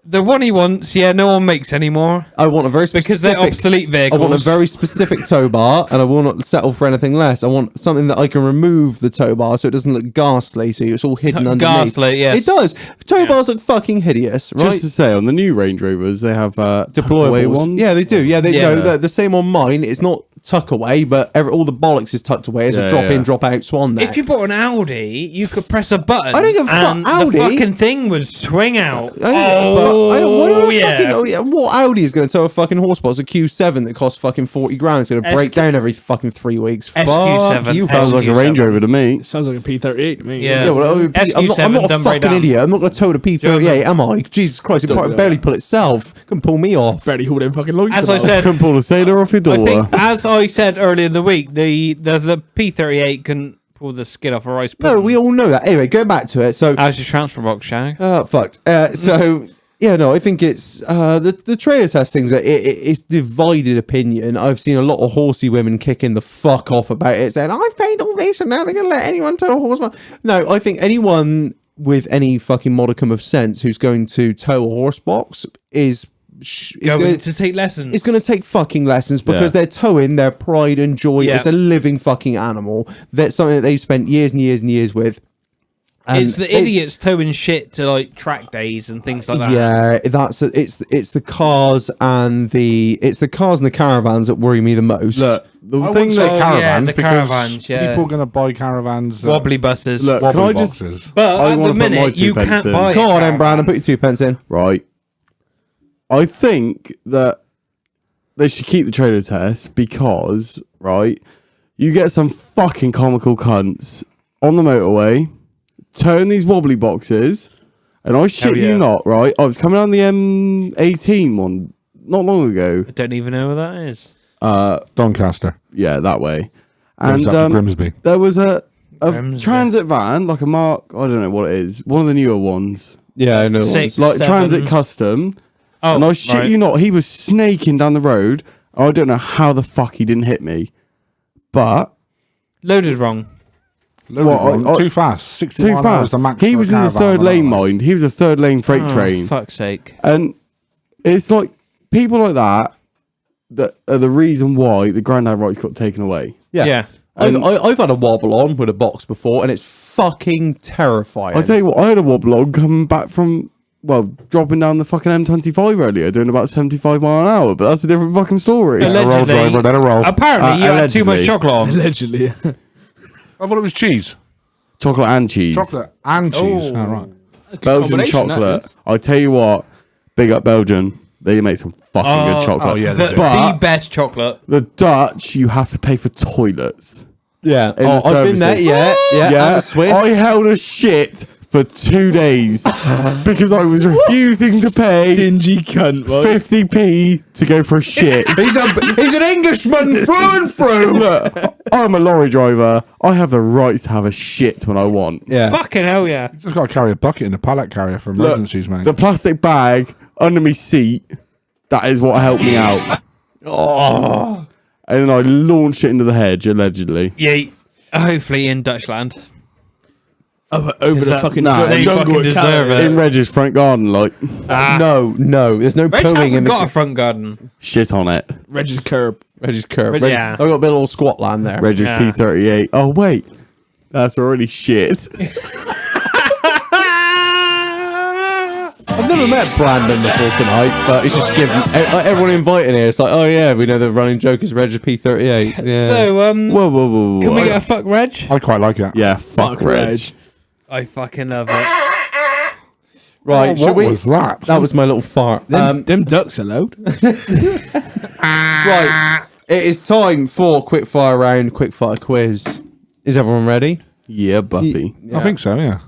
The one he wants, no one makes anymore I want a very specific... because they're obsolete I vehicles. want a very specific tow bar, and I will not settle for anything less. I want something that I can remove the tow bar so it doesn't look ghastly, so it's all hidden underneath. Ghastly, yes. It does. Tow bars look fucking hideous, right? Just to say, on the new Range Rovers, they have deployable Deployables. ones. Yeah, they do. Yeah, they Yeah. no, the same on mine. It's not tuck away, but all the bollocks is tucked away. It's a Yeah, drop in, yeah. drop out swan there. If you bought an Audi, you could press a button. I don't give a fuck, and Audi? the fucking thing would swing out. I don't Oh, yeah. What Audi is going to tow a fucking horse box? A Q7 that costs fucking 40 grand. It's going to break SQ down every fucking 3 weeks. SQ7. Fuck you. Sounds like a Range Rover to me. Sounds like a P38 to me. Yeah. Yeah, well, I'm SQ7 not a done very fucking down. idiot. I'm not going to tow the P38, am I? Jesus Christ, it Don't probably do barely that. pull itself. Can pull me off. Barely hold them fucking lights. As I about. said, Couldn't pull a sailor off your door. I think, as I said earlier in the week, the P38 can pull the skin off a rice pudding. No, we all know that. Anyway, going back to it. So, How's your transfer box, Shag? fucked. So, yeah, no, I think it's the trailer test things. It's divided opinion. I've seen a lot of horsey women kicking the fuck off about it, saying I've paid all this and now they're gonna let anyone tow a horse. No, I think anyone with any fucking modicum of sense who's going to tow a horse box is Going to take lessons. It's going to take fucking lessons because they're towing their pride and joy. Yeah. It's a living fucking animal. That's something that they've spent years and years and years with. And it's the idiots towing shit to like track days and things like that. Yeah, it's the cars and the caravans that worry me the most. Look, the I thing wouldn't say that caravan the because caravans, yeah. people are going to buy caravans. Wobbly buses. Look, wobbly can I just? boxes. But I at wanna the put my minute, two you pence can't in. buy. Come a on, then, caravan. Brandon, put your 2 pence in. Right. I think that they should keep the trailer test because, right, you get some fucking comical cunts on the motorway, turn these wobbly boxes, and I shit yeah. you not, right? I was coming down the M18 one not long ago. I don't even know what that is. Doncaster. Yeah, that way. Goes And up to Grimsby. there was a Grimsby. transit van, like a Mark, I don't know what it is, one of the newer ones, Yeah, I know. Six. like 7. Transit Custom. Oh, And I shit right. you not, he was snaking down the road. I don't know how the fuck he didn't hit me. But Loaded wrong. Too fast. 61 too hours fast. the max He for a was in the caravan third on that lane, one. mind. He was a third lane freight Oh, train. fuck's sake. And it's like people like that are the reason why the granddad rights got taken away. Yeah. I've had a wobble on with a box before, and it's fucking terrifying. I'll tell you what, I had a wobble on coming back from, dropping down the fucking M25 earlier, doing about 75 mile an hour, but that's a different fucking story. Let a roll, Allegedly- driver, let a roll. Apparently, you had too much allegedly. chocolate on. Allegedly. I thought it was cheese. Chocolate and cheese. Chocolate and cheese. Oh. All right. Belgian combination, chocolate. I tell you what, big up Belgian. They make some fucking good chocolate. oh, yeah, The, they do. But the best chocolate. the Dutch, you have to pay for toilets. yeah. In the I've been there. services. Yeah. And the Swiss. I held a shit for 2 days because I was refusing to pay Dingy cunt. Right? 50p to go for a shit. he's an Englishman through and through. Look, I'm a lorry driver. I have the right to have a shit when I want. Yeah. Fucking hell, yeah. Just got to carry a bucket in a pallet carrier for Look, emergencies, man. the plastic bag under my seat, that is what helped me out. And then I launched it into the hedge, allegedly. Yeah. Hopefully in Dutchland. Over Is the that- fucking Nah, They jungle fucking of deserve Calais. it. In Reg's front garden, like, No. There's no Reg pooing in hasn't the got a front garden. shit on it. Reg's curb. Reg's curb. Reg- yeah. I've got a bit of little squat land there. Reg's Yeah. P38. Oh, wait. That's already shit. I've never met Brandon before tonight, but he's just given everyone inviting here. It's like, oh yeah, we know the running joke is Reg P38. Yeah. So, Whoa. can we get a fuck Reg? I quite like it. Yeah, fuck Reg. I fucking love it. right, should What we? was that? That was my little fart. Them ducks are loud. Right, it is time for quickfire round, quickfire quiz. Is everyone ready? Yeah, Buffy. I think so, yeah.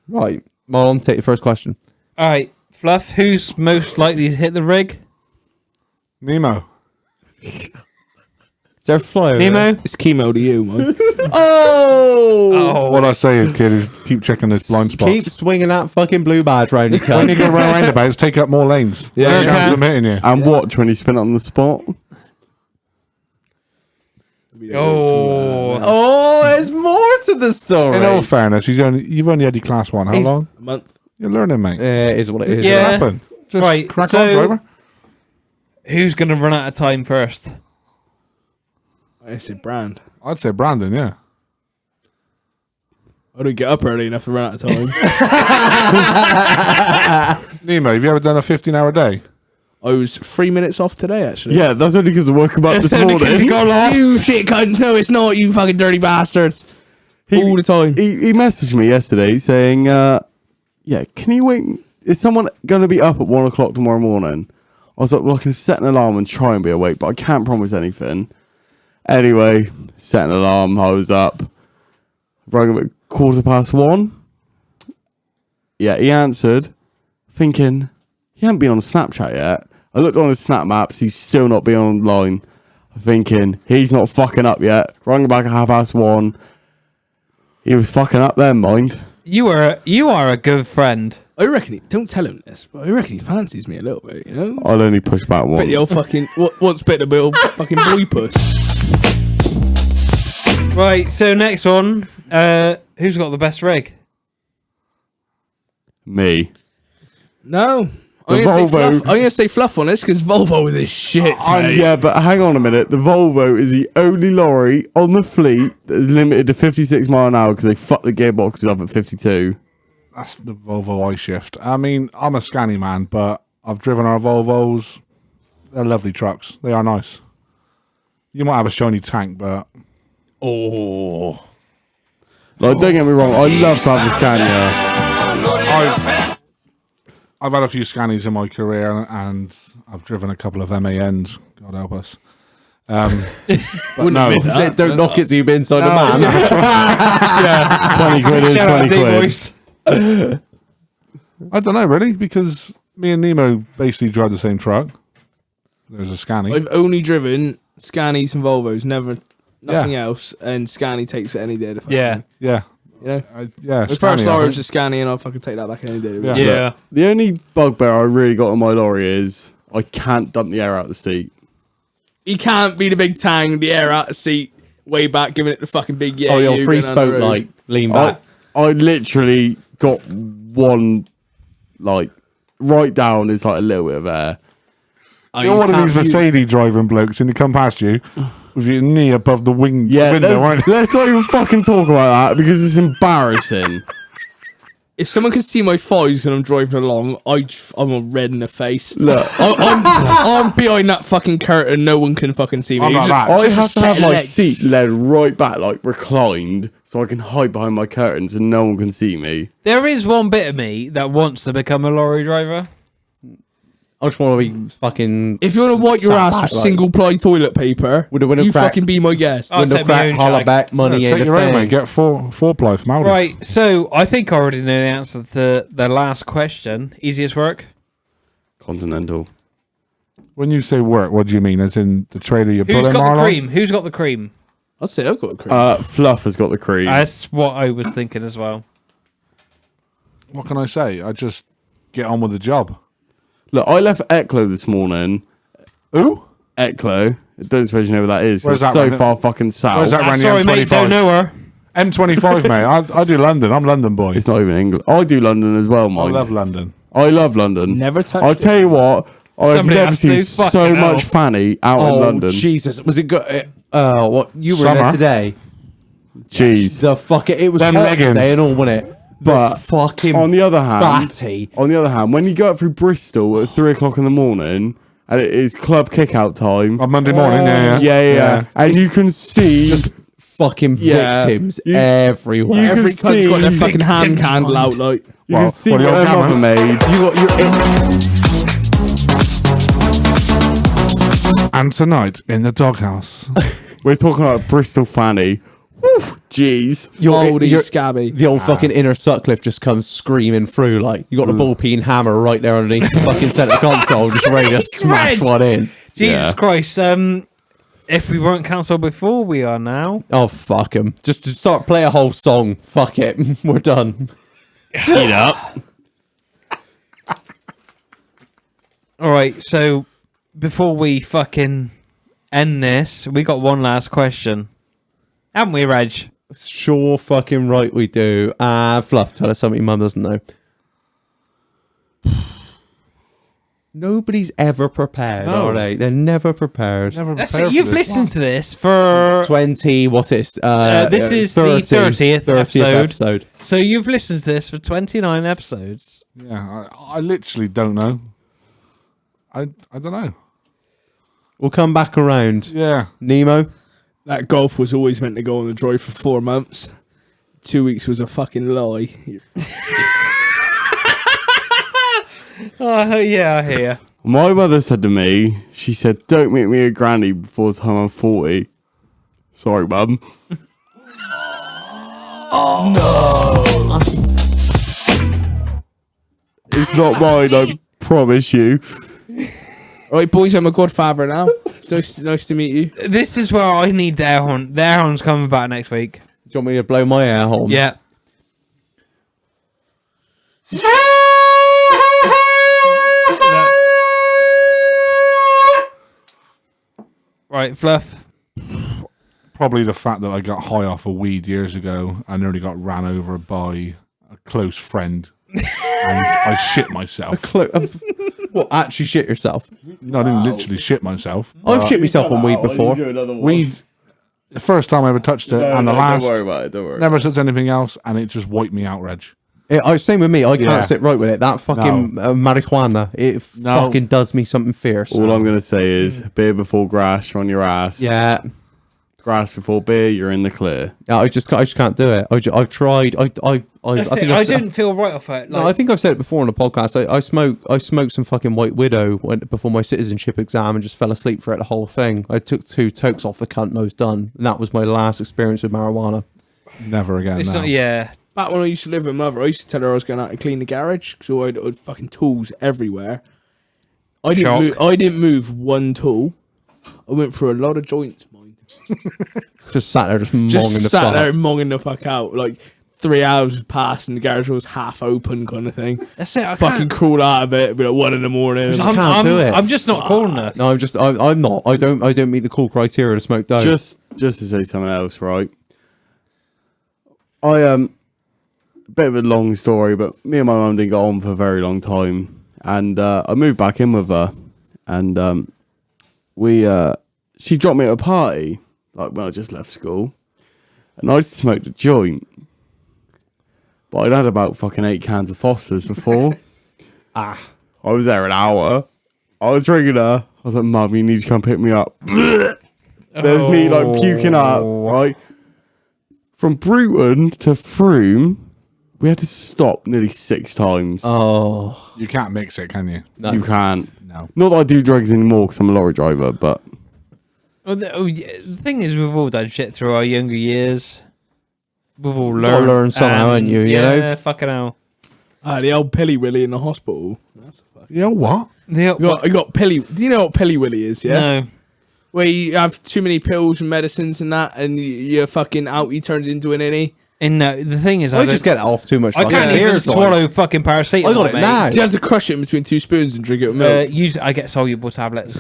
Right, Marlon, take the first question. All right, Fluff, who's most likely to hit the rig? Nemo. Is there a fly over Nemo? there? It's chemo to you, man. Oh, What I say is, kid, is keep checking the blind spots. Keep swinging that fucking blue badge round, you When you cunt. go round roundabouts, take up more lanes. Yeah, There's a yeah. chance of hitting you. And watch when you spin it on the spot. oh. Oh, there's more to the story. In all fairness, you've only had your class 1. How He's- long? A month. You're learning, mate. It is what it is. Yeah. What happened? Just Right, crack so- on, driver. Who's gonna run out of time first? I said brand. I'd say Brandon, yeah. I don't get up early enough to run out of time. Nemo, have you ever done a 15-hour day? I was 3 minutes off today, actually. Yeah, that's only because I woke him up this only 'cause morning. you got lost. You shit cunts. No, it's not, you fucking dirty bastards. All the time. He messaged me yesterday saying, yeah, can you wait? Is someone going to be up at 1 o'clock tomorrow morning? I was like, well, I can set an alarm and try and be awake, but I can't promise anything. Anyway, set an alarm. I was up. Rang him at 1:15. Yeah, he answered, thinking he hadn't been on Snapchat yet. I looked on his Snap Maps. He's still not been online. Thinking he's not fucking up yet. Rang him back at 1:30. He was fucking up then, mind. You are a good friend. I reckon don't tell him this, but I reckon he fancies me a little bit, you know? I'll only push back Bit the old once. fucking, once bit the bit old fucking boy puss. Right, so next one. Who's got the best rig? Me. No, Volvo. I'm gonna say Fluff on this because Volvo is a shit. Mate. Yeah, but hang on a minute. The Volvo is the only lorry on the fleet that is limited to 56 mile an hour because they fucked the gearboxes up at 52. That's the Volvo I shift. I mean, I'm a Scania man, but I've driven our Volvos. They're lovely trucks. They are nice. You might have a shiny tank, but Oh, Like, don't get me wrong. I love to have the Scania. I've had a few Scanias in my career, and I've driven a couple of MANs. God help us. But no, Don't knock it till you've been inside a man. 20 quid is 20 quid. I don't know really, because me and Nemo basically drive the same truck. There's a Scania. I've only driven Scanies and Volvos, nothing else, and Scania takes it any day. Yeah. Yeah. You know? Yeah. My first Scania, I lorry was think. a Scania, and I'll fucking take that back any day. Yeah. Yeah. The only bugbear I really got on my lorry is I can't dump the air out the seat. You can't be the big tang, the air out the seat, way back, giving it the fucking big yeah. Oh, your you free going down the spoke road. light. Lean back. I literally got one, like, right down is like a little bit of air. You're one of these Mercedes driving blokes, and they come past you with your knee above the window, right? Let's not even fucking talk about that because it's embarrassing. If someone can see my thighs when I'm driving along, I'm a red in the face. Look, I'm behind that fucking curtain. No one can fucking see me. I'm You not just- that. I just have to set have my legs. seat led right back, like reclined, so I can hide behind my curtains and no one can see me. There is one bit of me that wants to become a lorry driver. I just want to be fucking. If you want to wipe your sat ass back, with like, single-ply toilet paper, With a you crack. fucking be my guest. Oh, window take my crack, own holler jag. back, money in Take the your own, mate. thing. Get four ply from Aldi. Right, so I think I already know the answer to the last question. Easiest work? Continental. When you say work, what do you mean? As in the trailer you're Who's pulling, got the Marlon? cream? Who's got the cream? I'll say I've got a cream. Fluff has got the cream. That's what I was thinking as well. What can I say? I just get on with the job. Look, I left Ecklo this morning. Who? Ecklo. I don't suppose you know where that is. Where's It's that, so right? far fucking south. Where's that? Around the Sorry, mate, M25. don't know her. M25, mate. I do London. I'm London boy. It's not even England. I do London as well, I mind. love London. I love London. Never touched I'll tell you what, I've Somebody never has to. seen so Fucking hell. much fanny out in Oh, London. Jesus. Was it good? What? You were in Summer. there today? Jeez. The fuck it was Them hot leggings. today and all, wasn't it? But fucking on the other hand, batty. when you go up through Bristol at 3 o'clock in the morning and it is club kick-out time, On Monday morning, yeah, and you can see Just fucking Yeah. victims You- everywhere. you can Every cunt's got their see- fucking hand candle out, like. you Well, can see what what the her old mother camera? made. And tonight in the doghouse. We're talking about Bristol fanny. Woo, jeez. Holy scabby. The old fucking inner Sutcliffe just comes screaming through like you got Mm. the ball peen hammer right there underneath the fucking centre console, just ready to smash Reg. one in. Jesus Yeah. Christ. If we weren't cancelled before, we are now. Oh fuck him! Just to start play a whole song. Fuck it, we're done. Heat up. All right, so before we fucking end this, we got one last question. Haven't we, Reg? Sure, fucking right we do. Fluff, tell us something your mum doesn't know. Nobody's ever prepared, No. are they? They're never prepared. Never That's prepared it. for You've this. listened to this for... 20, what is this is the 30th episode. So you've listened to this for 29 episodes. Yeah, I literally don't know. I don't know. We'll come back around. Yeah. Nemo? That golf was always meant to go on the drive for 4 months. 2 weeks was a fucking lie. Oh, yeah, I hear. My mother said to me, she said, don't make me a granny before the time I'm 40. Sorry, mum. It's not mine, I promise you. All right, boys, I'm a godfather now. It's nice to meet you. This is where I need the air horn. The air horn's coming back next week. Do you want me to blow my air horn? Yeah. Right, Fluff. Probably the fact that I got high off a weed years ago and nearly got ran over by a close friend. And I shit myself. What, actually shit yourself? No, I didn't literally shit myself. I've shit myself on weed before. Weed, the first time I ever touched it, and the last, Don't worry about it. Don't worry. never touched anything else, and it just wiped me out, Reg. Same with me. I can't Yeah. sit right with it. That fucking marijuana, it fucking does me something fierce. All I'm gonna say is beer before grass, you're on your ass. Yeah. Grass before beer, you're in the clear. Yeah, I just can't do it. I've tried. I think I didn't feel right off it. No, I think I've said it before on the podcast. I smoked some fucking White Widow before my citizenship exam and just fell asleep for it the whole thing. I took 2 tokes off the cunt and I was done. And that was my last experience with marijuana. Never again. It's now. not, yeah. Back when I used to live with mother, I used to tell her I was going out to clean the garage because I had fucking tools everywhere. I didn't move one tool. I went through a lot of joints, mind. Just sat there, just monging Just the sat fuck. there monging the fuck out. Like 3 hours had passed and the garage was half open, kind of thing. That's it. I Fucking can't. crawl out of it. It'd be like 1 a.m. Just I'm, can't do it. I'm just not cool enough. No, I'm not. I don't meet the cool criteria to smoke dope. Just to say something else, right? I bit of a long story, but me and my mum didn't get on for a very long time, and I moved back in with her, and she dropped me at a party, like when I just left school, and I smoked a joint, but I'd had about fucking 8 cans of Fosters before. I was there an hour. I was drinking her. I was like, Mum, you need to come pick me up. There's me like puking up, right? From Bruton to Froome, we had to stop nearly 6 times. Oh, You can't mix it, can you? no. You can't. No. Not that I do drugs anymore because I'm a lorry driver, but Well, the thing is, we've all done shit through our younger years. We've all Gotta learned. learn somehow, and ain't you, you yeah, know? fucking hell. The old Pilly Willy in the hospital. You know what? The, You got Pilly. Do you know what Pilly Willy is? Yeah. No. Where you have too many pills and medicines and that, and your fucking outie turns into an innie. And no, the thing is, I just get it off too much. I fucking can't even beers, like. swallow fucking paracetamol. I got it mate. now. Do you have to crush it in between 2 spoons and drink it with milk? I get soluble tablets.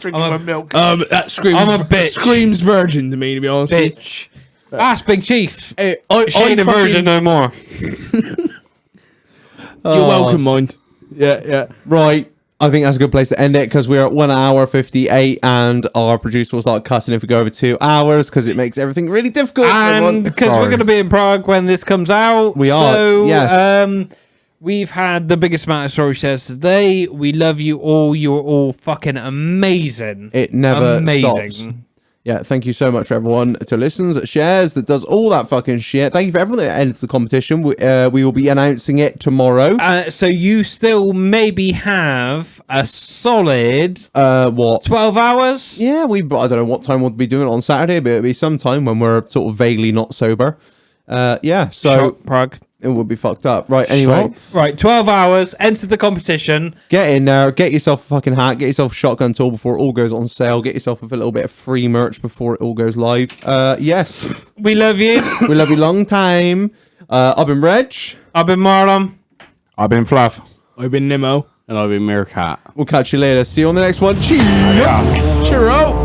Drinking I'm a- my milk. That screams. I'm a bitch. Screams virgin to me, to be honest. with you. Bitch. Ask Big Chief. Hey, She ain't a virgin no more. You're welcome, mind. Yeah. Right. I think that's a good place to end it because we're at 1 hour 58 and our producer will start cussing if we go over 2 hours because it makes everything really difficult. for everyone. And because we're going to be in Prague when this comes out. We are, So, yes. we've had the biggest amount of story shares today. We love you all. You're all fucking amazing. It never amazing. stops. Yeah, thank you so much for everyone to listens, that shares, that does all that fucking shit. Thank you for everyone that enters the competition. We will be announcing it tomorrow. So you still maybe have a solid What? 12 hours? Yeah, I don't know what time we'll be doing it on Saturday, but it'll be sometime when we're sort of vaguely not sober. Yeah, so Shot, Prague. it will be fucked up. Right, anyway. shots. Right, 12 hours. Enter the competition. Get in there, get yourself a fucking hat, get yourself a shotgun tool before it all goes on sale, get yourself a little bit of free merch before it all goes live. Yes, We love you. we love you long time. I've been Reg. I've been Marlon. I've been Fluff. I've been Nemo. And I've been Meerkat. We'll catch you later. See you on the next one. Cheers. Yes. Cheerio.